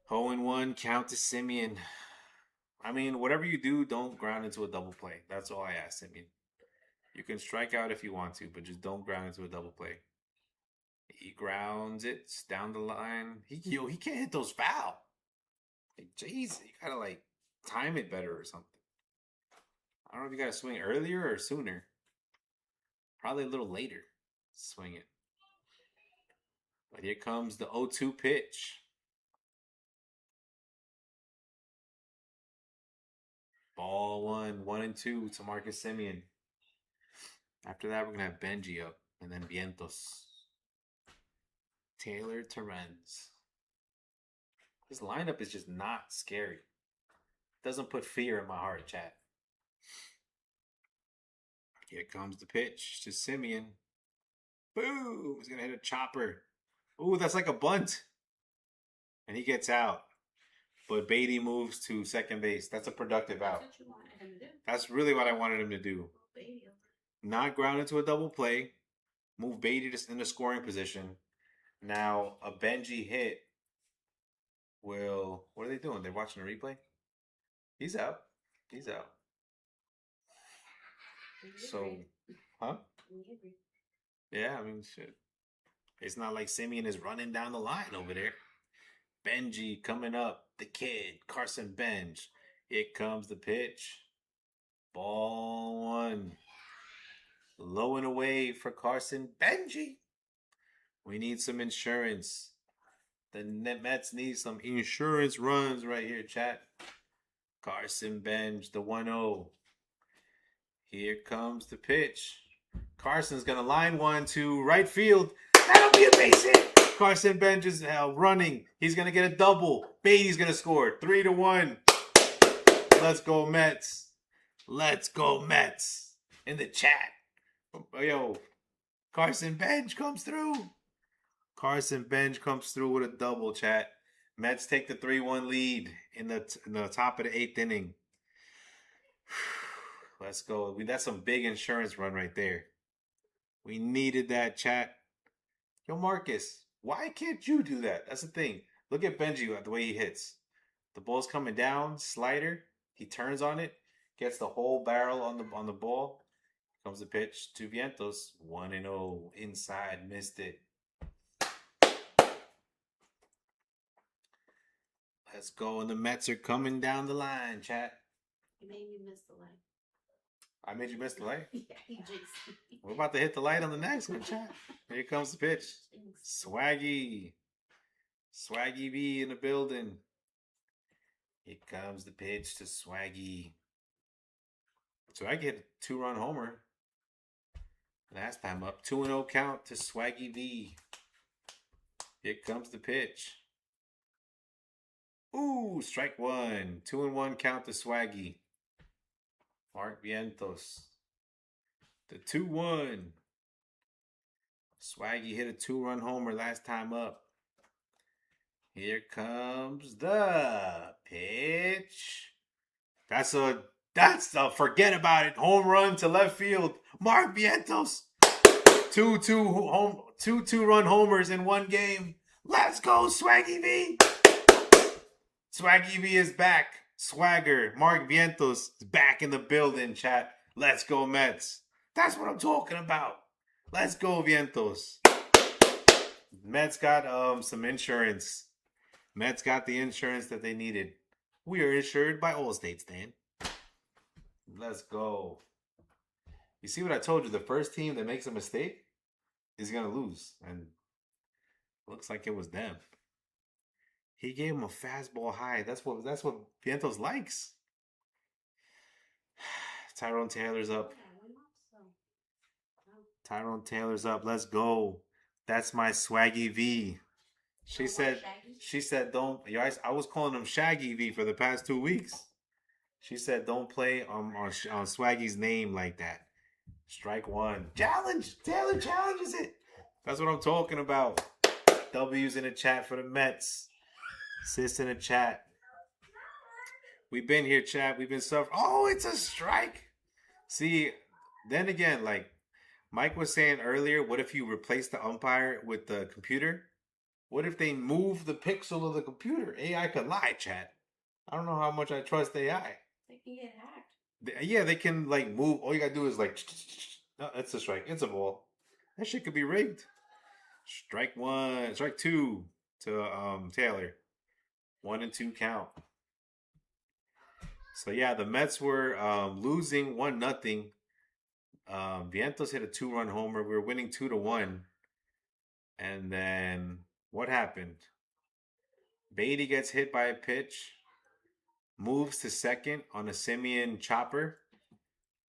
0-1, count to Simeon. I mean, whatever you do, don't ground into a double play. That's all I ask, Simeon. You can strike out if you want to, but just don't ground into a double play. He grounds it down the line. He can't hit those foul. Like, jeez, you gotta like time it better or something. I don't know if you gotta swing earlier or sooner. Probably a little later. Swing it. But here comes the 0-2 pitch. Ball 1-2 to Marcus Semien. After that, we're gonna have Benji up, and then Vientos. Taylor Terrens. This lineup is just not scary. Doesn't put fear in my heart, chat. Here comes the pitch to Semien. Boom! He's gonna hit a chopper. Ooh, that's like a bunt. And he gets out. But Beatty moves to second base. That's a productive out. That's what you wanted him to do. That's really what I wanted him to do. Beatty. Not ground into a double play. Move Beatty in the scoring position. Now, a Benji hit will... What are they doing? They're watching a replay? He's out. He's out. So, huh? Yeah, I mean, shit. It's not like Semien is running down the line over there. Benji coming up. The kid, Carson Benj. Here comes the pitch. Ball 1. Low and away for Carson Benji. We need some insurance. The Mets need some insurance runs right here, chat. Carson Benj, the 1-0. Here comes the pitch. Carson's going to line one to right field. That'll be a base hit. Carson Benj is running. He's going to get a double. Beatty's going to score. 3-1. Let's go, Mets. Let's go, Mets. In the chat. Yo, Carson Benj comes through. Carson Benj comes through with a double, chat. Mets take the 3-1 lead in the top of the 8th inning. Let's go. That's some big insurance run right there. We needed that, chat. Yo, Marcus, why can't you do that? That's the thing. Look at Benji, the way he hits. The ball's coming down, slider. He turns on it, gets the whole barrel on the ball. Comes the pitch to Vientos. 1-0 inside, missed it. Let's go, and the Mets are coming down the line, chat. You made me miss the light. I made you miss the light? Yeah, you jinxed me. We're about to hit the light on the next one, chat. Here comes the pitch. Swaggy. Swaggy B in the building. Here comes the pitch to Swaggy. Swaggy hit a 2-run homer. Last time up. 2-0 count to Swaggy V. Here comes the pitch. Ooh, strike 1. 2-1 count to Swaggy. Mark Vientos. The 2-1. Swaggy hit a 2-run homer last time up. Here comes the pitch. That's a forget about it. Home run to left field. Mark Vientos. 2-2-run homers in one game. Let's go, Swaggy V. Swaggy V is back. Swagger, Mark Vientos is back in the building, chat. Let's go, Mets. That's what I'm talking about. Let's go, Vientos. Mets got some insurance. Mets got the insurance that they needed. We are insured by Allstate, Stan. Let's go. You see what I told you? The first team that makes a mistake is going to lose. And looks like it was them. He gave him a fastball high. That's what Vientos likes. Tyrone Taylor's up. Tyrone Taylor's up. Let's go. That's my Swaggy V. She said, don't. Yeah, I was calling him Shaggy V for the past 2 weeks. She said, don't play on Swaggy's name like that. Strike one. Challenge. Taylor challenges it. That's what I'm talking about. W's in the chat for the Mets. Sis in the chat. We've been here, chat. We've been suffering. Oh, it's a strike. See, then again, like Mike was saying earlier, what if you replace the umpire with the computer? What if they move the pixel of the computer? AI could lie, chat. I don't know how much I trust AI. They can get hacked. Yeah, they can like move. All you gotta do is like, no, it's a strike. It's a ball. That shit could be rigged. Strike one, strike two to Taylor. 1 and 2 count. So yeah, the Mets were losing 1-0. Vientos hit a 2-run homer. We were winning 2-1, and then what happened? Beatty gets hit by a pitch, moves to second on a Simeon chopper,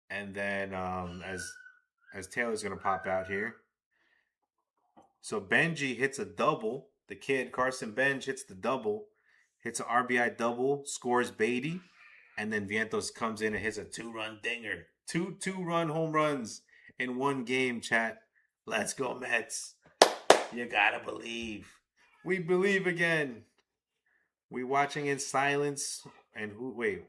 and then as Taylor's gonna pop out here. So Benji hits a double. The kid Carson Benj hits the double, hits an RBI double, scores Beatty, and then Vientos comes in and hits a 2-run dinger. Two 2-run home runs in one game, chat. Let's go, Mets. You gotta believe. We believe again. We watching in silence. And wait.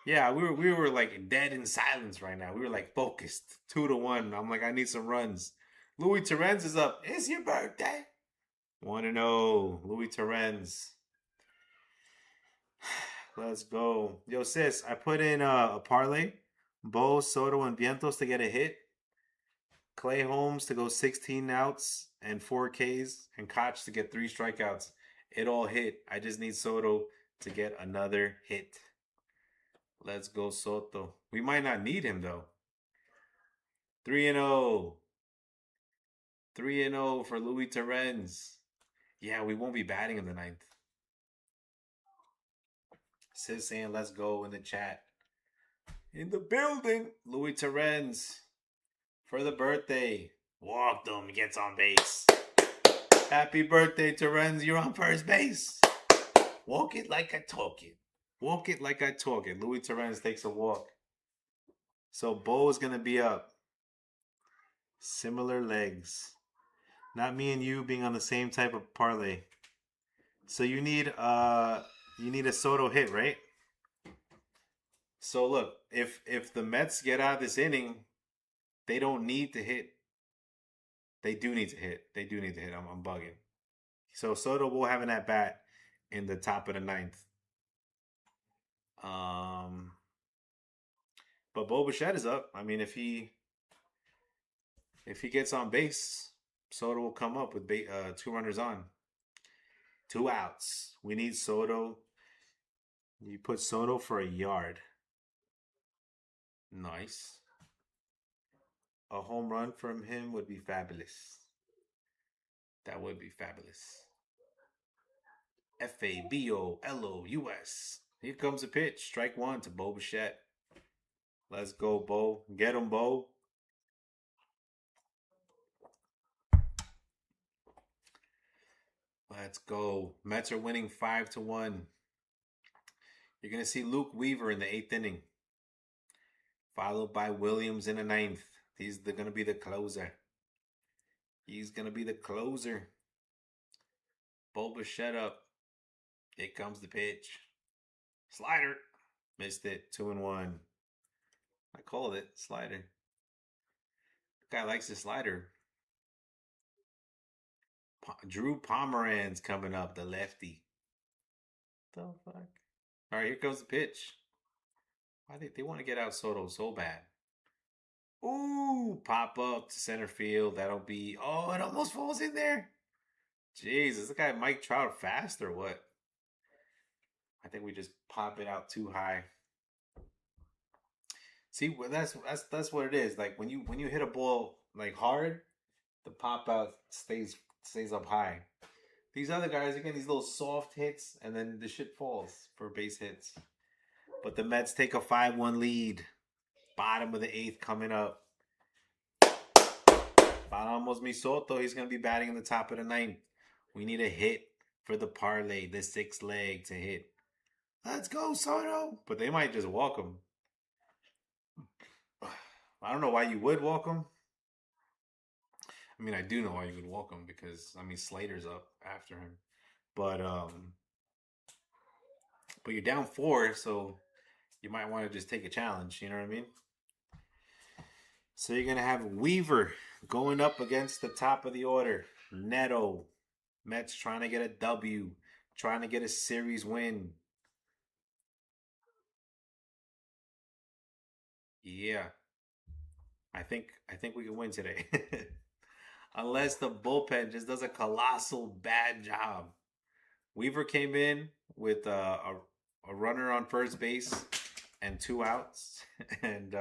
Yeah, we were like dead in silence right now. We were like focused. 2-1. I'm like, I need some runs. Louis Torrens is up. It's your birthday. 1-0. Louis Torrens. Let's go. Yo, sis, I put in a parlay. Bo, Soto, and Vientos to get a hit. Clay Holmes to go 16 outs and 4 Ks. And Koch to get 3 strikeouts. It all hit. I just need Soto to get another hit. Let's go, Soto. We might not need him, though. 3-0. 3-0 for Louis Torrens. Yeah, we won't be batting in the 9th. Sis saying let's go in the chat. In the building, Louis Torrens for the birthday. Walked him, gets on base. Happy birthday, Torrens. You're on first base. Walk it like I talk it. Walk it like I talk it. Louis Torrens takes a walk. So Bo is going to be up. Similar legs. Not me and you being on the same type of parlay. So you need a Soto hit, right? So look, if the Mets get out of this inning, they don't need to hit. They do need to hit. They do need to hit. I'm bugging. So Soto will have an at bat in the top of the 9th. But Bo Bichette is up. I mean, if he gets on base, Soto will come up with 2 runners on. 2 outs. We need Soto. You put Soto for a yard. Nice. A home run from him would be fabulous. That would be fabulous. FABOLOUS. Here comes a pitch. Strike one to Bo Bichette. Let's go, Bo. Get him, Bo. Let's go. Mets are winning 5-1. You're going to see Luke Weaver in the 8th inning. Followed by Williams in the 9th. He's going to be the closer. He's going to be the closer. Bo Bichette up. Here comes the pitch. Slider. Missed it. 2-1. I called it. Slider. The guy likes his slider. Drew Pomeranz coming up. The lefty. The fuck? All right, here comes the pitch. Why they want to get out Soto so bad? Ooh, pop up to center field. That'll be... Oh, it almost falls in there. Jeez, is the guy Mike Trout fast or what? I think we just pop it out too high. See, that's what it is. Like when you hit a ball like hard, the pop out stays up high. These other guys are getting these little soft hits, and then the shit falls for base hits. But the Mets take a 5-1 lead. Bottom of the 8th coming up. Vamos mi Soto. He's going to be batting in the top of the ninth. We need a hit for the parlay, the 6 leg to hit. Let's go, Soto. But they might just walk him. I don't know why you would walk him. I mean, I do know why you would walk him because, I mean, Slater's up after him. But you're down 4, so you might want to just take a challenge. You know what I mean? So you're going to have Weaver going up against the top of the order. Neto. Mets trying to get a W. Trying to get a series win. Yeah. I think we can win today. Unless the bullpen just does a colossal bad job. Weaver came in with a runner on first base and 2 outs. And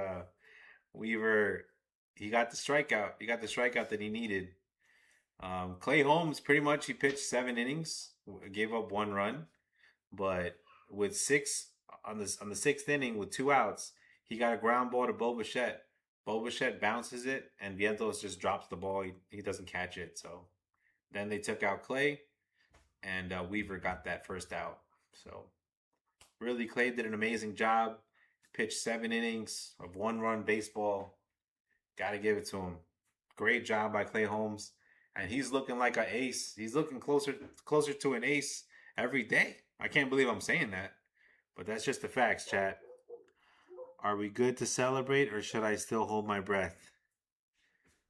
Weaver, he got the strikeout. He got the strikeout that he needed. Clay Holmes, pretty much he pitched 7 innings, gave up 1 run. But with 6 on the 6th inning with 2 outs, he got a ground ball to Bo Bichette. Bo Bichette bounces it, and Vientos just drops the ball. He doesn't catch it. So then they took out Clay, and Weaver got that first out. So really, Clay did an amazing job. Pitched 7 innings of 1-run baseball. Got to give it to him. Great job by Clay Holmes. And he's looking like an ace. He's looking closer to an ace every day. I can't believe I'm saying that. But that's just the facts, chat. Are we good to celebrate, or should I still hold my breath?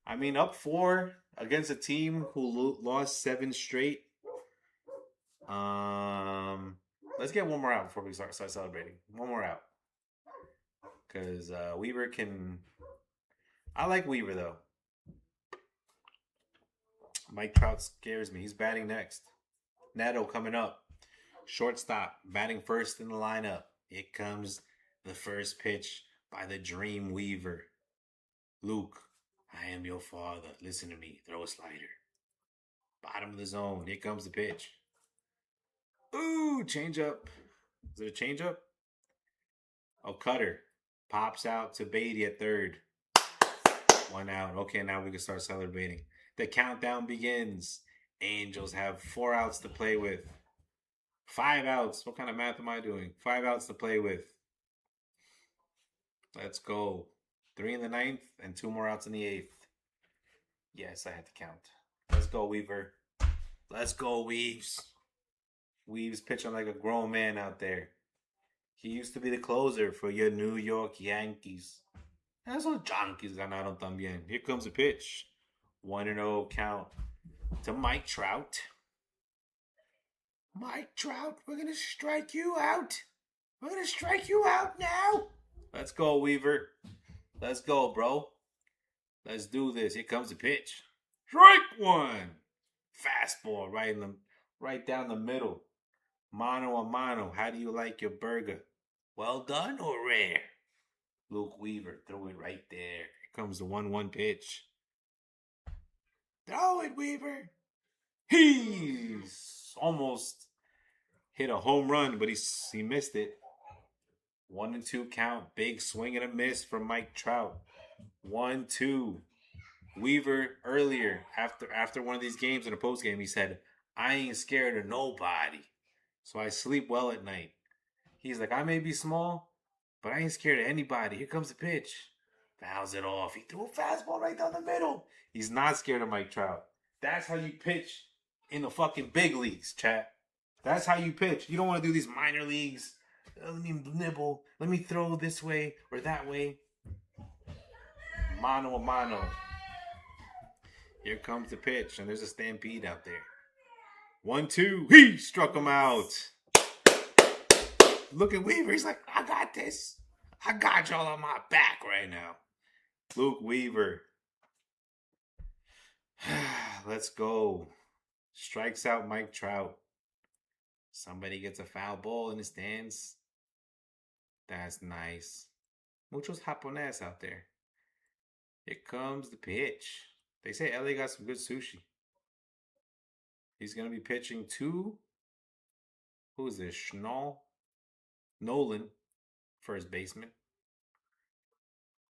I mean, up 4 against a team who lost 7 straight. Let's get one more out before we start celebrating. One more out. Because Weaver can... I like Weaver, though. Mike Trout scares me. He's batting next. Neto coming up. Shortstop, batting first in the lineup. Here comes the first pitch by the Dream Weaver. Luke, I am your father. Listen to me. Throw a slider. Bottom of the zone. Here comes the pitch. Ooh, changeup. Is it a changeup? Oh, cutter. Pops out to Beatty at third. 1 out. Okay, now we can start celebrating. The countdown begins. Angels have 4 outs to play with. 5 outs. What kind of math am I doing? 5 outs to play with. Let's go. 3 in the 9th and 2 more outs in the 8th. Yes, I had to count. Let's go, Weaver. Let's go, Weaves. Weaves pitching like a grown man out there. He used to be the closer for your New York Yankees. Esos Yankees ganaron también. Here comes the pitch. 1-0 count to Mike Trout. Mike Trout, we're going to strike you out. We're going to strike you out now. Let's go, Weaver. Let's go, bro. Let's do this. Here comes the pitch. Strike 1. Fastball right down the middle. Mano a mano. How do you like your burger? Well done or rare? Luke Weaver threw it right there. Here comes the 1-1 pitch. Throw it, Weaver. He's almost hit a home run, but he missed it. 1-2 count. Big swing and a miss from Mike Trout. 1-2. Weaver earlier, after one of these games in a post game, he said, I ain't scared of nobody. So I sleep well at night. He's like, I may be small, but I ain't scared of anybody. Here comes the pitch. Fouls it off. He threw a fastball right down the middle. He's not scared of Mike Trout. That's how you pitch in the fucking big leagues, chat. That's how you pitch. You don't want to do these minor leagues. Let me nibble. Let me throw this way or that way. Mano a mano. Here comes the pitch, and there's a stampede out there. 1-2. He struck him out. Look at Weaver. He's like, I got this. I got y'all on my back right now. Luke Weaver. Let's go. Strikes out Mike Trout. Somebody gets a foul ball in the stands. That's nice. Muchos japonés out there. Here comes the pitch. They say LA got some good sushi. He's going to be pitching to, who is this? Nolan, first baseman.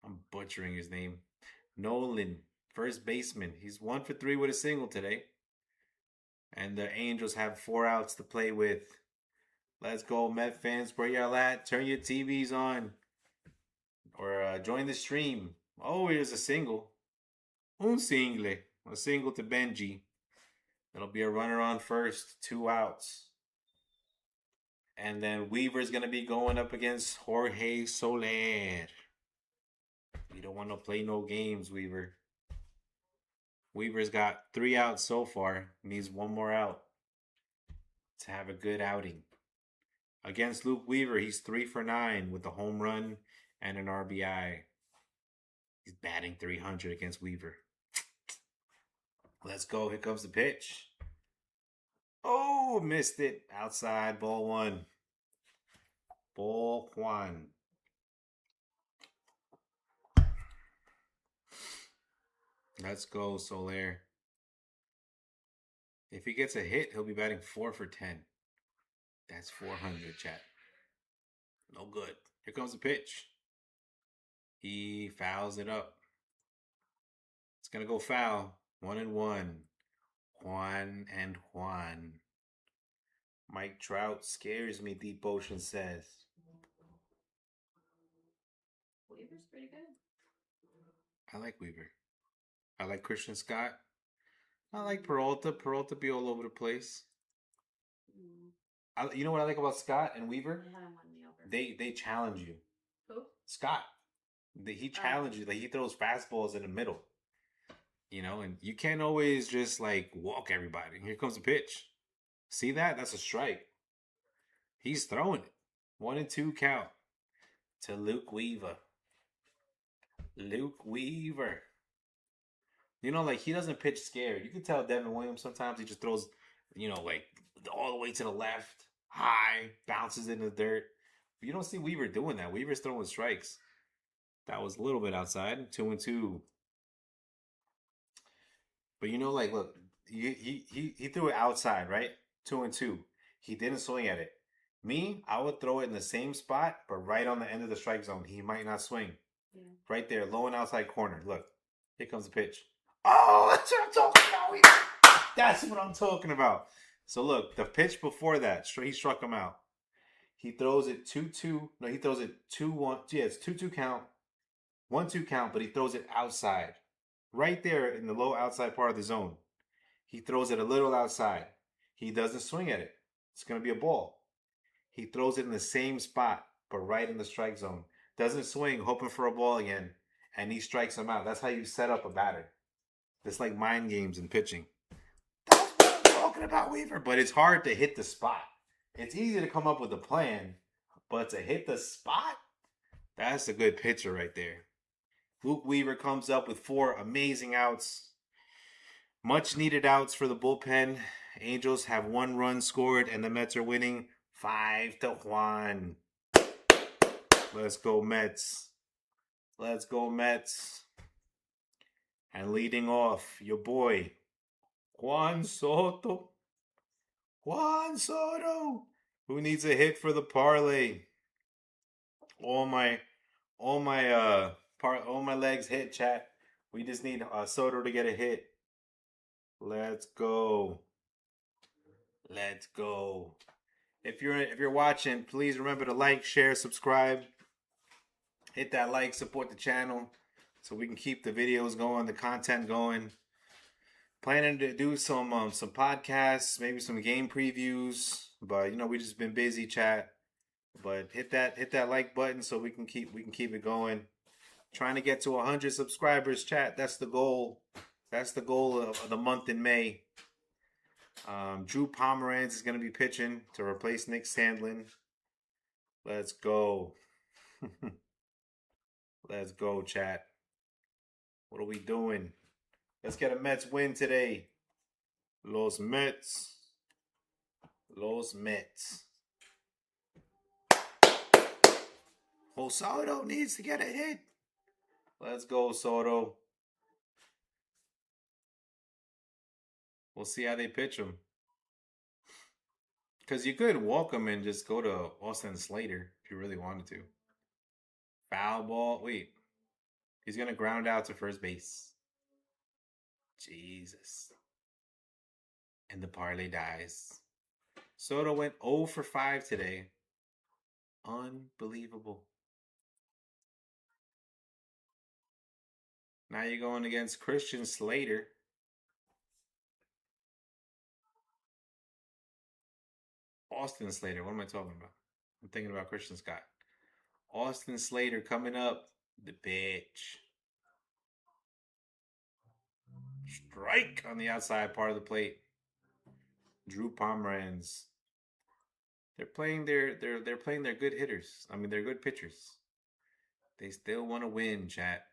I'm butchering his name. Nolan, First baseman. He's 1 for 3 with a single today. And the Angels have 4 outs to play with. Let's go, Met fans. Where y'all at? Turn your TVs on. Or join the stream. Oh, here's a single. Un single. A single to Benji. It'll be a runner on first. 2 outs. And then Weaver's going to be going up against Jorge Soler. You don't want to play no games, Weaver. Weaver's got 3 outs so far. Needs 1 more out to have a good outing. Against Luke Weaver, he's 3 for 9 with a home run and an RBI. He's batting .300 against Weaver. Let's go. Here comes the pitch. Oh, missed it. Outside, ball 1. Ball 1. Let's go, Soler. If he gets a hit, he'll be batting 4 for 10. That's 400, chat. No good. Here comes the pitch. He fouls it up. It's going to go foul. 1-1. Juan. Mike Trout scares me, Deep Ocean says. Weaver's pretty good. I like Weaver. I like Christian Scott. I like Peralta. Peralta be all over the place. You know what I like about Scott and Weaver? I haven't won me over. They challenge you. Who? Scott. He challenges you. Like, he throws fastballs in the middle. You know, and you can't always just like walk everybody. Here comes the pitch. See that? That's a strike. He's throwing it. 1-2 count to Luke Weaver. Luke Weaver. You know, like, he doesn't pitch scared. You can tell Devin Williams sometimes he just throws, you know, like all the way to the left, high, bounces in the dirt. But you don't see Weaver doing that. Weaver's throwing strikes. That was a little bit outside. 2-2. But you know, like, look, he threw it outside, right? 2-2. He didn't swing at it. Me, I would throw it in the same spot, but right on the end of the strike zone. He might not swing. Yeah. Right there, low and outside corner. Look, here comes the pitch. Oh, that's what I'm talking about. That's what I'm talking about. So look, the pitch before that, he struck him out. He throws it 2-2. No, he throws it 2-1. Yeah, it's 2-2 count. 1-2 count, but he throws it outside. Right there in the low outside part of the zone. He throws it a little outside. He doesn't swing at it. It's going to be a ball. He throws it in the same spot, but right in the strike zone. Doesn't swing, hoping for a ball again. And he strikes him out. That's how you set up a batter. It's like mind games in pitching. That's what I'm talking about, Weaver. But it's hard to hit the spot. It's easy to come up with a plan, but to hit the spot, that's a good pitcher right there. Luke Weaver comes up with 4 amazing outs. Much needed outs for the bullpen. Angels have 1 run scored, and the Mets are winning 5-1. Let's go, Mets. Let's go, Mets. And leading off, your boy, Juan Soto. Juan Soto, who needs a hit for the parlay. All my legs hit, chat. We just need Soto to get a hit. Let's go. Let's go. If you're watching, please remember to like, share, subscribe. Hit that like, support the channel so we can keep the videos going, the content going. Planning to do some podcasts, maybe some game previews, but you know, we just been busy, chat. But hit that like button so we can keep it going. Trying to get to 100 subscribers, chat. That's the goal. That's the goal of the month in May. Drew Pomeranz is going to be pitching to replace Nick Sandlin. Let's go. Let's go, chat. What are we doing? Let's get a Mets win today. Los Mets. Los Mets. Oh, Soto needs to get a hit. Let's go, Soto. We'll see how they pitch him. Because you could walk him and just go to Austin Slater if you really wanted to. Foul ball. Wait. He's going to ground out to first base. Jesus. And the parlay dies. Soto went 0 for 5 today. Unbelievable. Now you're going against Christian Slater. Austin Slater. What am I talking about? I'm thinking about Christian Scott. Austin Slater coming up. The bitch. Strike on the outside part of the plate. Drew Pomeranz. They're playing their good hitters. I mean, they're good pitchers. They still want to win, chat.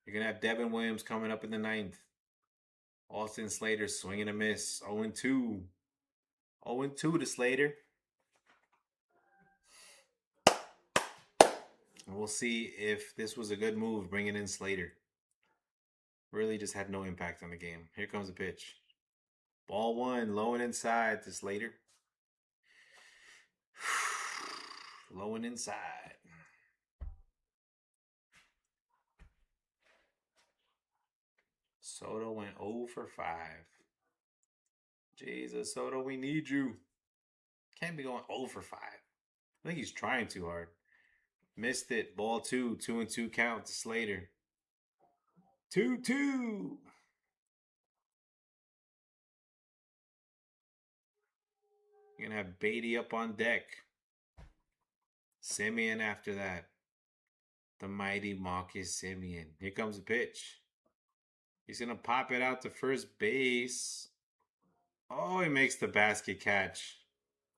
You're gonna have Devin Williams coming up in the 9th. Austin Slater swinging a miss. 0-2. 0-2 to Slater. And we'll see if this was a good move bringing in Slater. Really just had no impact on the game. Here comes the pitch. Ball 1, low and inside to Slater. Low and inside. Soto went 0 for 5. Jesus, Soto, we need you. Can't be going 0 for 5. I think he's trying too hard. Missed it. Ball 2. 2-2 count to Slater. 2-2. You're going to have Beatty up on deck. Semien after that. The mighty Marcus Semien. Here comes the pitch. He's going to pop it out to first base. Oh, he makes the basket catch.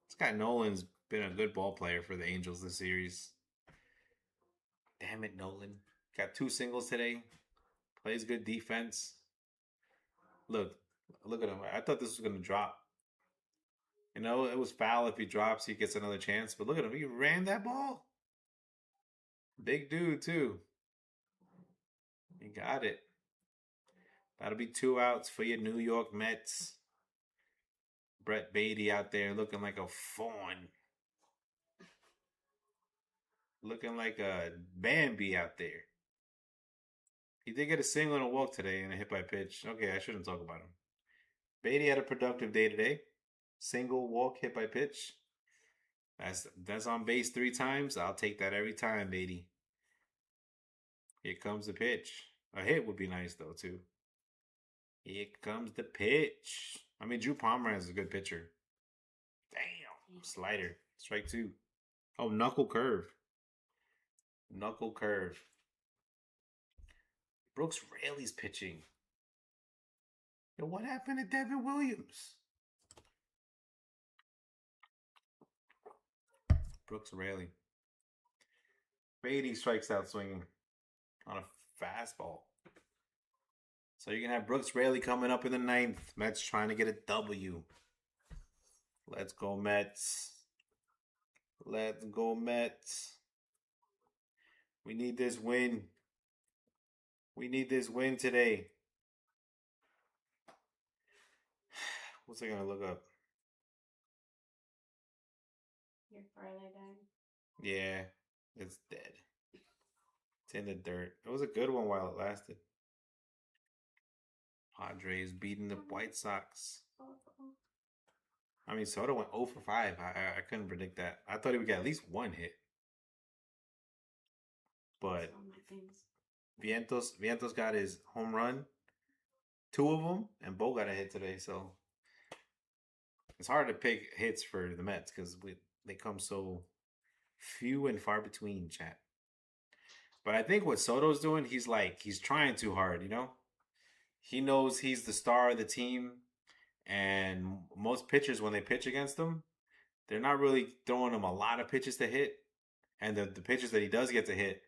This guy Nolan's been a good ball player for the Angels this series. Damn it, Nolan. Got 2 singles today. Plays good defense. Look at him. I thought this was going to drop. You know, it was foul. If he drops, he gets another chance. But look at him. He ran that ball. Big dude, too. He got it. That'll be 2 outs for your New York Mets. Brett Beatty out there looking like a fawn. Looking like a Bambi out there. He did get a single and a walk today and a hit by pitch. Okay, I shouldn't talk about him. Beatty had a productive day today. Single, walk, hit by pitch. That's on base 3 times. I'll take that every time, Beatty. Here comes the pitch. A hit would be nice, though, too. Here comes the pitch. I mean, Drew Pomeranz is a good pitcher. Damn. Slider. Strike 2. Oh, knuckle curve. Knuckle curve. Brooks Raley's pitching. Yo, what happened to Devin Williams? Brooks Raley. Beatty strikes out swinging on a fastball. So you're going to have Brooks Raley coming up in the 9th. Mets trying to get a W. Let's go, Mets. Let's go, Mets. We need this win. We need this win today. What's I going to look up? Your parlay died. Yeah, it's dead. It's in the dirt. It was a good one while it lasted. Padres beating the White Sox. I mean, Soto went 0 for 5. I couldn't predict that. I thought he would get at least 1 hit. But Vientos got his home run. 2 of them, and Bo got a hit today. So it's hard to pick hits for the Mets because they come so few and far between, chat. But I think what Soto's doing, he's trying too hard, you know? He knows he's the star of the team, and most pitchers, when they pitch against him, they're not really throwing him a lot of pitches to hit. And the pitches that he does get to hit,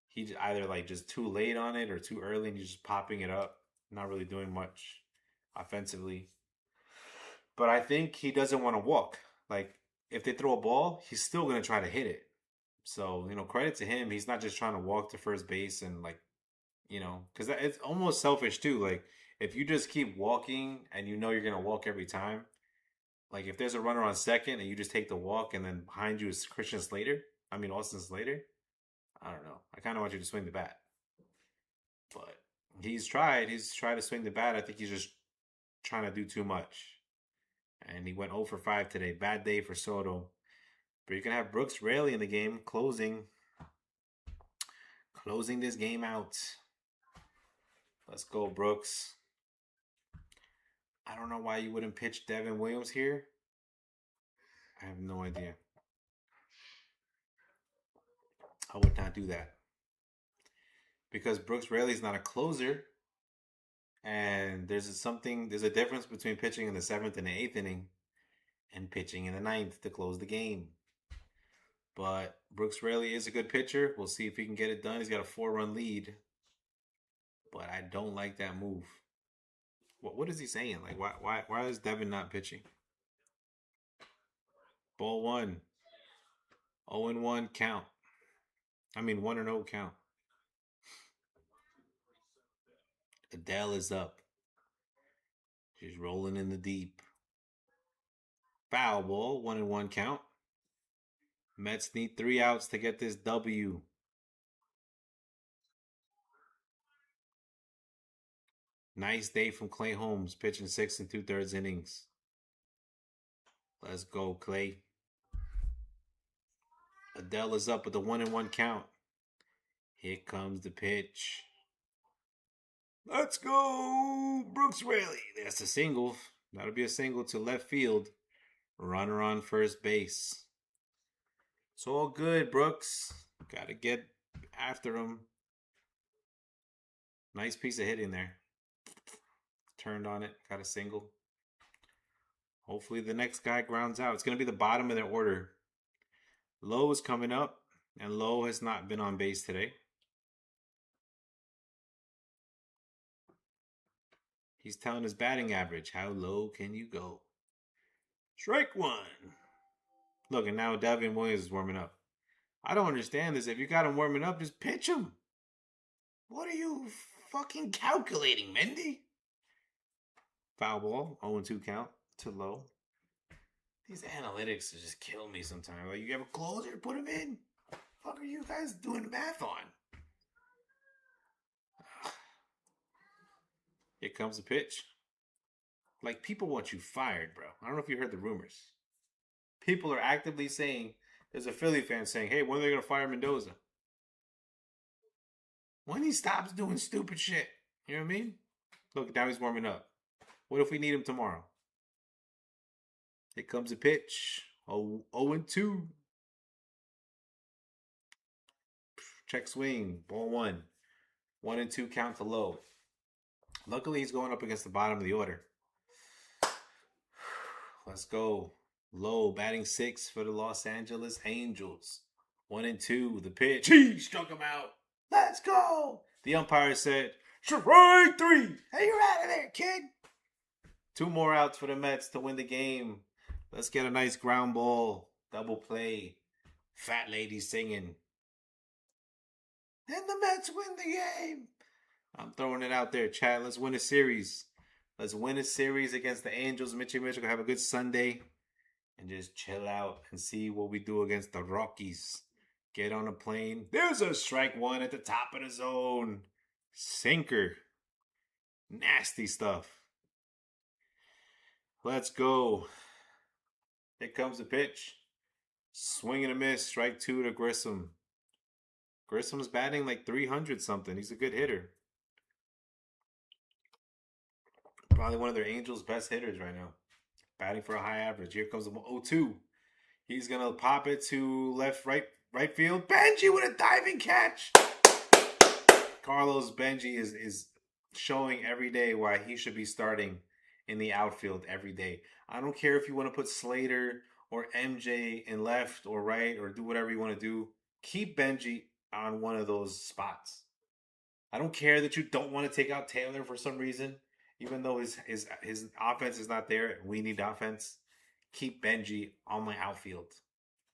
he's either like just too late on it or too early, and he's just popping it up, not really doing much offensively. But I think he doesn't want to walk. Like, if they throw a ball, he's still going to try to hit it. So, you know, credit to him. He's not just trying to walk to first base and, like, you know, because it's almost selfish, too. Like, if you just keep walking and you know you're going to walk every time, like, if there's a runner on second and you just take the walk and then behind you is Austin Slater, I don't know. I kind of want you to swing the bat. But He's tried to swing the bat. I think he's just trying to do too much. And he went 0 for 5 today. Bad day for Soto. But you're going to have Brooks Raley in the game, closing this game out. Let's go, Brooks. I don't know why you wouldn't pitch Devin Williams here. I have no idea. I would not do that. Because Brooks Raley is not a closer. And there's a difference between pitching in the 7th and the 8th inning and pitching in the 9th to close the game. But Brooks Raley is a good pitcher. We'll see if he can get it done. He's got a 4-run lead. But I don't like that move. What is he saying? Like, why is Devin not pitching? Ball 1. 0-1 count. 1-0 count. Adele is up. She's rolling in the deep. Foul ball. 1-1 count. Mets need 3 outs to get this W. Nice day from Clay Holmes, pitching 6 2/3 innings. Let's go, Clay. Adele is up with the 1-1 count. Here comes the pitch. Let's go, Brooks Raley. That's a single. That'll be a single to left field. Runner on first base. It's all good, Brooks. Got to get after him. Nice piece of hitting there. Turned on it. Got a single. Hopefully the next guy grounds out. It's going to be the bottom of their order. Lowe is coming up, and Lowe has not been on base today. He's telling his batting average. How low can you go? Strike 1. Look, and now Devin Williams is warming up. I don't understand this. If you got him warming up, just pitch him. What are you fucking calculating, Mendy? Foul ball. 0-2 count to Lowe. These analytics just kill me sometimes. Like, you have a closer, put him in. What the fuck are you guys doing math on? Here comes the pitch. Like, people want you fired, bro. I don't know if you heard the rumors. People are actively saying, there's a Philly fan saying, hey, when are they going to fire Mendoza? When he stops doing stupid shit. You know what I mean? Look, now he's warming up. What if we need him tomorrow? Here comes the pitch. 0-2. Check swing. Ball 1. 1-2 count to Lowe. Luckily, he's going up against the bottom of the order. Let's go. Lowe batting 6 for the Los Angeles Angels. 1-2. The pitch. He struck him out. Let's go. The umpire said, strike 3. Hey, you're out of there, kid. 2 more outs for the Mets to win the game. Let's get a nice ground ball. Double play. Fat lady singing. And the Mets win the game. I'm throwing it out there, Chad. Let's win a series. Let's win a series against the Angels. Mitchell Mitchell have a good Sunday. And just chill out and see what we do against the Rockies. Get on a plane. There's a strike 1 at the top of the zone. Sinker. Nasty stuff. Let's go. Here comes the pitch. Swing and a miss. Strike 2 to Grissom. Grissom's batting like 300 something. He's a good hitter. Probably one of their Angels' best hitters right now. Batting for a high average. Here comes the 0-2. He's going to pop it to right field. Benji with a diving catch. Carlos Benji is showing every day why he should be starting in the outfield every day. I don't care if you want to put Slater or MJ in left or right or do whatever you want to do. Keep Benji on one of those spots. I don't care that you don't want to take out Taylor for some reason. Even though his offense is not there, we need offense. Keep Benji on my outfield.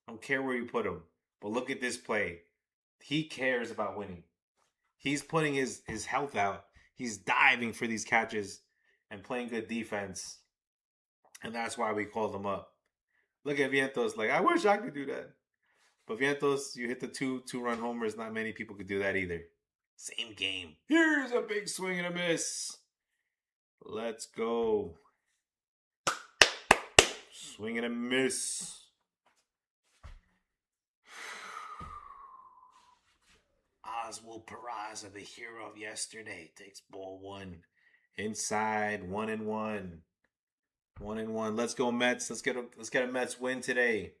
I don't care where you put him. But look at this play. He cares about winning. He's putting his health out. He's diving for these catches and playing good defense. And that's why we called him up. Look at Vientos. Like, I wish I could do that. But Vientos, you hit the two-run homers. Not many people could do that either. Same game. Here's a big swing and a miss. Let's go. Swing and a miss. Oswald Peraza, the hero of yesterday, takes ball one. Inside, 1-1. 1-1. Let's go Mets. Let's get a Mets win today.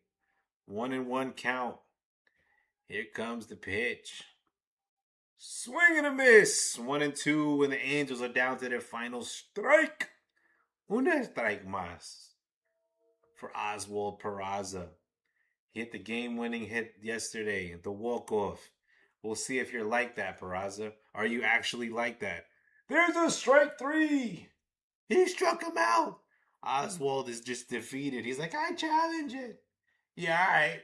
1-1 count. Here comes the pitch. Swing and a miss. 1-2 when the Angels are down to their final strike. Una strike más for Oswald Peraza. He hit the game-winning hit yesterday, the walk-off. We'll see if you're like that, Peraza. Are you actually like that? There's a strike 3. He struck him out. Oswald is just defeated. He's like, I challenge it. Yeah, all right.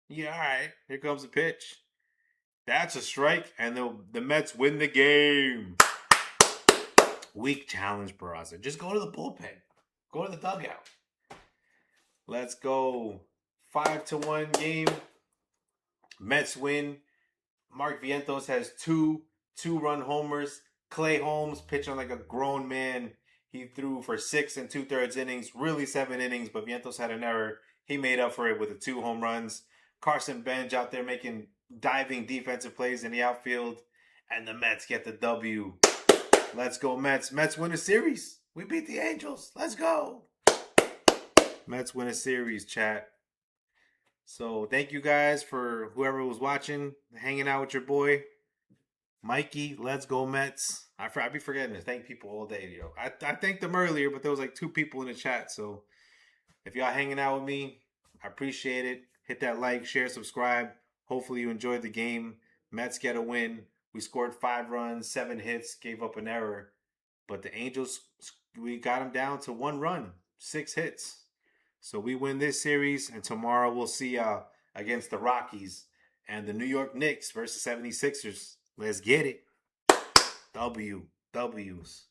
Yeah, all right. Here comes the pitch. That's a strike, and the Mets win the game. Weak challenge, Peraza. Just go to the bullpen. Go to the dugout. Let's go. 5-1 game. Mets win. Mark Vientos has two 2-run homers. Clay Holmes pitching like a grown man. He threw for 6 2/3 innings, really 7 innings, but Vientos had an error. He made up for it with the 2 home runs. Carson Bench out there making diving defensive plays in the outfield, and the Mets get the W. Let's go Mets. Mets win a series. We beat the Angels. Let's go. Mets win a series, chat. So thank you guys for whoever was watching, hanging out with your boy. Mikey, let's go Mets. I be forgetting to thank people all day, yo. I thanked them earlier, but there was like 2 people in the chat. So if y'all hanging out with me, I appreciate it. Hit that like, share, subscribe. Hopefully you enjoyed the game. Mets get a win. We scored 5 runs, 7 hits, gave up an error. But the Angels, we got them down to 1 run, 6 hits. So we win this series, and tomorrow we'll see against the Rockies and the New York Knicks versus 76ers. Let's get it. W's.